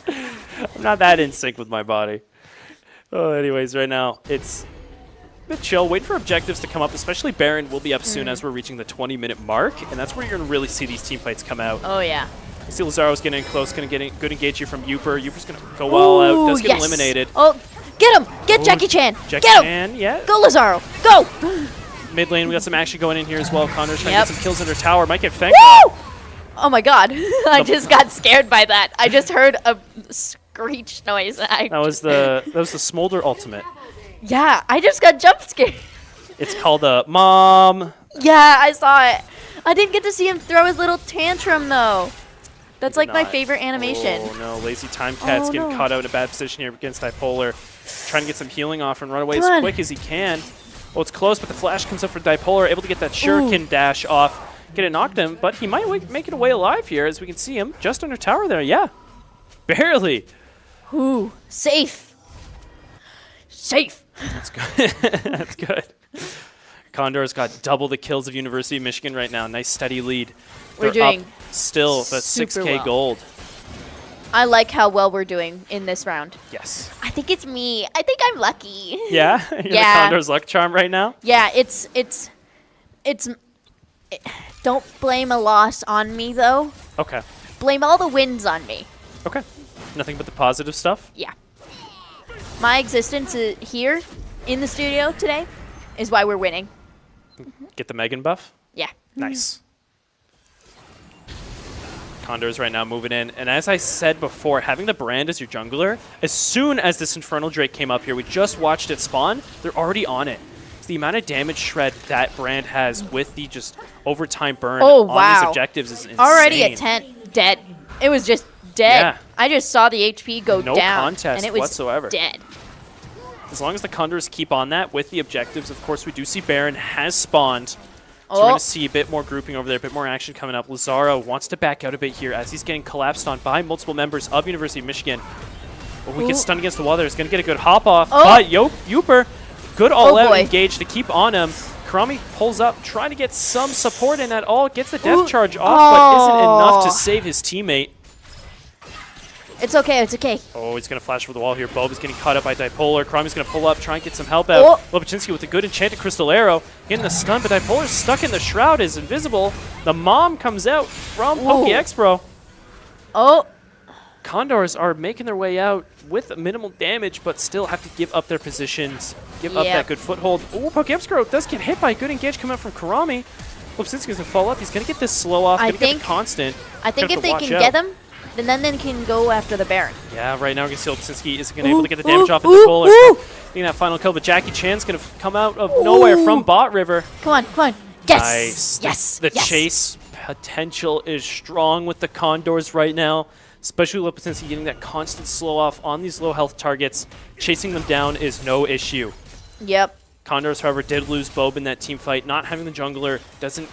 I'm not that in sync with my body. Oh, anyways, right now it's a bit chill. Wait for objectives to come up, especially Baron will be up soon as we're reaching the 20-minute mark, and that's where you're going to really see these team fights come out. Oh, yeah. You see Lazaro's getting in close, going to get good engagement from Uper. Uper's going to go all out, does get eliminated. Oh, get him! Get Jackie Chan! Jackie Get him! Chan, yeah. Go, Lazaro! Go! Mid lane, we got some action going in here as well. Condors trying to get some kills under tower. Might get fanged. Woo! Oh, my God. I just got scared by that. I just heard a screech noise. That was the Smolder ultimate. Yeah, I just got jump scared. It's called Mom. Yeah, I saw it. I didn't get to see him throw his little tantrum, though. That's like my favorite animation. Oh, no. Lazy Time Cat's getting caught out in a bad position here against Dipolar. Trying to get some healing off and run away as quick as he can. Oh, it's close, but the flash comes up for Dipolar. Able to get that shuriken dash off. Get it knocked him, but he might make it away alive here, as we can see him just under tower there. Yeah. Barely. Ooh, safe. Safe. That's good. That's good. Condors got double the kills of University of Michigan right now. Nice steady lead. We're They're doing up still, but 6K well. gold. I like how well we're doing in this round. Yes. I think it's me. I think I'm lucky. Yeah? You're the Condors luck charm right now? Yeah, it's don't blame a loss on me, though. Okay. Blame all the wins on me. Okay. Nothing but the positive stuff? Yeah. My existence here in the studio today is why we're winning. Get the Megan buff? Yeah. Nice. Condors right now moving in. And as I said before, having the Brand as your jungler, as soon as this Infernal Drake came up here, we just watched it spawn, they're already on it. So the amount of damage shred that Brand has with the just overtime burn on these objectives is insane. Already at 10, dead. It was just dead. Yeah. I just saw the HP go No down. contest and it was whatsoever. dead. As long as the Condors keep on that with the objectives, of course, we do see Baron has spawned. So we're going to see a bit more grouping over there, a bit more action coming up. Lazaro wants to back out a bit here as he's getting collapsed on by multiple members of University of Michigan. When we get stunned against the wall there, it's going to get a good hop off. But Uper, good all-out engage to keep on him. Karami pulls up, trying to get some support in at all. Gets the death charge off, but isn't enough to save his teammate. It's okay, it's okay. Oh, he's going to flash over the wall here. Bob is getting caught up by Dipolar. Karami's going to pull up, try and get some help out. Lobaczynski with a good enchanted crystal arrow. Getting the stun, but Dipolar's stuck in the shroud, is invisible. The mom comes out from PokeExpro. Oh. Condors are making their way out with minimal damage, but still have to give up their positions, give up that good foothold. Oh, PokeExpro does get hit by a good engage coming out from Karami. Lobaczynski's going to fall up. He's going to get this slow off, going to get the constant. I think if they can get them, then they can go after the Baron. Yeah, right now we can see Lobaczynski isn't going to be able to get the damage off of the Dipolar. Getting that final kill, but Jackie Chan's going to come out of nowhere from Bot River. Come on, come on. Yes. Nice. Yes. The chase potential is strong with the Condors right now, especially Lobaczynski getting that constant slow off on these low health targets. Chasing them down is no issue. Yep. Condors, however, did lose Bob in that team fight. Not having the jungler doesn't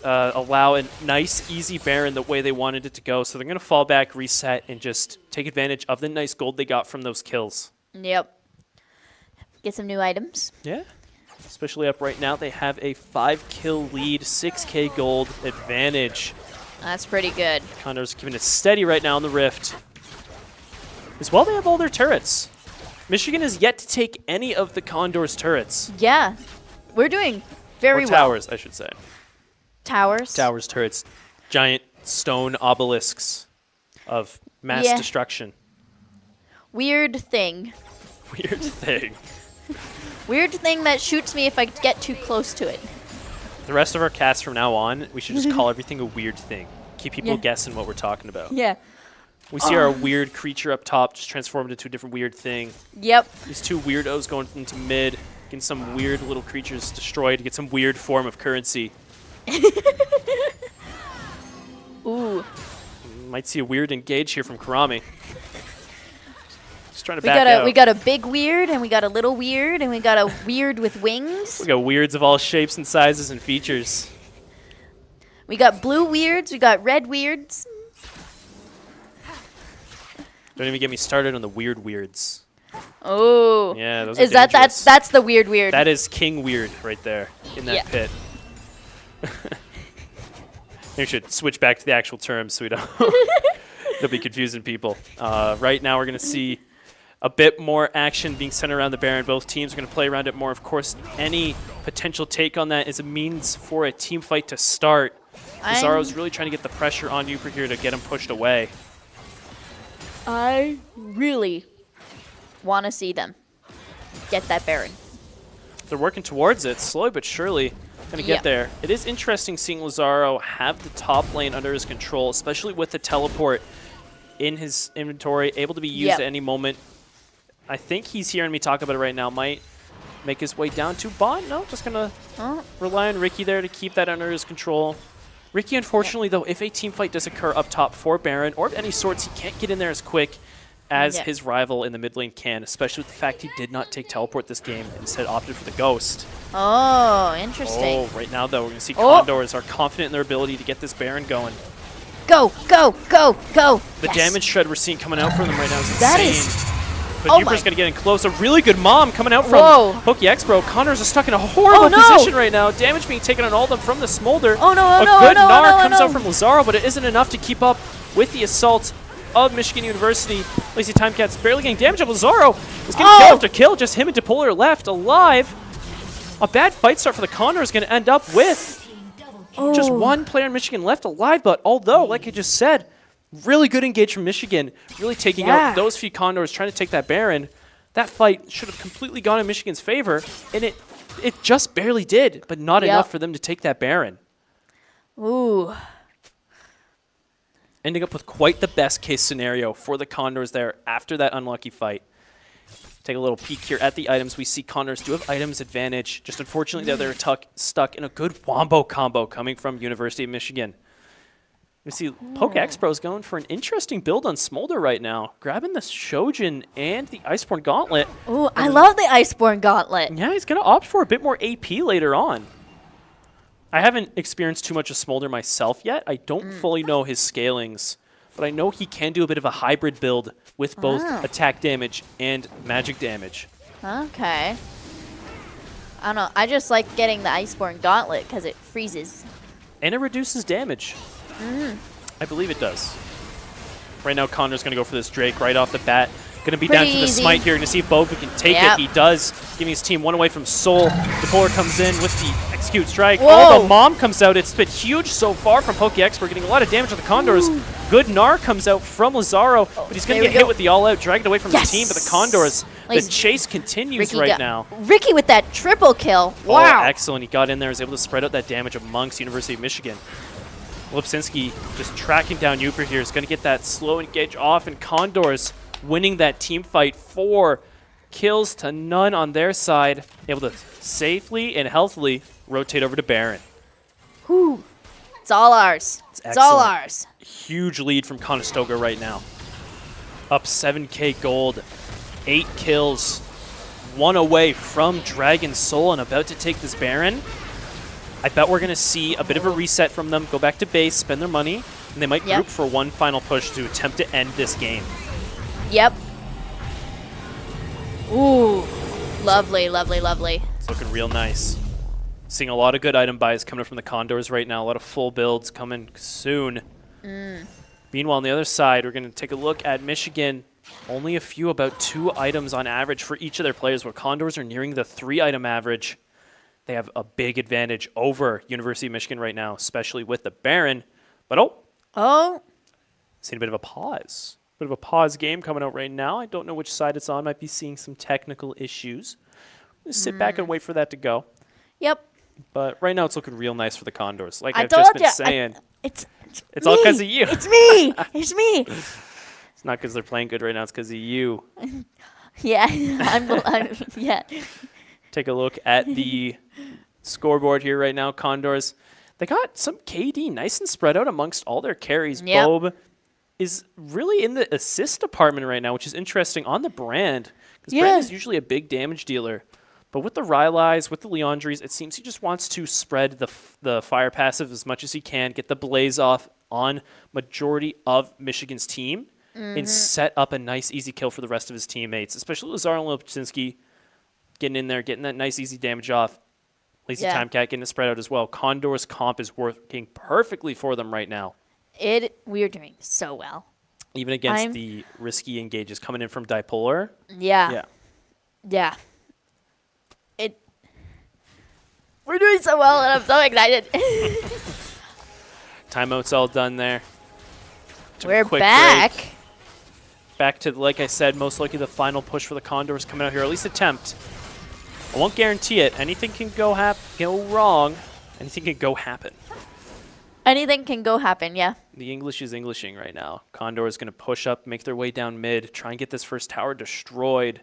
allow a nice, easy Baron the way they wanted it to go. So they're going to fall back, reset, and just take advantage of the nice gold they got from those kills. Yep. Get some new items. Yeah. Especially up right now, they have a 5-kill lead, 6K gold advantage. That's pretty good. Condors keeping it steady right now in the Rift. As well, they have all their turrets. Michigan has yet to take any of the Condors' turrets. Yeah. We're doing very well. Towers, I should say. Towers? Towers, turrets. Giant stone obelisks of mass destruction. Weird thing. Weird thing. Weird thing that shoots me if I get too close to it. The rest of our cast from now on, we should just call everything a weird thing. Keep people guessing what we're talking about. Yeah. We see our weird creature up top just transformed into a different weird thing. Yep. These two weirdos going into mid, getting some weird little creatures destroyed to get some weird form of currency. Ooh. Might see a weird engage here from Karami. Just trying to back out. We got a big weird, and we got a little weird, and we got a weird with wings. We got weirds of all shapes and sizes and features. We got blue weirds. We got red weirds. Don't even get me started on the weird weirds. Oh. Yeah, those is are dangerous. That's the weird weird. That is king weird right there in that pit. Maybe we should switch back to the actual terms so we don't be confusing people. Right now we're going to see a bit more action being centered around the Baron. Both teams are going to play around it more. Of course, any potential take on that is a means for a team fight to start. Lazzaro's really trying to get the pressure on Uber here to get him pushed away. I really want to see them get that Baron. They're working towards it, slowly but surely. Going to get there. It is interesting seeing Lazzaro have the top lane under his control, especially with the teleport in his inventory, able to be used at any moment. I think he's hearing me talk about it right now. Might make his way down to bot. No, just going to rely on Ricky there to keep that under his control. Ricky, unfortunately, though, if a team fight does occur up top for Baron or of any sorts, he can't get in there as quick as his rival in the mid lane can, especially with the fact he did not take teleport this game and instead opted for the Ghost. Oh, interesting. Oh, right now, though, we're going to see Condors are confident in their ability to get this Baron going. Go, go, go, go. The damage shred we're seeing coming out from them right now is insane. But Uber's going to get in close. A really good mom coming out from PokeExpro. Condors are stuck in a horrible position right now. Damage being taken on all of them from the Smolder. Oh, no, a good Gnar comes out from Lazzaro, but it isn't enough to keep up with the assault of Michigan University. Lazy Timecat's barely getting damage up. Lazzaro is getting kill after kill. Just him and Depolar left alive. A bad fight start for the Condor is going to end up with just one player in Michigan left alive. But although, like I just said, really good engage from Michigan, really taking out those few Condors, trying to take that Baron. That fight should have completely gone in Michigan's favor, and it just barely did, but not enough for them to take that Baron. Ooh. Ending up with quite the best case scenario for the Condors there after that unlucky fight. Take a little peek here at the items. We see Condors do have items advantage. Just unfortunately, they're stuck in a good wombo combo coming from University of Michigan. We see PokeExpro's going for an interesting build on Smolder right now, grabbing the Shojin and the Iceborne Gauntlet. Ooh, I love the Iceborne Gauntlet. Yeah, he's going to opt for a bit more AP later on. I haven't experienced too much of Smolder myself yet. I don't fully know his scalings, but I know he can do a bit of a hybrid build with both attack damage and magic damage. Okay. I don't know. I just like getting the Iceborne Gauntlet because it freezes. And it reduces damage. I believe it does. Right now, Condor's going to go for this Drake right off the bat. Going to be down to the smite here. Going to see if Boba can take it. He does, giving his team one away from Soul. Depolar comes in with the execute strike. Oh, the mom comes out. It's been huge so far from PokeExpert, getting a lot of damage on the Condors. Good Gnar comes out from Lazzaro, but he's going to get hit with the all-out, dragged away from his team. But the Condors, the chase continues now. Ricky with that triple kill. Wow. Oh, excellent. He got in there, was able to spread out that damage amongst University of Michigan. Lipsinski just tracking down Uber here is going to get that slow engage off, and Condors winning that team fight 4 kills to none on their side, able to safely and healthily rotate over to Baron. Whew. It's all ours. It's all ours. Huge lead from Conestoga right now. Up 7k gold, 8 kills, 1 away from Dragon Soul and about to take this Baron. I bet we're going to see a bit of a reset from them, go back to base, spend their money, and they might group for one final push to attempt to end this game. Yep. Ooh. Lovely, lovely, lovely. It's looking real nice. Seeing a lot of good item buys coming from the Condors right now. A lot of full builds coming soon. Meanwhile, on the other side, we're going to take a look at Michigan. Only a few, about 2 items on average for each of their players, where Condors are nearing the 3-item average. They have a big advantage over University of Michigan right now, especially with the Baron. But seen a bit of a pause. Bit of a pause game coming out right now. I don't know which side it's on. Might be seeing some technical issues. Just sit back and wait for that to go. Yep. But right now it's looking real nice for the Condors. Like I've just been saying. It's all because of you. It's me. It's me. Not because they're playing good right now. It's because of you. Yeah, yeah. Take a look at the scoreboard here right now. Condors, they got some KD nice and spread out amongst all their carries. Yep. Bob is really in the assist department right now, which is interesting on the brand. Because Brand is usually a big damage dealer. But with the Rylais, with the Leandries, it seems he just wants to spread the fire passive as much as he can, get the blaze off on majority of Michigan's team, and set up a nice, easy kill for the rest of his teammates, especially Lazar and Lopchinski getting in there, getting that nice, easy damage off. Lazy Timecat getting it spread out as well. Condor's comp is working perfectly for them right now. We are doing so well. Even against the risky engages coming in from Dipolar. Yeah. We're doing so well, and I'm so excited. Timeout's all done there. We're back. Break. Back to, like I said, most likely the final push for the Condors coming out here, or at least attempt. I won't guarantee it. Anything can go wrong. Anything can go happen. Anything can go happen, yeah. The English is Englishing right now. Condor is going to push up, make their way down mid, try and get this first tower destroyed.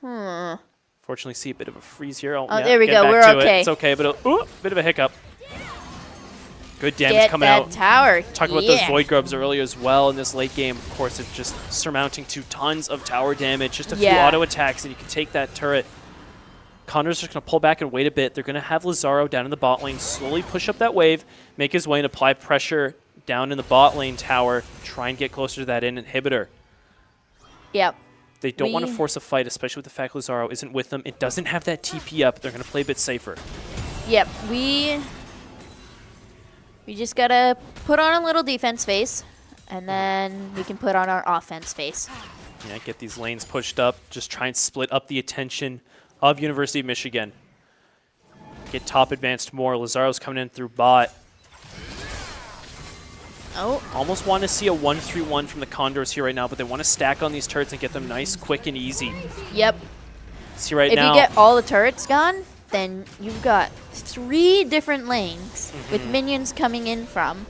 Fortunately, see a bit of a freeze here. Oh, there we go. We're okay. It's okay, but bit of a hiccup. Good damage coming out. Get that tower. Talk about those Void Grubs earlier as well in this late game. Of course, it's just surmounting to tons of tower damage. Just a few auto attacks, and you can take that turret. Condors are just going to pull back and wait a bit. They're going to have Lazaro down in the bot lane, slowly push up that wave, make his way and apply pressure down in the bot lane tower, try and get closer to that inhibitor. Yep. They don't want to force a fight, especially with the fact Lazaro isn't with them. It doesn't have that TP up. They're going to play a bit safer. Yep. We just got to put on a little defense phase, and then we can put on our offense phase. Yeah, get these lanes pushed up. Just try and split up the attention of University of Michigan. Get top advanced more. Lazaro's coming in through bot. Oh. Almost want to see a 1-3-1 from the Condors here right now, but they want to stack on these turrets and get them nice, quick, and easy. Yep. See right now. now. If you get all the turrets gone, then you've got 3 different lanes with minions coming in from.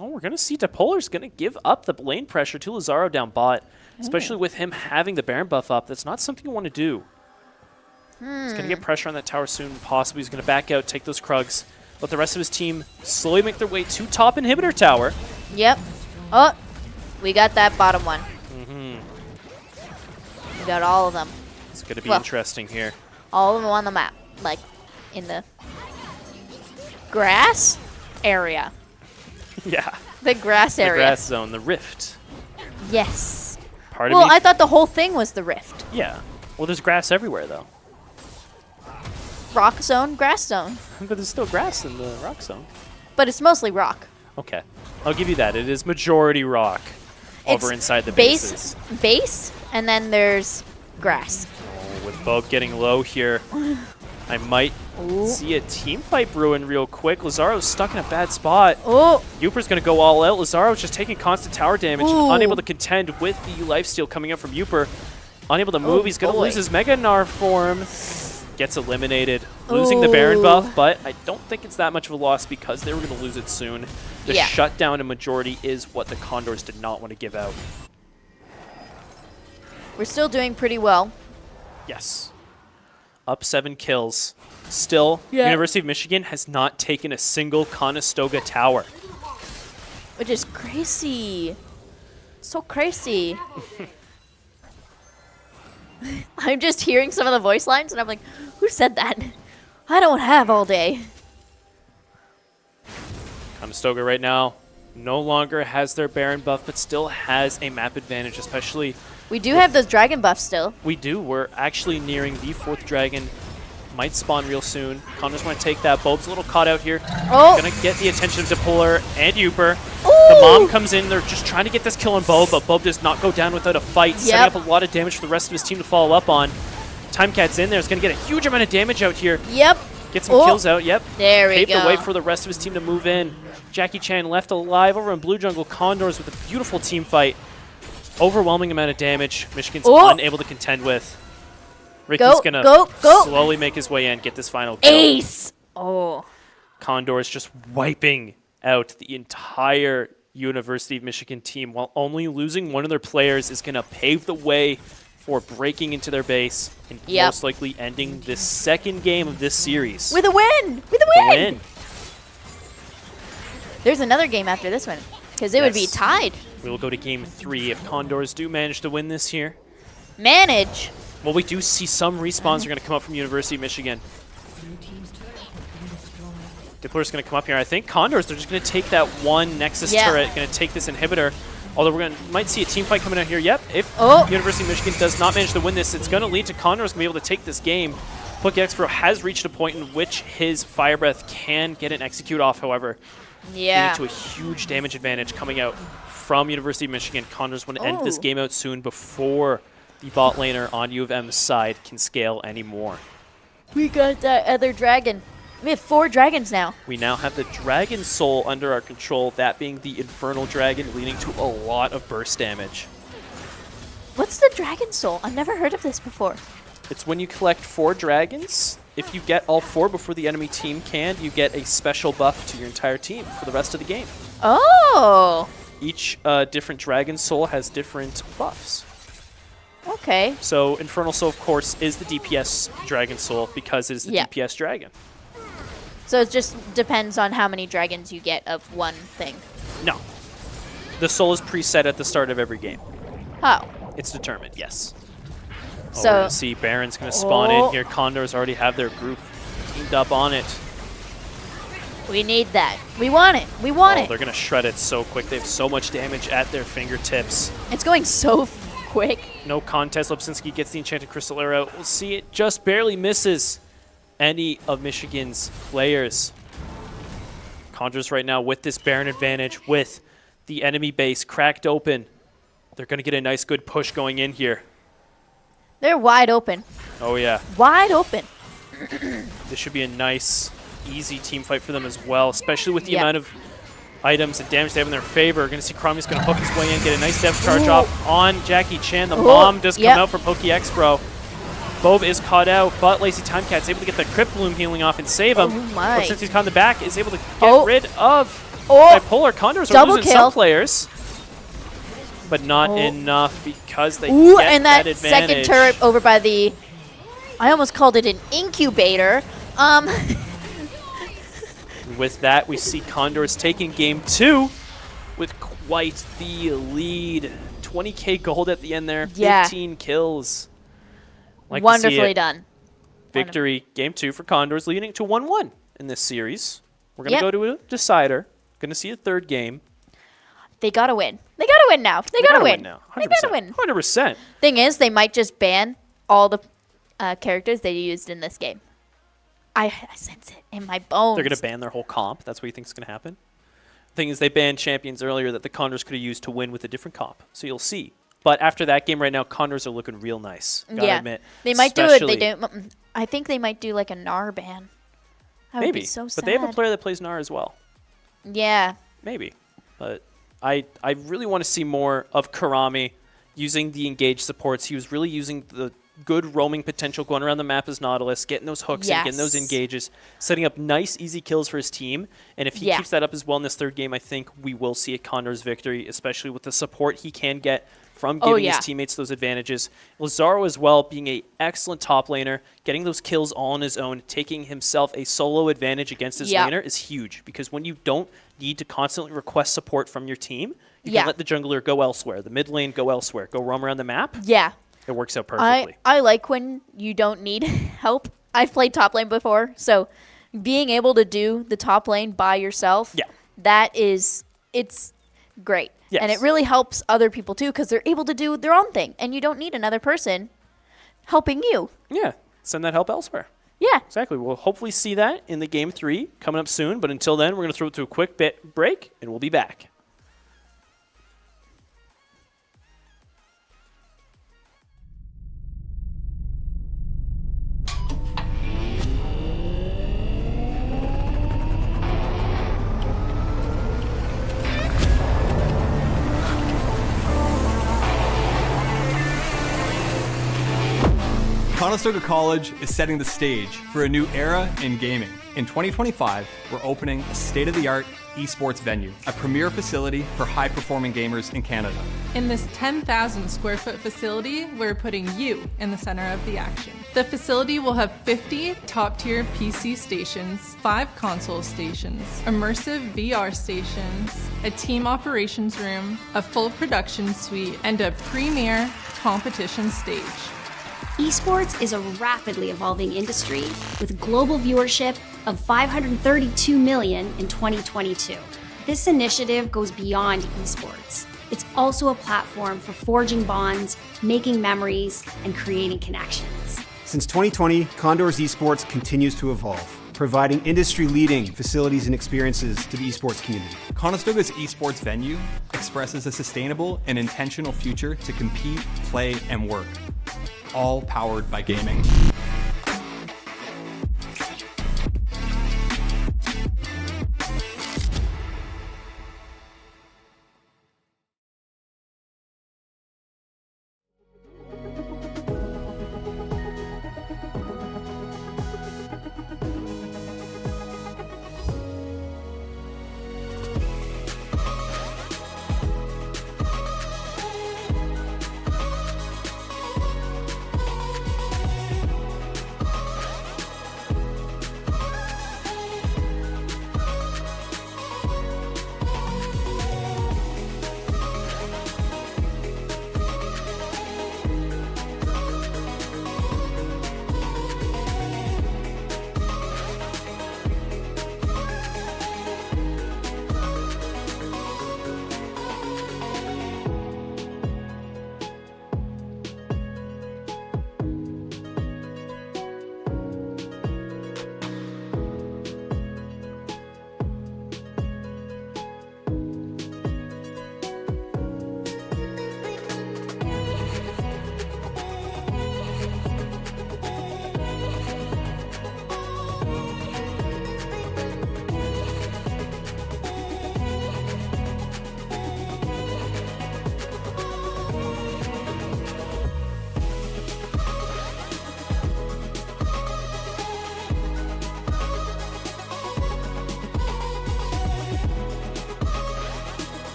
Oh, we're going to see Dipolar's going to give up the lane pressure to Lazaro down bot, especially with him having the Baron buff up. That's not something you want to do. He's going to get pressure on that tower soon, possibly. He's going to back out, take those Krugs, let the rest of his team slowly make their way to top inhibitor tower. Yep. Oh, we got that bottom one. We got all of them. It's going to be interesting here. All of them on the map, like in the grass area. Yeah. The grass area. The grass zone, the rift. Yes. Part of me. I thought the whole thing was the rift. Yeah. Well, there's grass everywhere, though. Rock zone, grass zone. But there's still grass in the rock zone. But it's mostly rock. Okay. I'll give you that. It is majority rock over inside the bases. Base, and then there's grass. Oh, with Bob getting low here, I might see a team fight brewing real quick. Lazaro's stuck in a bad spot. Oh. Yuper's going to go all out. Lazaro's just taking constant tower damage, unable to contend with the lifesteal coming up from Yuper. Unable to move. He's going to lose his Mega Gnar form. Gets eliminated, losing the Baron buff, but I don't think it's that much of a loss because they were going to lose it soon. The shutdown in majority is what the Condors did not want to give out. We're still doing pretty well. Yes. Up 7 kills. Still, University of Michigan has not taken a single Conestoga tower. Which is crazy. So crazy. I'm just hearing some of the voice lines, and I'm like, who said that? I don't have all day. Conestoga right now no longer has their Baron buff, but still has a map advantage, especially... We do have those dragon buffs still. We do. We're actually nearing the 4th dragon. Might spawn real soon. Condors want to take that. Bob's a little caught out here. Oh. Going to get the attention of Dipolar and Yuper. Ooh. The mom comes in. They're just trying to get this kill on Bob, but Bob does not go down without a fight. Setting up a lot of damage for the rest of his team to follow up on. Timecat's in there. Is going to get a huge amount of damage out here. Yep. Get some kills out. Yep. There we go. Paved the way for the rest of his team to move in. Jackie Chan left alive over in Blue Jungle. Condors with a beautiful team fight. Overwhelming amount of damage. Michigan's unable to contend with. Ricky's going to slowly make his way in, get this final kill. Ace! Oh. Condors just wiping out the entire University of Michigan team, while only losing one of their players, is going to pave the way for breaking into their base and most likely ending this second game of this series. With a win! With a win! There's another game after this one, because it would be tied. We will go to game 3 if Condors do manage to win this here. Manage. Well, we do see some respawns are going to come up from University of Michigan. Butler's going to come up here. I think Condors, they're just going to take that one Nexus turret, going to take this inhibitor. Although might see a team fight coming out here. Yep, if University of Michigan does not manage to win this, it's going to lead to Condors going to be able to take this game. PokeXpro has reached a point in which his Fire Breath can get an execute off, however. Leading to a huge damage advantage coming out from University of Michigan. Condors want to end this game out soon before the bot laner on U of M's side can scale anymore. We got that other dragon. We have 4 dragons now. We now have the Dragon Soul under our control, that being the Infernal Dragon, leading to a lot of burst damage. What's the Dragon Soul? I've never heard of this before. It's when you collect 4 dragons. If you get all 4 before the enemy team can, you get a special buff to your entire team for the rest of the game. Oh! Each different Dragon Soul has different buffs. Okay. So Infernal Soul, of course, is the DPS Dragon Soul because it is the DPS dragon. So it just depends on how many dragons you get of one thing. No. The soul is preset at the start of every game. Oh. It's determined, yes. So we're going to see Baron's going to spawn in here. Condors already have their group teamed up on it. We need that. We want it. We want it. They're going to shred it so quick. They have so much damage at their fingertips. It's going so quick. No contest. Lipsinski gets the Enchanted Crystal Arrow. We'll see it just barely misses any of Michigan's players. Condors right now with this Baron advantage, with the enemy base cracked open. They're going to get a nice good push going in here. They're wide open. Oh, yeah. Wide open. This should be a nice, easy team fight for them as well, especially with the amount of items and damage they have in their favor. We're going to see Cromie's going to hook his way in, get a nice depth charge off on Jackie Chan. The bomb does come out for PokeXpro. Bove is caught out, but Lazy Timecat's able to get the Crypt Bloom healing off and save him. But since he's caught in the back, is able to get rid of Bipolar. Condors are losing some players, but not enough because they get and that advantage. Second turret over by the... I almost called it an incubator. With that, we see Condors taking game 2 with quite the lead. 20k gold at the end there, 15 kills. Like wonderfully done. Victory, game 2 for Condors, leading to 1-1 in this series. We're going to go to a decider. Going to see a third game. They got to win. They got to win now. They got to win now. 100%. They got to win. 100%. Thing is, they might just ban all the characters they used in this game. I sense it in my bones. They're going to ban their whole comp. That's what you think is going to happen? The thing is, they banned champions earlier that the Condors could have used to win with a different comp. So you'll see. But after that game right now, Condors are looking real nice. Gotta admit. They might do it. They don't. I think they might do like a Gnar ban. That would be so sad. But they have a player that plays Gnar as well. Yeah. Maybe. But I really want to see more of Karami using the engaged supports. He was really using the good roaming potential going around the map as Nautilus, getting those hooks and getting those engages, setting up nice, easy kills for his team. And if he keeps that up as well in this third game, I think we will see a Condors victory, especially with the support he can get from giving his teammates those advantages. Lazaro as well, being an excellent top laner, getting those kills all on his own, taking himself a solo advantage against his laner is huge, because when you don't need to constantly request support from your team, you can let the jungler go elsewhere, the mid lane go elsewhere, go roam around the map. Yeah. It works out perfectly. I like when you don't need help. I've played top lane before, so being able to do the top lane by yourself, it's great. Yes. And it really helps other people too, because they're able to do their own thing, and you don't need another person helping you. Yeah, send that help elsewhere. Yeah. Exactly. We'll hopefully see that in the game 3 coming up soon, but until then, we're going to throw it to a quick break, and we'll be back. Conestoga College is setting the stage for a new era in gaming. In 2025, we're opening a state-of-the-art esports venue, a premier facility for high-performing gamers in Canada. In this 10,000 square foot facility, we're putting you in the center of the action. The facility will have 50 top-tier PC stations, 5 console stations, immersive VR stations, a team operations room, a full production suite, and a premier competition stage. Esports is a rapidly evolving industry with global viewership of 532 million in 2022. This initiative goes beyond esports. It's also a platform for forging bonds, making memories, and creating connections. Since 2020, Condors Esports continues to evolve, providing industry-leading facilities and experiences to the esports community. Conestoga's esports venue expresses a sustainable and intentional future to compete, play, and work, all powered by gaming.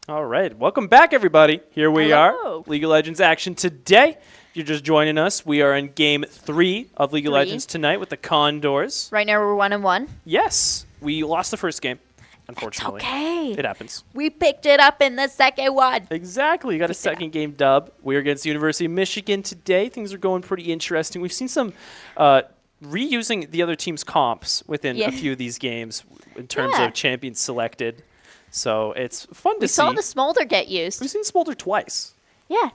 All right. Welcome back, everybody. Here we Hello. are. League of Legends action today. If you're just joining us, we are in Game 3 of League of Legends tonight with the Condors. Right now we're 1-1. Yes. We lost the first game, unfortunately. It's okay. It happens. We picked it up in the second one. Exactly. You got a second game dub. We're against the University of Michigan today. Things are going pretty interesting. We've seen some reusing the other team's comps within a few of these games in terms of champions selected. So it's fun to see. We saw the Smolder get used. We've seen Smolder twice. Yeah.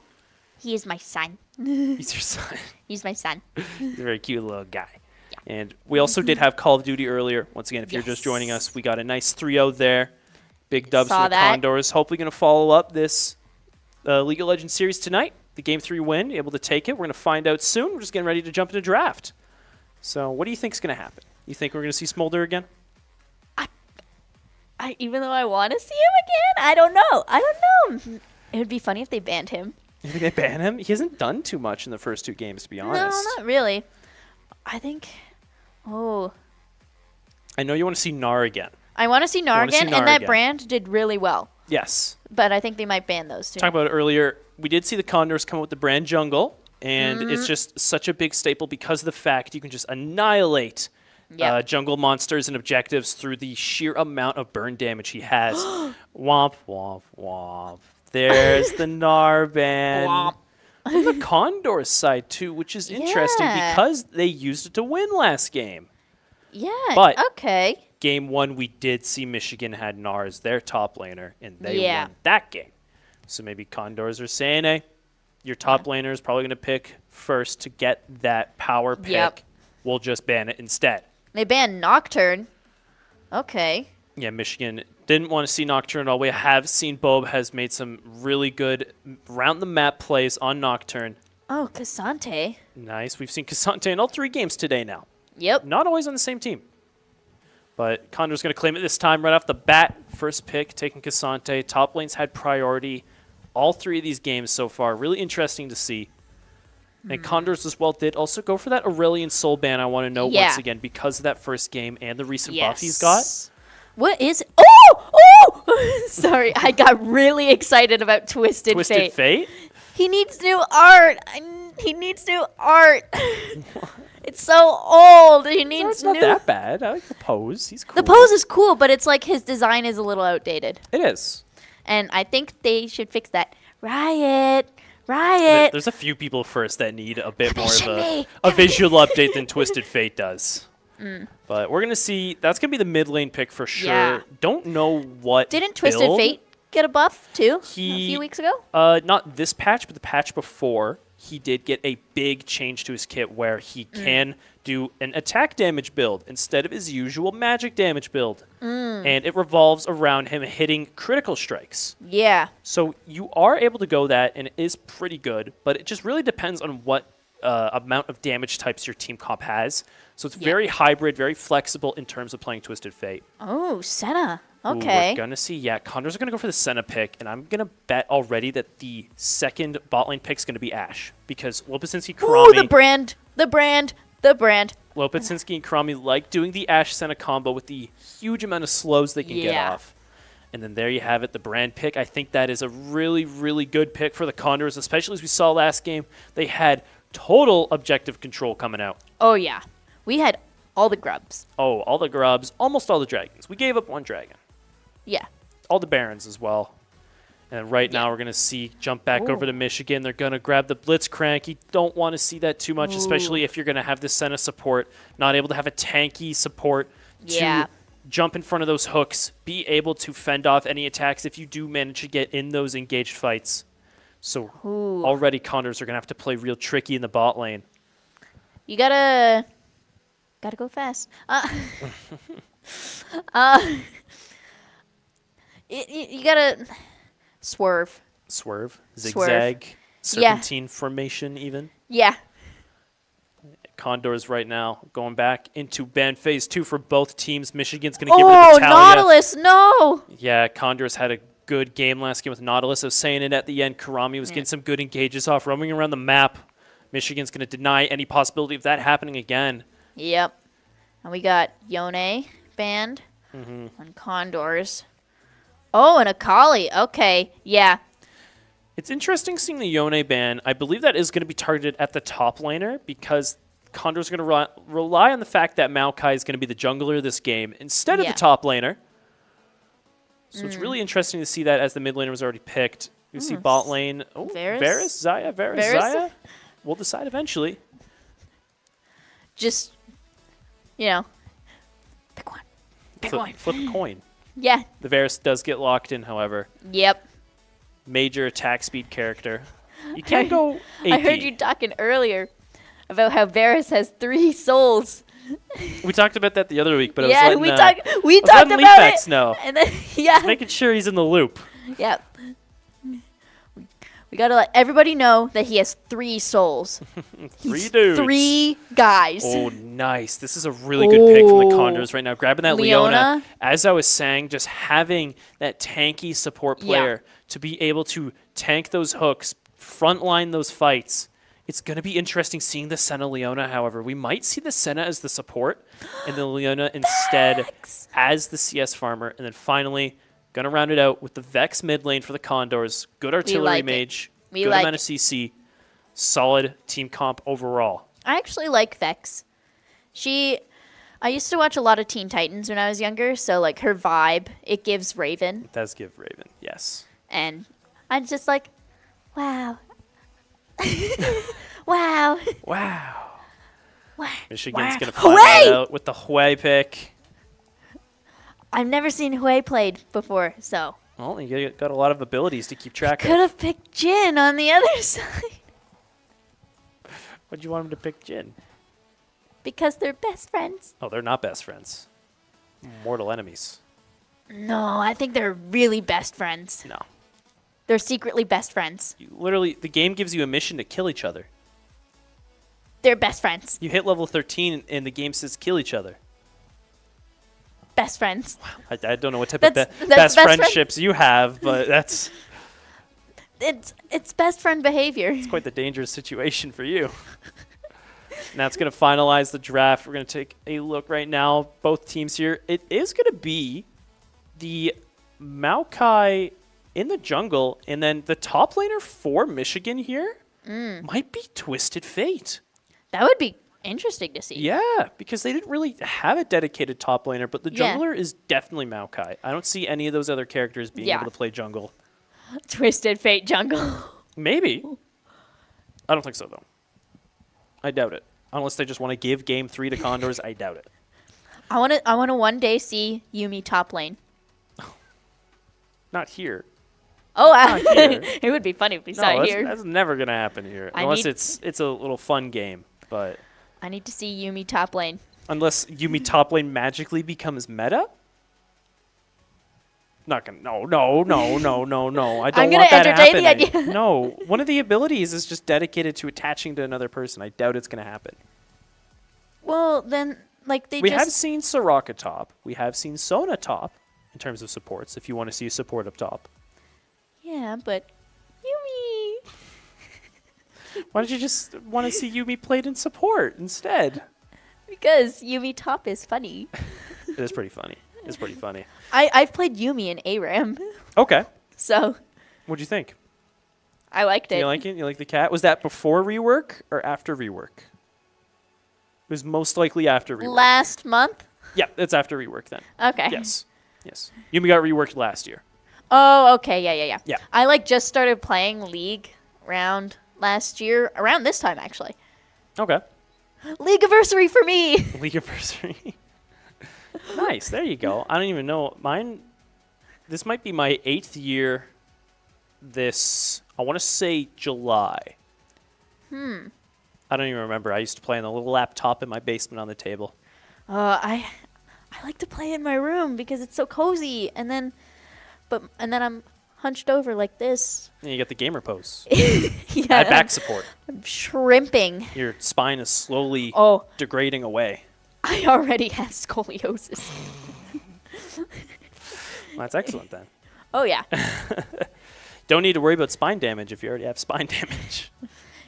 He is my son. He's your son. He's my son. He's a very cute little guy. Yeah. And we also did have Call of Duty earlier. Once again, if you're just joining us, we got a nice 3-0 there. Big dubs for the Condors. Hopefully going to follow up this League of Legends series tonight. The Game 3 win, able to take it. We're going to find out soon. We're just getting ready to jump into draft. So what do you think is going to happen? You think we're going to see Smolder again? Even though I want to see him again, I don't know. It would be funny if they banned him. You think they ban him? He hasn't done too much in the first 2 games, to be honest. No, not really. I think... Oh. I know you want to see Gnar again. I want to see Gnar again, and that brand did really well. Yes. But I think they might ban those two. Talked about it earlier. We did see the Condors come up with the brand Jungle, and it's just such a big staple because of the fact you can just annihilate jungle monsters and objectives through the sheer amount of burn damage he has. Womp, womp, womp. There's the Gnar ban. Womp. On the Condors side, too, which is interesting because they used it to win last game. Yeah, but okay. Game 1, we did see Michigan had Gnar as their top laner, and they won that game. So maybe Condors are saying, hey, your top laner is probably going to pick first to get that power pick. Yep. We'll just ban it instead. They banned Nocturne. Okay. Yeah, Michigan didn't want to see Nocturne at all. We have seen Bob has made some really good round-the-map plays on Nocturne. Oh, Cassante. Nice. We've seen Cassante in all 3 games today now. Yep. Not always on the same team. But Condor's going to claim it this time right off the bat. First pick, taking Cassante. Top lane's had priority all 3 of these games so far. Really interesting to see. And Condors as well did also go for that Aurelion Soul ban, I want to know once again, because of that first game and the recent buff he's got. What is it? Oh! Sorry, I got really excited about Twisted Fate. Twisted Fate? He needs new art. He needs new art. It's so old. He needs It's not that bad. I like the pose. He's cool. The pose is cool, but it's like his design is a little outdated. It is. And I think they should fix that. Riot. There's a few people first that need a bit more of a visual update than Twisted Fate does. But we're going to see. That's going to be the mid lane pick for sure. Yeah. Don't know what Didn't Twisted Fate get a buff too a few weeks ago? Not this patch, but the patch before. He did get a big change to his kit where he can do an attack damage build instead of his usual magic damage build. And it revolves around him hitting critical strikes. Yeah. So you are able to go that, and it is pretty good, but it just really depends on what amount of damage types your team comp has. So it's very hybrid, very flexible in terms of playing Twisted Fate. Oh, Senna. Okay. We're going to see, Condors are going to go for the Senna pick, and I'm going to bet already that the second bot lane pick is going to be Ashe, because Lopesinski, Karami... Ooh, the brand. Lopesinski and Karami like doing the Ashe Senna combo with the huge amount of slows they can get off. And then there you have it, the brand pick. I think that is a really, really good pick for the Condors, especially as we saw last game. They had total objective control coming out. Oh, yeah. We had all the grubs. Oh, all the grubs, almost all the dragons. We gave up 1 dragon. Yeah. All the barons as well. And right now we're going to see jump back over to Michigan. They're going to grab the Blitzcrank. You don't want to see that too much, especially if you're going to have the Senna support, not able to have a tanky support to jump in front of those hooks, be able to fend off any attacks if you do manage to get in those engaged fights. So already Condors are going to have to play real tricky in the bot lane. You gotta go fast. You gotta swerve. Zigzag. Serpentine formation even. Yeah. Condors right now going back into ban phase 2 for both teams. Michigan's going to give it to Natalia. Nautilus, no! Yeah, Condors had a good game last game with Nautilus. I was saying it at the end. Karami was getting some good engages off, roaming around the map. Michigan's going to deny any possibility of that happening again. Yep. And we got Yone banned on Condors. Oh, and Akali. Okay, yeah. It's interesting seeing the Yone ban. I believe that is going to be targeted at the top laner because Condors are going to rely on the fact that Maokai is going to be the jungler of this game instead of the top laner. So it's really interesting to see that as the mid laner was already picked. You see bot lane. Oh, Varus? Zaya? We'll decide eventually. Just, pick one. Pick one. Flip a coin. Yeah. The Varus does get locked in, however. Yep. Major attack speed character. You can't go AP. I heard you talking earlier about how Varus has 3 souls. We talked about that the other week, but yeah, I was letting, we talked about it. No. And then, yeah. Just making sure he's in the loop. Yep. We gotta let everybody know that he has 3 souls. 3 dudes. 3 guys. Oh, nice. This is a really good pick from the Condors right now. Grabbing that Leona. As I was saying, just having that tanky support player to be able to tank those hooks, frontline those fights. It's going to be interesting seeing the Senna Leona, however. We might see the Senna as the support and the Leona instead as the CS farmer. And then finally, going to round it out with the Vex mid lane for the Condors. Good artillery mage. Good amount of CC. Solid team comp overall. I actually like Vex. I used to watch a lot of Teen Titans when I was younger, so like her vibe, it gives Raven. It does give Raven, yes. And I'm just like, wow. Wow. Wow. Wow. Michigan's going to find that out with the Hui pick. I've never seen Hui played before, so. Well, you got a lot of abilities to keep track of. Could have picked Jin on the other side. Why'd you want him to pick Jin? Because they're best friends. Oh, they're not best friends. Mortal enemies. No, I think they're really best friends. No. They're secretly best friends. Literally, the game gives you a mission to kill each other. They're best friends. You hit level 13 and the game says kill each other. Best friends. Wow. I don't know what type of best friendships you have, but that's... It's best friend behavior. It's quite the dangerous situation for you. Now it's going to finalize the draft. We're going to take a look right now. Both teams here. It is going to be the Maokai in the jungle, and then the top laner for Michigan here might be Twisted Fate. That would be interesting to see. Yeah, because they didn't really have a dedicated top laner, but the jungler is definitely Maokai. I don't see any of those other characters being able to play jungle. Twisted Fate jungle. Maybe. I don't think so, though. I doubt it. Unless they just want to give Game 3 to Condors, I doubt it. I want to one day see Yuumi top lane. Not here. Oh, it would be funny if we saw it here. That's never going to happen here. Unless it's a little fun game. But I need to see Yuumi top lane. Unless Yuumi top lane magically becomes meta? Not gonna. No. I don't want that to happen. The idea. No, one of the abilities is just dedicated to attaching to another person. I doubt it's gonna happen. Well, then, we have seen Soraka top. We have seen Sona top in terms of supports. If you want to see a support up top. Yeah, but Yuumi. Why don't you just want to see Yuumi played in support instead? Because Yuumi top is funny. It is pretty funny. It's pretty funny. I've played Yuumi in ARAM. Okay. So. What'd you think? I liked it. You like it? You like the cat? Was that before rework or after rework? It was most likely after rework. Last month? Yeah, it's after rework then. Okay. Yes. Yuumi got reworked last year. Oh, okay. Yeah. I just started playing League around last year, around this time actually. Okay. League-iversary for me. League-iversary. Nice. There you go. I don't even know. This might be my 8th year I want to say July. I don't even remember. I used to play on the little laptop in my basement on the table. I like to play in my room because it's so cozy. And then I'm hunched over like this. And you get the gamer pose. Yeah. Add back support. I'm shrimping. Your spine is slowly degrading away. I already have scoliosis. Well, that's excellent then. Oh, yeah. Don't need to worry about spine damage if you already have spine damage.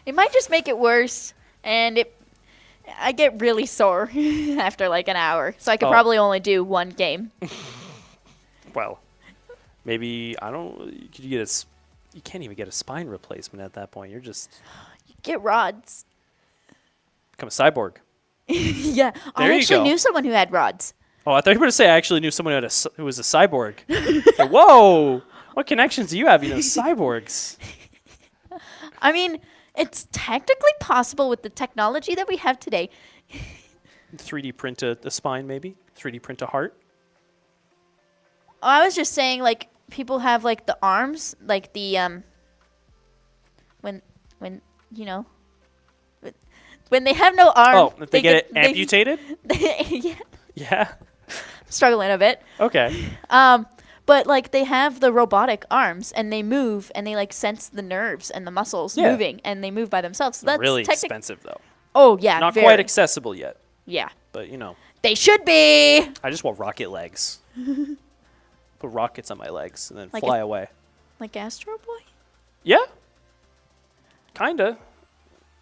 It might just make it worse, and I get really sore after like an hour, so I could probably only do one game. Well, Maybe, I don't, could you get you can't even get a spine replacement at that point. You're just. Get rods. Become a cyborg. Yeah. There I you actually go. knew someone who had rods. Oh, I thought you were going to say I actually knew someone who was a cyborg. Like, whoa! What connections do you have? You know, cyborgs. I mean, it's technically possible with the technology that we have today. 3D print a spine, maybe? 3D print a heart? I was just saying, like, people have, like, the arms, like the, when, you know, when they have no arm. Oh, if they get it amputated? Yeah. Yeah. Struggling a bit. Okay. But, like, they have the robotic arms, and they move, and they, like, sense the nerves and the muscles moving, and they move by themselves. So that's really expensive, though. Oh, yeah. Not quite accessible yet. Yeah. But, you know. They should be. I just want rocket legs. Put rockets on my legs and then Like fly away. Like Astro Boy? Yeah. Kinda.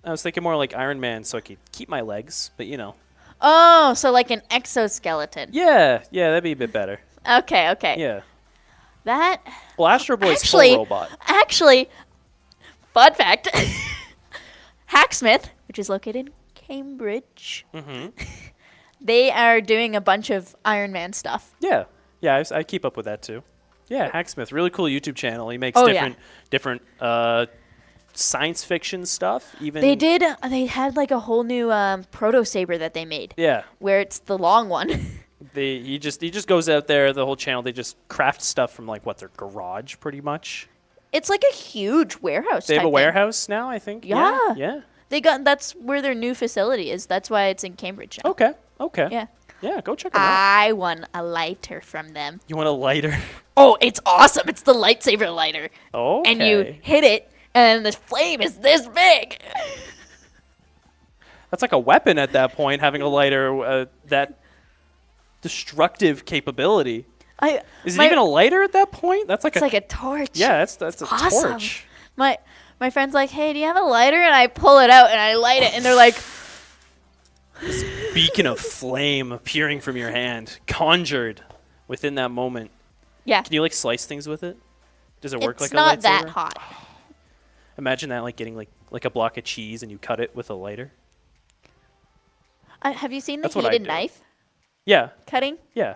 I was thinking more like Iron Man so I could keep my legs, but, you know. Oh, so like an exoskeleton. Yeah. Yeah, that'd be a bit better. Okay, okay. Yeah. That. Well, Astro Boy's actually, full robot. Actually, fun fact Hacksmith, which is located in Cambridge, they are doing a bunch of Iron Man stuff. Yeah. Yeah, I keep up with that too. Yeah, Hacksmith, really cool YouTube channel. He makes different science fiction stuff. Even They had like a whole new proto saber that they made. Yeah. Where it's the long one. He just goes out there, the whole channel, they just craft stuff from like their garage pretty much. It's like a huge warehouse. They have a thing. warehouse now, I think. Yeah. Yeah. That's where their new facility is. That's why it's in Cambridge now. Okay. Yeah. Yeah, go check them out. I won a lighter from them. You want a lighter? Oh, it's awesome. It's the lightsaber lighter. Oh. And you hit it, and the flame is this big. That's like a weapon at that point, having a lighter, that destructive capability. Is it even a lighter at that point? That's like it's like a torch. Yeah, that's a awesome. torch. My friend's like, hey, do you have a lighter? And I pull it out and I light it, and they're like, this beacon of flame appearing from your hand, conjured within that moment. Yeah. Can you like slice things with it? Does it work like a lightsaber? It's not that hot. Imagine that, like getting like a block of cheese and you cut it with a lighter. Have you seen the That's what I heated do. knife Yeah. cutting? Yeah.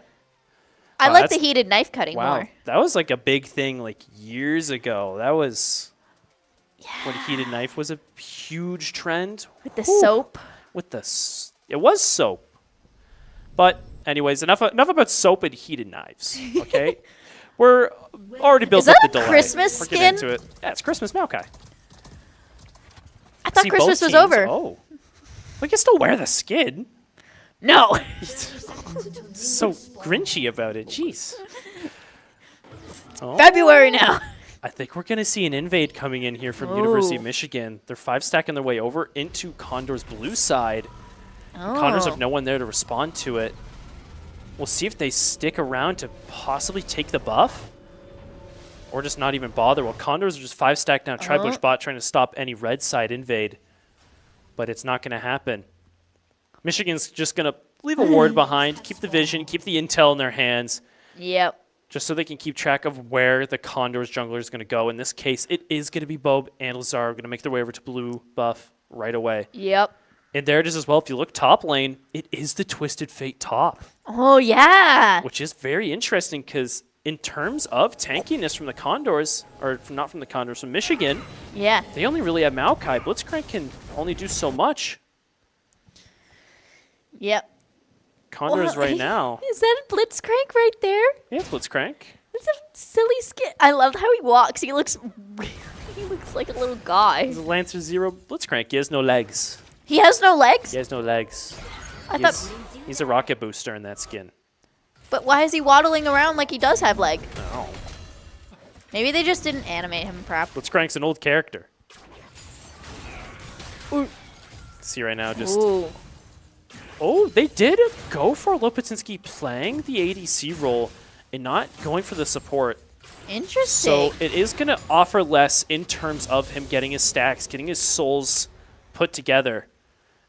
I Wow, like the heated knife cutting Wow. more. That was like a big thing like years ago. That was when heated knife was a huge trend. With the soap. With it was soap. But anyways, enough about soap and heated knives. Okay, we're already built Is up that the a delay. Christmas We're getting skin? into it. Yeah, it's Christmas Maokai. I thought See, Christmas both was teams- over. Oh, we can still wear the skin. No. So grinchy about it. Jeez. Oh. February now. I think we're going to see an invade coming in here from University of Michigan. They're 5-stacking their way over into Condors' blue side. The Condors have no one there to respond to it. We'll see if they stick around to possibly take the buff or just not even bother. Well, Condors are just 5-stacked now. Tribush bot trying to stop any red side invade, but it's not going to happen. Michigan's just going to leave a ward behind, keep the vision, keep the intel in their hands. Yep. Just so they can keep track of where the Condors jungler is going to go. In this case, it is going to be Bob and Lazar going to make their way over to blue buff right away. Yep. And there it is as well. If you look top lane, it is the Twisted Fate top. Oh, yeah. Which is very interesting because in terms of tankiness from the Condors, or not from the Condors, from Michigan, yeah, they only really have Maokai. Blitzcrank can only do so much. Yep. Condors right now. Is that a Blitzcrank right there? Yeah, it's Blitzcrank. It's a silly skin. I love how he walks. He looks like a little guy. He's a Lancer 0 Blitzcrank. He has no legs. He has no legs? He has no legs. I thought. He's a rocket booster in that skin. But why is he waddling around like he does have leg? No. Maybe they just didn't animate him properly. Blitzcrank's an old character. Ooh. See right now, just... Ooh. Oh, they did go for Lopatsinski playing the ADC role and not going for the support. Interesting. So it is going to offer less in terms of him getting his stacks, getting his souls put together,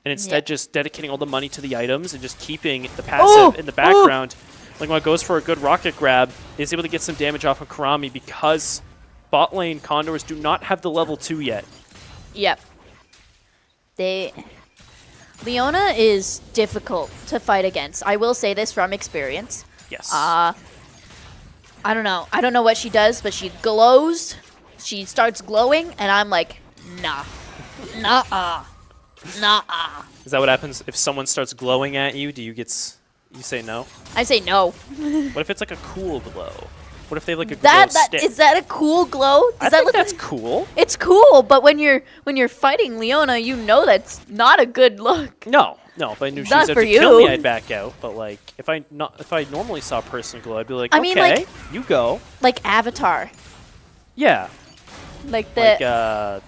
and instead just dedicating all the money to the items and just keeping the passive in the background. Lingua goes for a good rocket grab, is able to get some damage off of Karami because bot lane Condors do not have the level 2 yet. Yep. Leona is difficult to fight against. I will say this from experience. Yes. I don't know. I don't know what she does, but she glows. She starts glowing, and I'm like, nah. Nah. Nah. Is that what happens if someone starts glowing at you? Do you you say no? I say no. What if it's like a cool glow? What if they have like a that glow stick? Is that a cool glow? I think that's cool. It's cool, but when you're fighting Leona, you know that's not a good look. No. If I knew she Not was out for to kill me, you. I'd back out. But like, if I normally saw a person glow, I'd be like, I okay, mean, like- you go. Like Avatar. Yeah. Like the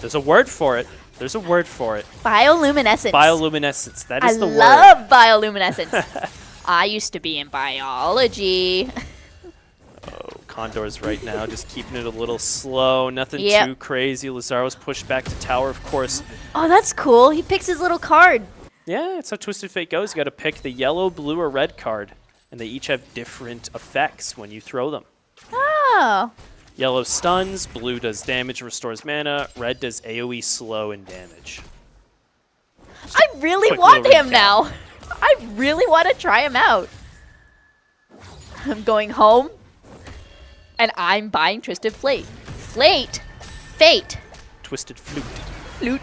There's a word for it. bioluminescence. Bioluminescence. That is the word. I love bioluminescence. I used to be in biology. Condors right now just keeping it a little slow. Nothing Yep. too crazy. Lazaro's pushed back to tower, of course. Oh, that's cool. He picks his little card. Yeah, it's how Twisted Fate goes. You got to pick the yellow, blue, or red card. And they each have different effects when you throw them. Oh. Yellow stuns, blue does damage, restores mana, red does AoE slow and damage. I really quick want little him recap. now. I really want to try him out. I'm going home, and I'm buying Twisted Fate. Fate. Twisted Flute. Flute.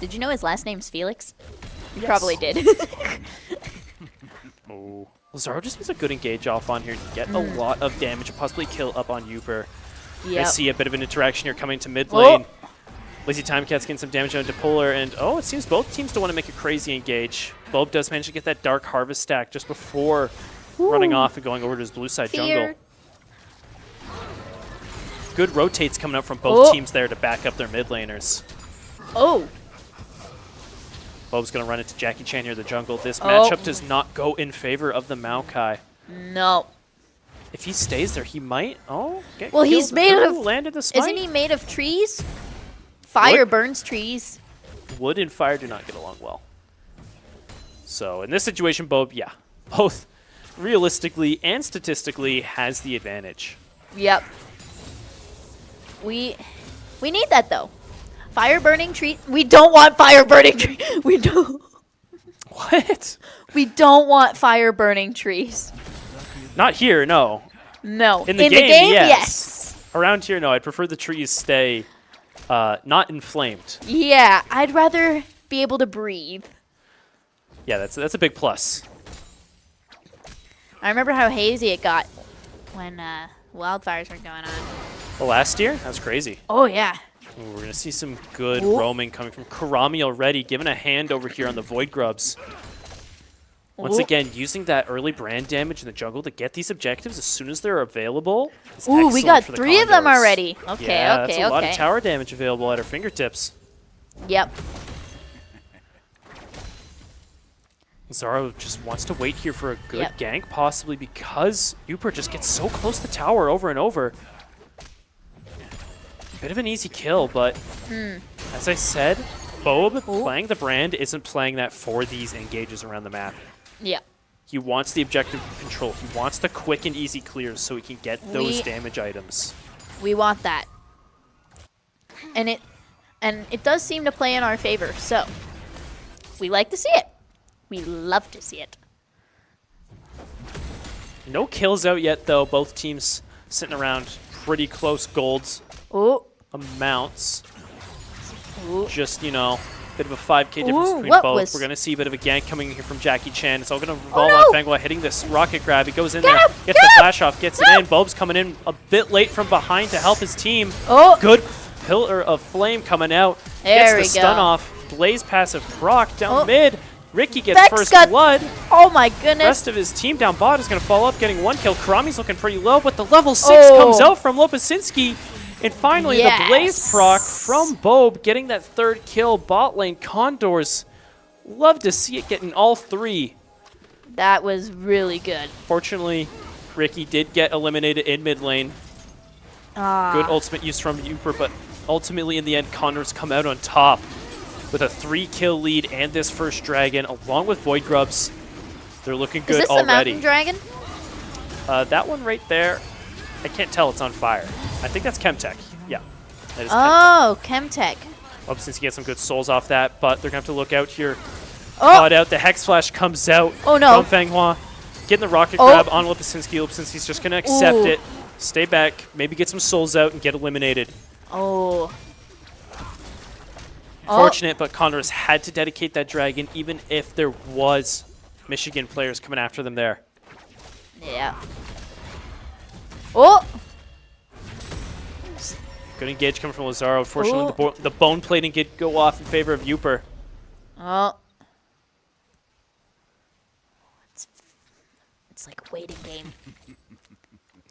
Did you know his last name's Felix? You Yes. probably did. Oh. Lazaro just needs a good engage off on here to get a lot of damage and possibly kill up on Uber. Yep. I see a bit of an interaction here coming to mid Oh. lane. Lazy Time Cat's getting some damage onto Butler, and it seems both teams don't want to make a crazy engage. Bulb does manage to get that Dark Harvest stack just before running off and going over to his blue side jungle. Good rotates coming up from both teams there to back up their mid laners. Oh. Bulb's going to run into Jackie Chan here in the jungle. This matchup does not go in favor of the Maokai. No. If he stays there, he might. Get Well, he's killed. made of. Landed the smite. Isn't he made of trees? Fire Wood? burns trees. Wood and fire do not get along well. So in this situation, both realistically and statistically has the advantage. Yep. We need that though. Fire burning tree. We don't want fire burning tree. We don't. What? We don't want fire burning trees. Not here, no. No. In the game, yes. Yes. Around here, no. I'd prefer the trees stay not inflamed. Yeah, I'd rather be able to breathe. Yeah, that's a big plus. I remember how hazy it got when wildfires were going on. Well, last year, that was crazy. Oh yeah. Ooh, we're going to see some good roaming coming from Karami already, giving a hand over here on the Void Grubs. Once again, using that early brand damage in the jungle to get these objectives as soon as they're available. Ooh, we got for the 3 of them Condors. already. Okay, Yeah, okay, that's a lot of tower damage available at our fingertips. Yep. Zaro just wants to wait here for a good gank, possibly because Uper just gets so close to the tower over and over. Bit of an easy kill, but as I said, Bob playing the brand isn't playing that for these engages around the map. Yeah. He wants the objective control. He wants the quick and easy clears so he can get those damage items. We want that. And it does seem to play in our favor, so we like to see it. We love to see it. No kills out yet, though. Both teams sitting around pretty close golds amounts. Just, bit of a 5k difference between both. We're going to see a bit of a gank coming here from Jackie Chan. It's all going to revolve on Fangwa hitting this rocket grab. He goes in there, gets the flash off, gets it in. Bulb's coming in a bit late from behind to help his team. Good pillar of flame coming out. There gets the stun off. Blaze passive proc down mid. Ricky gets first blood. Oh my goodness. Rest of his team down bot is going to follow up, getting 1 kill. Karami's looking pretty low, but the level 6 comes out from Lopasinski. And finally, the Blaze proc from Bob, getting that 3rd kill. Bot lane Condors. Love to see it getting all 3. That was really good. Fortunately, Ricky did get eliminated in mid lane. Good ultimate use from Uper, but ultimately in the end, Condors come out on top. with a 3-kill lead and this first dragon, along with Void Grubs. They're looking good Is this already. the mountain dragon? That one right there, I can't tell. It's on fire. I think that's Chemtech. Yeah, that is Chemtech. Oh, Chemtech. Hope since he gets some good souls off that, but they're going to have to look out here. Oh. Caught out. The Hex Flash comes out Oh, no. from Fanghua. Getting the rocket grab on Lipsinski. Lipsinski's just going to accept it. Stay back, maybe get some souls out and get eliminated. Oh. Fortunate, but Condors had to dedicate that dragon even if there was Michigan players coming after them there. Yeah. Oh! Good engage coming from Lazaro. Unfortunately, the bone plating did go off in favor of Uper. Oh. It's like a waiting game.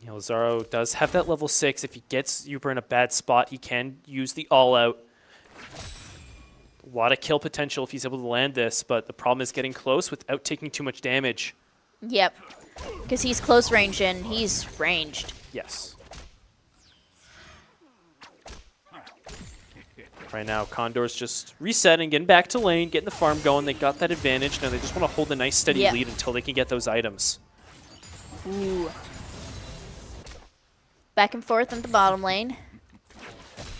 Yeah, Lazaro does have that level 6. If he gets Uper in a bad spot, he can use the all-out. A lot of kill potential if he's able to land this, but the problem is getting close without taking too much damage. Yep. Because he's close range and he's ranged. Yes. Right now, Condors just resetting, getting back to lane, getting the farm going. They got that advantage. Now they just want to hold a nice steady lead until they can get those items. Ooh. Back and forth in the bottom lane.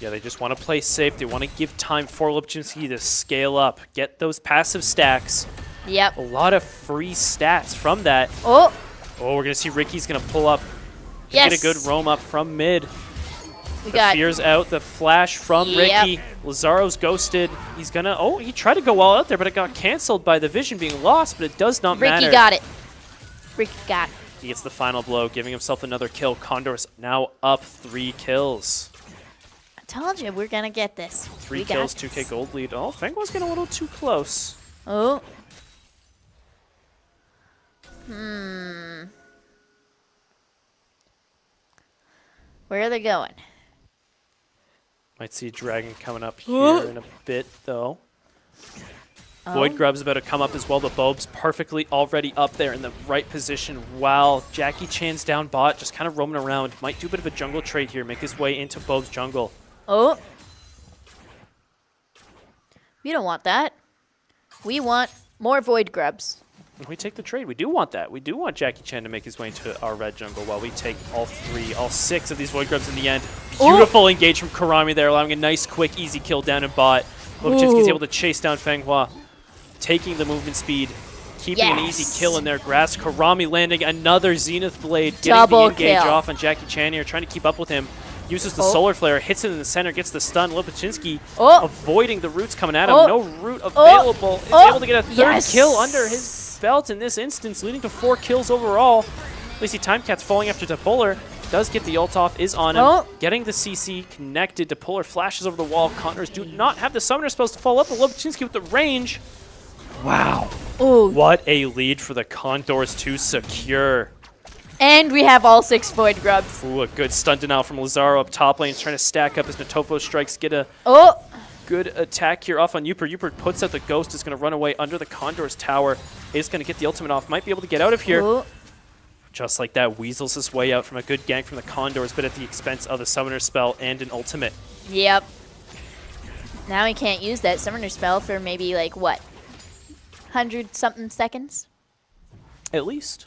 Yeah, they just want to play safe. They want to give time for Lipchinski to scale up, get those passive stacks. Yep. A lot of free stats from that. Oh. Oh, we're going to see Ricky's going to pull up. Yes. Get a good roam up from mid. We The got fear's out. The flash from Ricky. Lazaro's ghosted. He's going to... Oh, he tried to go all out there, but it got canceled by the vision being lost, but it does not matter. Ricky got it. Ricky got it. He gets the final blow, giving himself another kill. Condors now up 3 kills. I told you we're going to get this. 3 kills, 2K gold lead. Oh, Fangwa's getting a little too close. Oh. Where are they going? Might see Dragon coming up here in a bit, though. Void Grub's about to come up as well. The Bob's perfectly already up there in the right position while Jackie Chan's down bot, just kind of roaming around. Might do a bit of a jungle trade here, make his way into Bob's jungle. Oh. We don't want that. We want more Void Grubs. We take the trade. We do want that. We do want Jackie Chan to make his way into our red jungle while we take all 6 of these Void Grubs in the end. Beautiful engage from Karami there, allowing a nice, quick, easy kill down in bot. Lobachinski's able to chase down Fanghua, taking the movement speed, keeping an easy kill in their grasp. Karami landing another Zenith Blade, getting Double the engage kill. off on Jackie Chan here, trying to keep up with him. Uses the Solar Flare, hits it in the center, gets the stun. Lobachinski avoiding the roots coming at him. No root available. Is able to get a third kill under his belt in this instance, leading to 4 kills overall. We see Timecat's falling after Puller. Does get the ult off, is on him. Getting the CC connected. Puller flashes over the wall. Condors do not have the summoner spells to follow up, but Lobachinski with the range. Wow. Ooh. What a lead for the Condors to secure. And we have all 6 Void Grubs. Ooh, a good stun denial from Lazaro up top lane. He's trying to stack up as Natofo strikes. Get a good attack here off on Uper. Uper puts out the ghost. Is going to run away under the Condors tower. Is going to get the ultimate off. Might be able to get out of here. Just like that, weasels his way out from a good gank from the Condors, but at the expense of the summoner spell and an ultimate. Yep. Now he can't use that summoner spell for maybe like what? 100-something seconds? At least.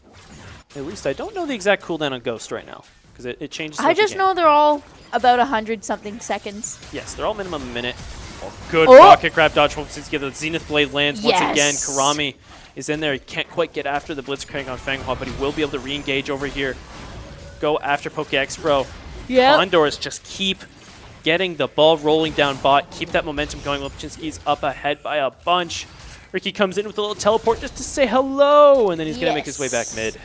At least. I don't know the exact cooldown on Ghost right now, because it changes. I just know they're all about 100-something seconds. Yes, they're all minimum a minute. Good rocket grab dodge from Lipsinski. The Zenith Blade lands once again. Karami is in there. He can't quite get after the Blitzcrank on Fanghua, but he will be able to re-engage over here. Go after PokeExpro. Condors just keep getting the ball rolling down bot. Keep that momentum going. Lipchinski's up ahead by a bunch. Ricky comes in with a little teleport just to say hello, and then he's going to make his way back mid.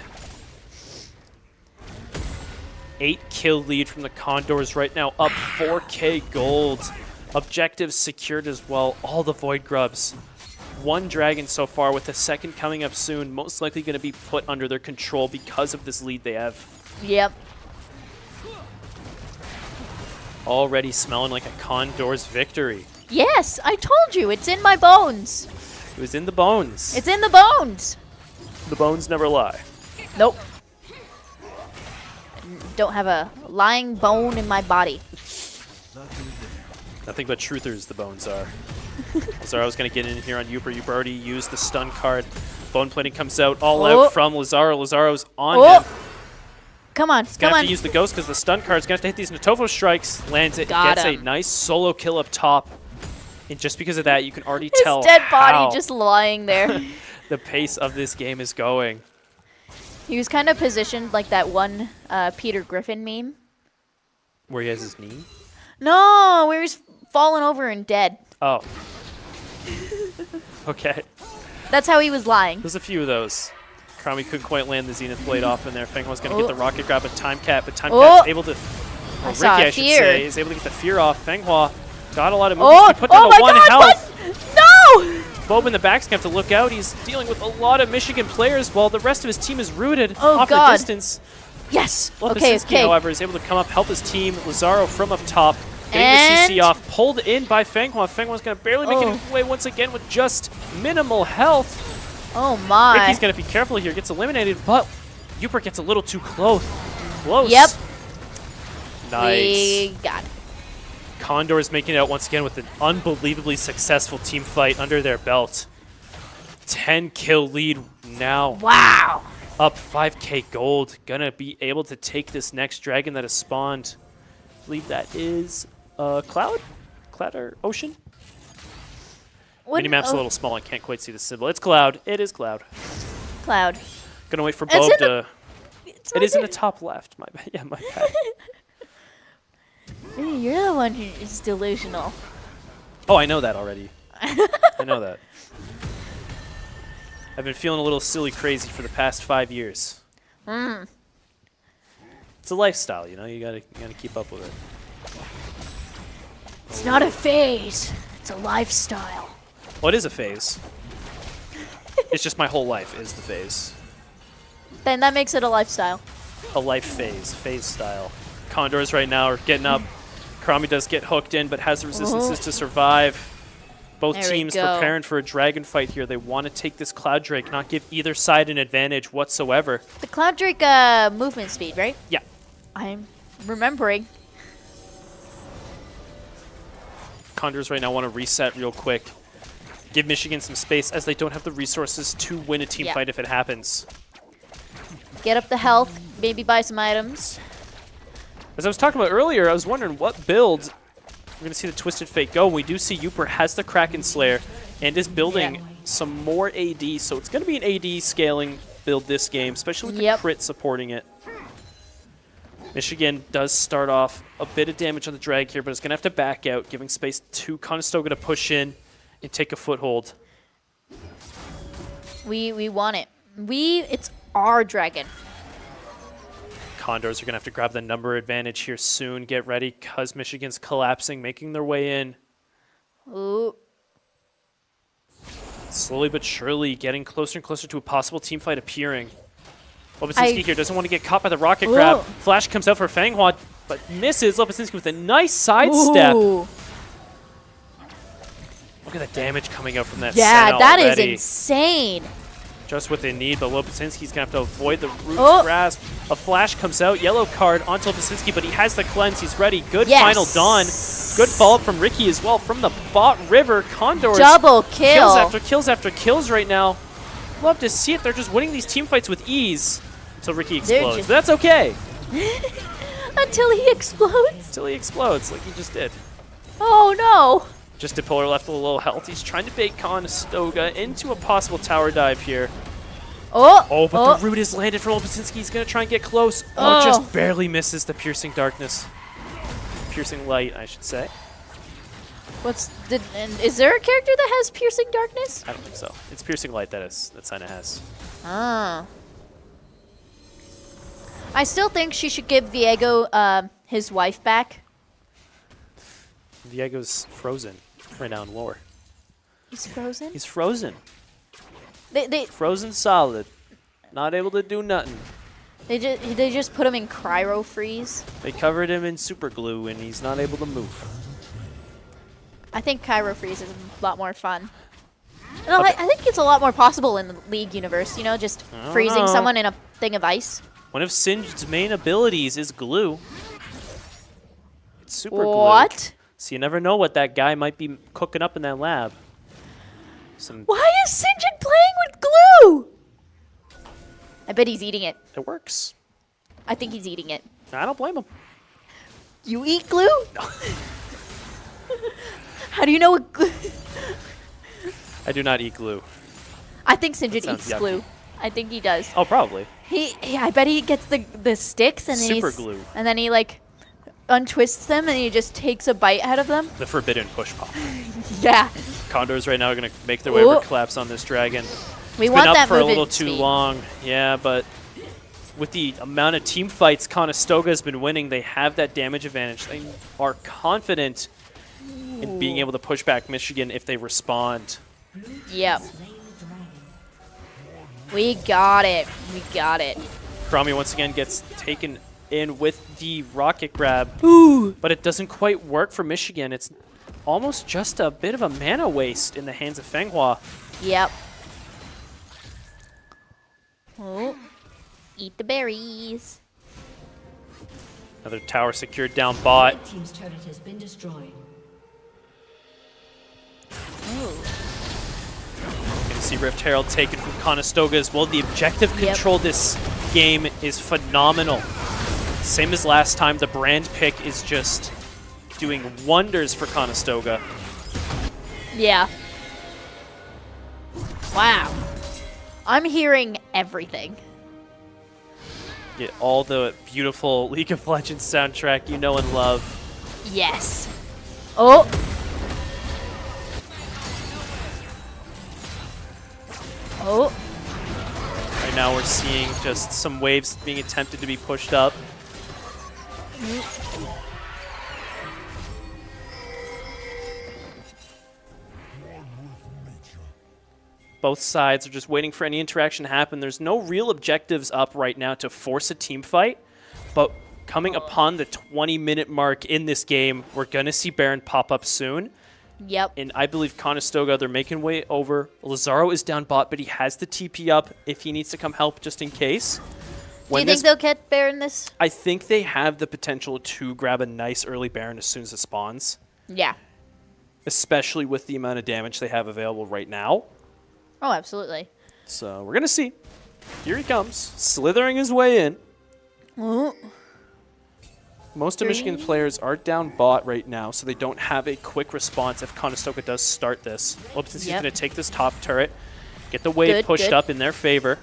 8-kill lead from the Condors right now, up 4K gold. Objectives secured as well. All the Void Grubs. 1 dragon so far, with the second coming up soon. Most likely going to be put under their control because of this lead they have. Yep. Already smelling like a Condors victory. Yes, I told you. It's in my bones. It was in the bones. It's in the bones. The bones never lie. Nope. Don't have a lying bone in my body. Nothing but truthers the bones are. Lazaro's going to get in here on Uper. Uper already used the stun card. Bone Plating comes out all out from Lazaro. Lazaro's on him. Come on, He's going to have to use the Ghost because the stun card's going to have to hit these Natofo strikes. Lands it, gets a nice solo kill up top. And just because of that, you can already tell His dead body how just lying there. the pace of this game is going. He was kind of positioned like that one Peter Griffin meme. Where he has his knee? No, where he's fallen over and dead. Oh. Okay. That's how he was lying. There's a few of those. Krami couldn't quite land the Zenith Blade off in there. Fenghwa's going to get the rocket grab, a Time Cap, but Time Cap's able to... Or Ricky, I should say, is able to get the fear off. Fenghwa got a lot of movement. He put down the 1 health. No! Bob in the back's going to have to look out. He's dealing with a lot of Michigan players while the rest of his team is rooted off the distance. Yes. Lepicinski, however, is able to come up, help his team. Lazaro from up top, getting the CC off, pulled in by Fenghwa. Fenghwa's going to barely make it away once again with just minimal health. Oh my. Ricky's going to be careful here, gets eliminated, but Uper gets a little too close. Yep. Nice. We got it. Condors making it out once again with an unbelievably successful team fight under their belt. 10 kill lead now. Wow. Up 5k gold. Gonna be able to take this next dragon that has spawned. I believe that is Cloud? Cloud or Ocean? Minimap's a little small. I can't quite see the symbol. It's Cloud. It is Cloud. Cloud. Gonna wait for Bob to... It is in the top left. My bad. Yeah, my bad. You're the one who is delusional. Oh, I know that already. I know that. I've been feeling a little silly crazy for the past 5 years. It's a lifestyle, you know. You gotta keep up with it. It's not a phase. It's a lifestyle. Well, it is a phase. It's just my whole life is the phase. Then that makes it a lifestyle. A life phase, phase style. Condors right now are getting up. Krami does get hooked in, but has the resistances to survive. Both teams preparing for a dragon fight here. They want to take this Cloud Drake, not give either side an advantage whatsoever. The Cloud Drake movement speed, right? Yeah. I'm remembering. Condors right now want to reset real quick. Give Michigan some space as they don't have the resources to win a team fight if it happens. Get up the health, maybe buy some items. As I was talking about earlier, I was wondering what build we're going to see the Twisted Fate go. We do see Uper has the Kraken Slayer and is building some more AD, so it's going to be an AD scaling build this game, especially with the crit supporting it. Michigan does start off a bit of damage on the drag here, but it's going to have to back out, giving space to Conestoga to push in and take a foothold. We want it. It's our dragon. Condors are going to have to grab the number advantage here soon. Get ready, because Michigan's collapsing, making their way in. Ooh. Slowly but surely getting closer and closer to a possible team fight appearing. Lepicinski here doesn't want to get caught by the rocket grab. Flash comes out for Fenghwa, but misses. Lepicinski with a nice sidestep. Look at the damage coming out from that Senna that already. is insane. Just what they need, but Lepicinski's going to have to avoid the root grasp. A flash comes out, yellow card onto Lepicinski, but he has the cleanse. He's ready. Good final dawn. Good follow-up from Ricky as well from the bot river. Condors. Double kill. Kills after kills after kills right now. Love to see it. They're just winning these team fights with ease until Ricky explodes. But that's okay. Until he explodes? Until he explodes, like he just did. Oh, no. Just Dippolar left with a little health. He's trying to bait Conestoga into a possible tower dive here. But the root is landed for Lepicinski. He's going to try and get close. Just barely misses the piercing darkness. Piercing light, I should say. Is there a character that has piercing darkness? I don't think so. It's piercing light that Senna has. I still think she should give Viego his wife back. Viego's frozen right now in lore. He's frozen? He's frozen. They frozen solid. Not able to do nothing. They just put him in cryo freeze. They covered him in super glue and he's not able to move. I think cryo freeze is a lot more fun. No, I think it's a lot more possible in the League universe, you know, just freezing someone in a thing of ice. One of Singe's main abilities is glue. It's super glue. What? So you never know what that guy might be cooking up in that lab. Why is Sinjin playing with glue? I bet he's eating it. It works. I think he's eating it. I don't blame him. You eat glue? How do you know what glue? I do not eat glue. I think Sinjin sounds eats yucky. glue. I think he does. Oh, probably. I bet he gets the sticks and Super glue. And then he like untwists them and he just takes a bite out of them. The forbidden push pop. Yeah. Condors right now are going to make their way over collapse on this dragon. We It's want been up that for a movement little too speed. long. Yeah, but with the amount of team fights Conestoga has been winning, they have that damage advantage. They are confident in being able to push back Michigan if they respond. Yep. We got it. We got it. Karami once again gets taken in with the rocket grab. Ooh. But it doesn't quite work for Michigan. It's almost just a bit of a mana waste in the hands of Fenghua. Yep. Oh. Eat the berries. Another tower secured down bot. Red team's turret has been destroyed. Gonna see Rift Herald taken from Conestoga as well. The objective control this game is phenomenal. Same as last time, the brand pick is just doing wonders for Conestoga. Yeah. Wow. I'm hearing everything. Get all the beautiful League of Legends soundtrack you know and love. Yes. Oh. Oh. Right now we're seeing just some waves being attempted to be pushed up. Both sides are just waiting for any interaction to happen. There's no real objectives up right now to force a team fight, but coming upon the 20-minute mark in this game, we're going to see Baron pop up soon. Yep. And I believe Conestoga, they're making way over. Lazaro is down bot, but he has the TP up if he needs to come help just in case. Do you think they'll get Baron this? I think they have the potential to grab a nice early Baron as soon as it spawns. Yeah. Especially with the amount of damage they have available right now. Oh, absolutely. So we're going to see. Here he comes, slithering his way in. Ooh. Most of Michigan's players are down bot right now, so they don't have a quick response if Conestoga does start this. Since he's going to take this top turret, get the wave pushed up in their favor.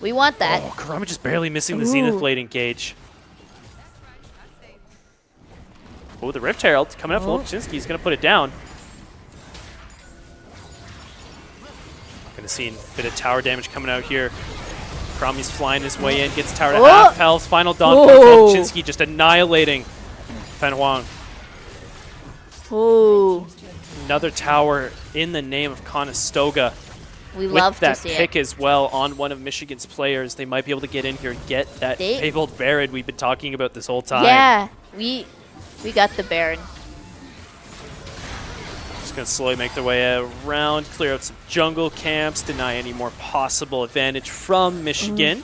We want that. Oh, Karama just barely missing the Zenith Blade engage. Oh, the Rift Herald coming up. Volchinski is going to put it down. Going to see a bit of tower damage coming out here. Karami's flying his way in, gets tower to half health. Final dunk from Volchinski just annihilating Fan Huang. Ooh. Another tower in the name of Conestoga. We love to see to that see pick as well on one of Michigan's players. They might be able to get in here and get that fabled Baron we've been talking about this whole time. Yeah, we got the Baron. Just going to slowly make their way around, clear out some jungle camps, deny any more possible advantage from Michigan.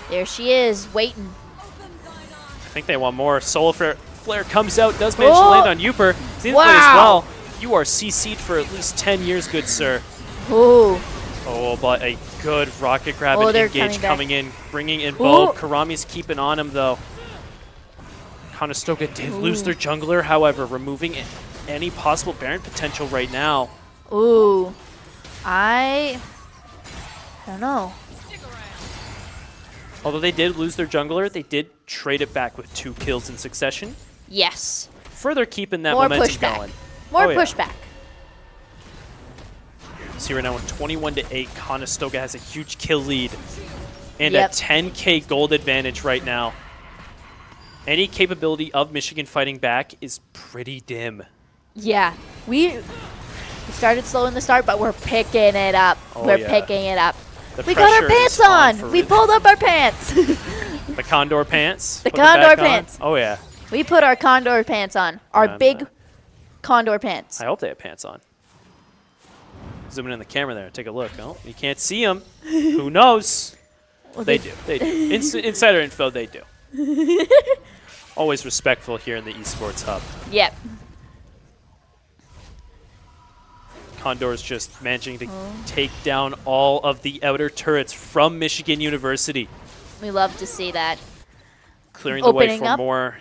There she is, waiting. I think they want more. Solar Flare comes out, does manage to land on Uper. Zenith Blade as well. You are CC'd for at least 10 years, good sir. Ooh. Oh, but a good rocket grab and engage coming in, bringing in both. Karami's keeping on him, though. Conestoga did lose their jungler, however, removing any possible Baron potential right now. Ooh. I don't know. Although they did lose their jungler, they did trade it back with 2 kills in succession. Yes. Further keeping that More momentum pushback. going. More pushback. See right now with 21-8, Conestoga has a huge kill lead and a 10k gold advantage right now. Any capability of Michigan fighting back is pretty dim. Yeah. We started slow in the start, but we're picking it up. We're picking it up. We got our pants on. We pulled up our pants. The Condor pants? The Condor pants. Oh, yeah. We put our Condor pants on. Our big Condor pants. I hope they have pants on. Zooming in the camera there. Take a look. Oh, you can't see them. Who knows? Well, they do. They do. Insider info, they do. Always respectful here in the Esports Hub. Yep. Condors just managing to take down all of the outer turrets from Michigan University. We love to see that. Clearing the way Opening for up. more,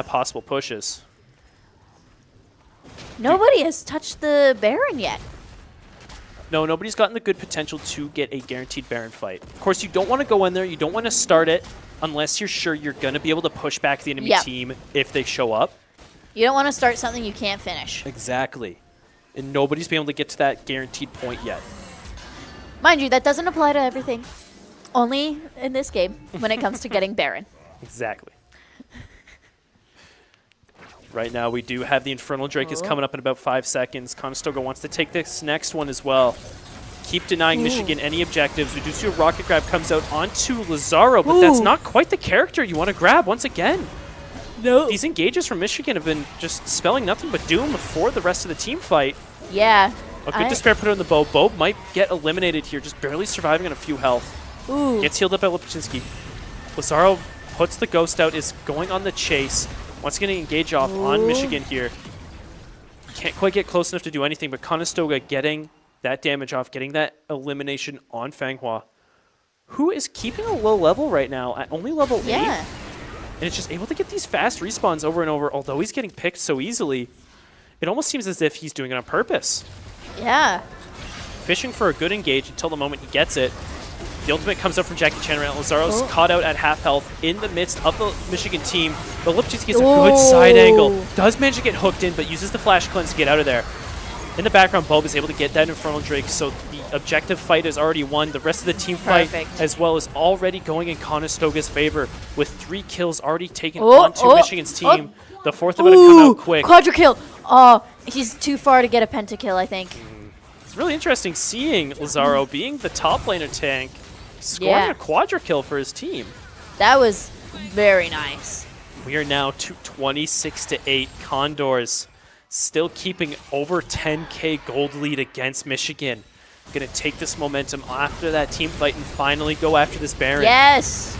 possible pushes. Nobody has touched the Baron yet. No, nobody's gotten the good potential to get a guaranteed Baron fight. Of course, you don't want to go in there. You don't want to start it unless you're sure you're going to be able to push back the enemy team if they show up. You don't want to start something you can't finish. Exactly. And nobody's been able to get to that guaranteed point yet. Mind you, that doesn't apply to everything. Only in this game when it comes to getting Baron. Exactly. Right now, we do have the Infernal Drake is coming up in about 5 seconds. Conestoga wants to take this next one as well. Keep denying Michigan any objectives. We do see a rocket grab comes out onto Lazaro, but that's not quite the character you want to grab once again. No. These engages from Michigan have been just spelling nothing but doom for the rest of the team fight. Yeah. A good despair put on the bow. Bo might get eliminated here, just barely surviving on a few health. Gets healed up by Lopachinski. Lazaro puts the ghost out, is going on the chase. Once again, engage off on Michigan here. Can't quite get close enough to do anything, but Conestoga getting that damage off, getting that elimination on Fanghua, who is keeping a low level right now at only level 8. And it's just able to get these fast respawns over and over, although he's getting picked so easily. It almost seems as if he's doing it on purpose. Yeah. Fishing for a good engage until the moment he gets it. The ultimate comes up from Jackie Chan. Lazaro's caught out at half health in the midst of the Michigan team. But Lipchitsky gets a good side angle. Does manage to get hooked in, but uses the flash cleanse to get out of there. In the background, Bob is able to get that Infernal Drake, so the objective fight is already won. The rest of the team fight, as well, is already going in Conestoga's favor, with 3 kills already taken onto Michigan's team. The fourth about to come out quick. Quadra kill. Oh, he's too far to get a pentakill, I think. It's really interesting seeing Lazaro being the top laner tank, scoring a quadra kill for his team. That was very nice. We are now to 26-8. Condors still keeping over 10K gold lead against Michigan. Going to take this momentum after that team fight and finally go after this Baron. Yes.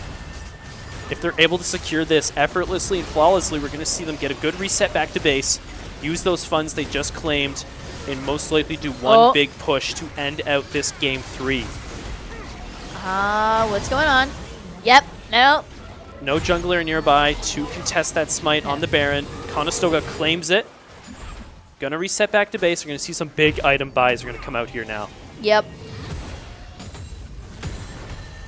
If they're able to secure this effortlessly and flawlessly, we're going to see them get a good reset back to base, use those funds they just claimed, and most likely do one big push to end out this game 3. What's going on? Yep, no. No jungler nearby to contest that smite on the Baron. Conestoga claims it. Gonna reset back to base. We're gonna see some big item buys are gonna come out here now. Yep.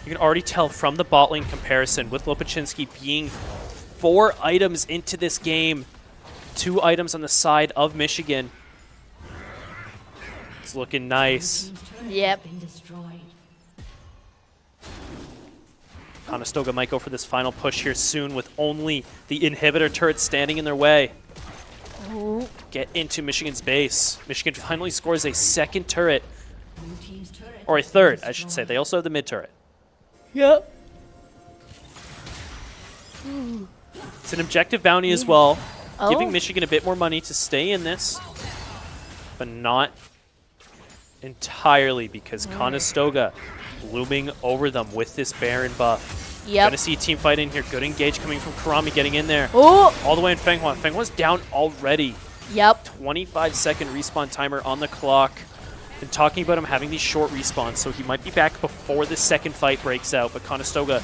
You can already tell from the bot lane comparison with Lopachinski being 4 items into this game. 2 items on the side of Michigan. It's looking nice. Yep. Conestoga might go for this final push here soon with only the inhibitor turret standing in their way. Get into Michigan's base. Michigan finally scores a second turret. Or a third, I should say. They also have the mid turret. Yep. It's an objective bounty as well, giving Michigan a bit more money to stay in this, but not entirely because Conestoga looming over them with this Baron buff. Yep. Gonna see a team fight in here. Good engage coming from Karami getting in there. Oh! All the way in Fanghua. Fenghua's down already. Yep. 25-second respawn timer on the clock. Been talking about him having these short respawns, so he might be back before the second fight breaks out, but Conestoga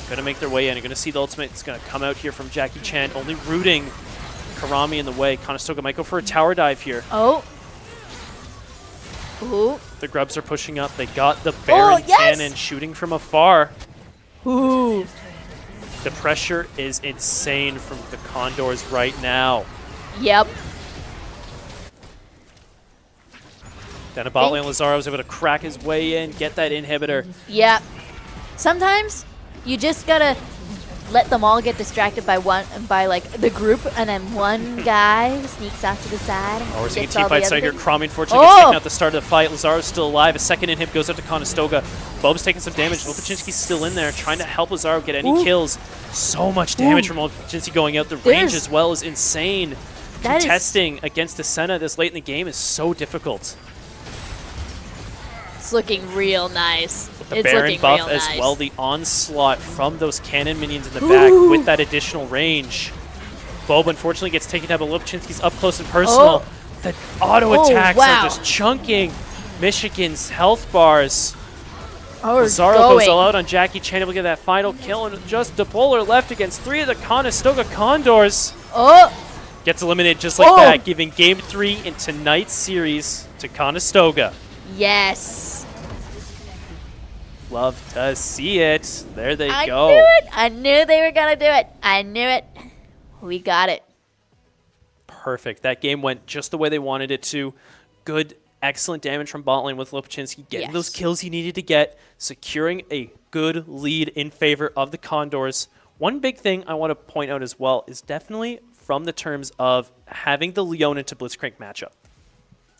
gonna make their way in. You're gonna see the ultimate. It's gonna come out here from Jackie Chan, only rooting Karami in the way. Conestoga might go for a tower dive here. The grubs are pushing up. They got the Baron cannon shooting from afar. The pressure is insane from the Condors right now. Yep. Down a bot lane, Lazaro was able to crack his way in, get that inhibitor. Yep. Sometimes you just gotta let them all get distracted by like the group, and then one guy sneaks off to the side. We're seeing a team fight start here. Cromie unfortunately gets taken out the start of the fight. Lazaro's still alive. A second inhib goes up to Conestoga. Bob's taking some damage. Lopachinski's still in there, trying to help Lazaro get any kills. So much damage from Lopachinski going out. The range as well is insane. Contesting against the Senna this late in the game is so difficult. It's looking real nice. The It's Baron looking buff real as nice. well, the onslaught from those cannon minions in the back with that additional range. Boba unfortunately gets taken down, but Lopachinski's up close and personal. The auto attacks are just chunking Michigan's health bars. Lazaro goes all out on Jackie Chan, able to get that final kill, and just Butler left against 3 of the Conestoga Condors. Gets eliminated just like that, giving Game 3 in tonight's series to Conestoga. Yes. Love to see it. There they I go. knew it. I knew they were going to do it. I knew it. We got it. Perfect. That game went just the way they wanted it to. Good, excellent damage from bot lane with Lopachinski, getting those kills he needed to get, securing a good lead in favor of the Condors. One big thing I want to point out as well is definitely from the terms of having the Leona to Blitzcrank matchup.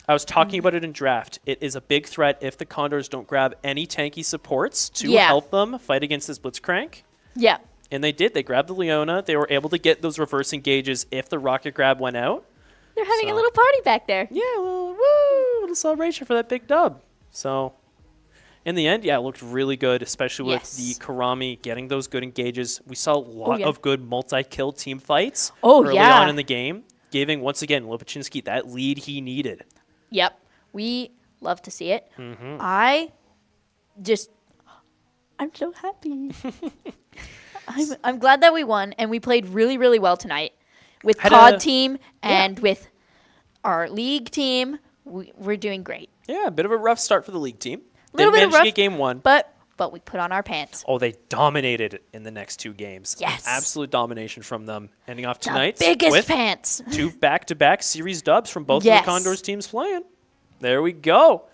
I was talking about it in draft. It is a big threat if the Condors don't grab any tanky supports to help them fight against this Blitzcrank. Yeah. And they did. They grabbed the Leona. They were able to get those reverse engages if the rocket grab went out. They're having a little party back there. Yeah, a little celebration for that big dub. So, in the end, yeah, it looked really good, especially with the Karami getting those good engages. We saw a lot of good multi-kill team fights early on in the game, giving, once again, Lopachinski that lead he needed. Yep. We love to see it. I'm so happy. I'm glad that we won, and we played really, really well tonight with COD team and with our league team. We're doing great. Yeah, a bit of a rough start for the league team. Little bit Didn't manage rough, to get game 1. but we put on our pants. Oh, they dominated in the next 2 games. Yes. Absolute domination from them. Ending off tonight biggest with pants. 2 back-to-back series dubs from both of the Condors teams playing. There we go.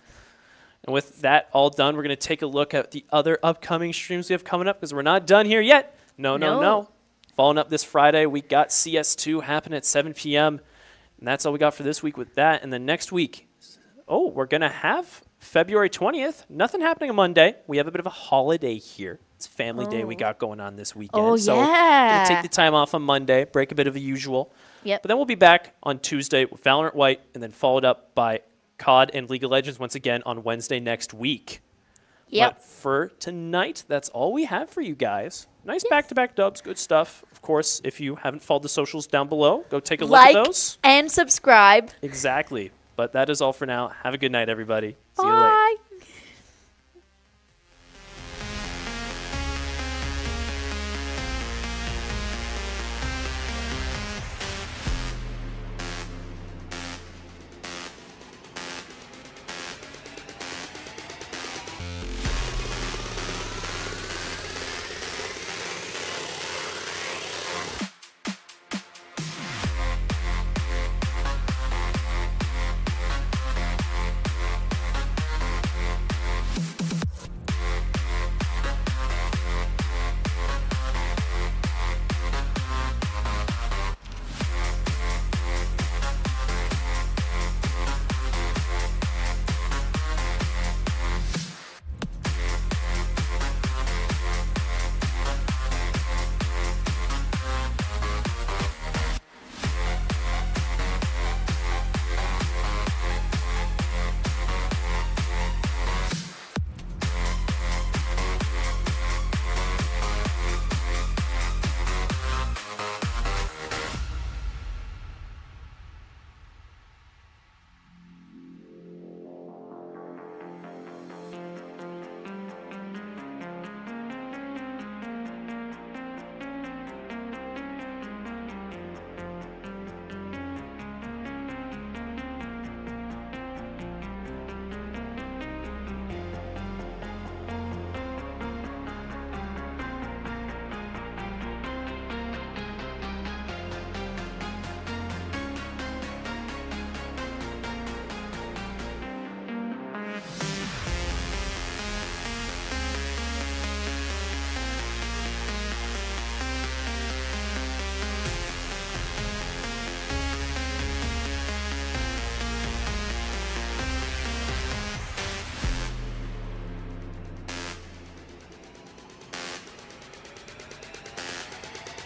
And with that all done, we're going to take a look at the other upcoming streams we have coming up because we're not done here yet. No. Following up this Friday, we got CS2 happening at 7 p.m. And that's all we got for this week with that. And then next week, we're going to have February 20th. Nothing happening on Monday. We have a bit of a holiday here. It's Family Day we got going on this weekend. So gonna take the time off on Monday, break a bit of the usual. Yep. But then we'll be back on Tuesday with Valorant White and then followed up by COD and League of Legends once again on Wednesday next week. Yep. But for tonight, that's all we have for you guys. Nice back-to-back dubs, good stuff. Of course, if you haven't followed the socials down below, go take a look at those. And subscribe. Exactly. But that is all for now. Have a good night, everybody. See you later.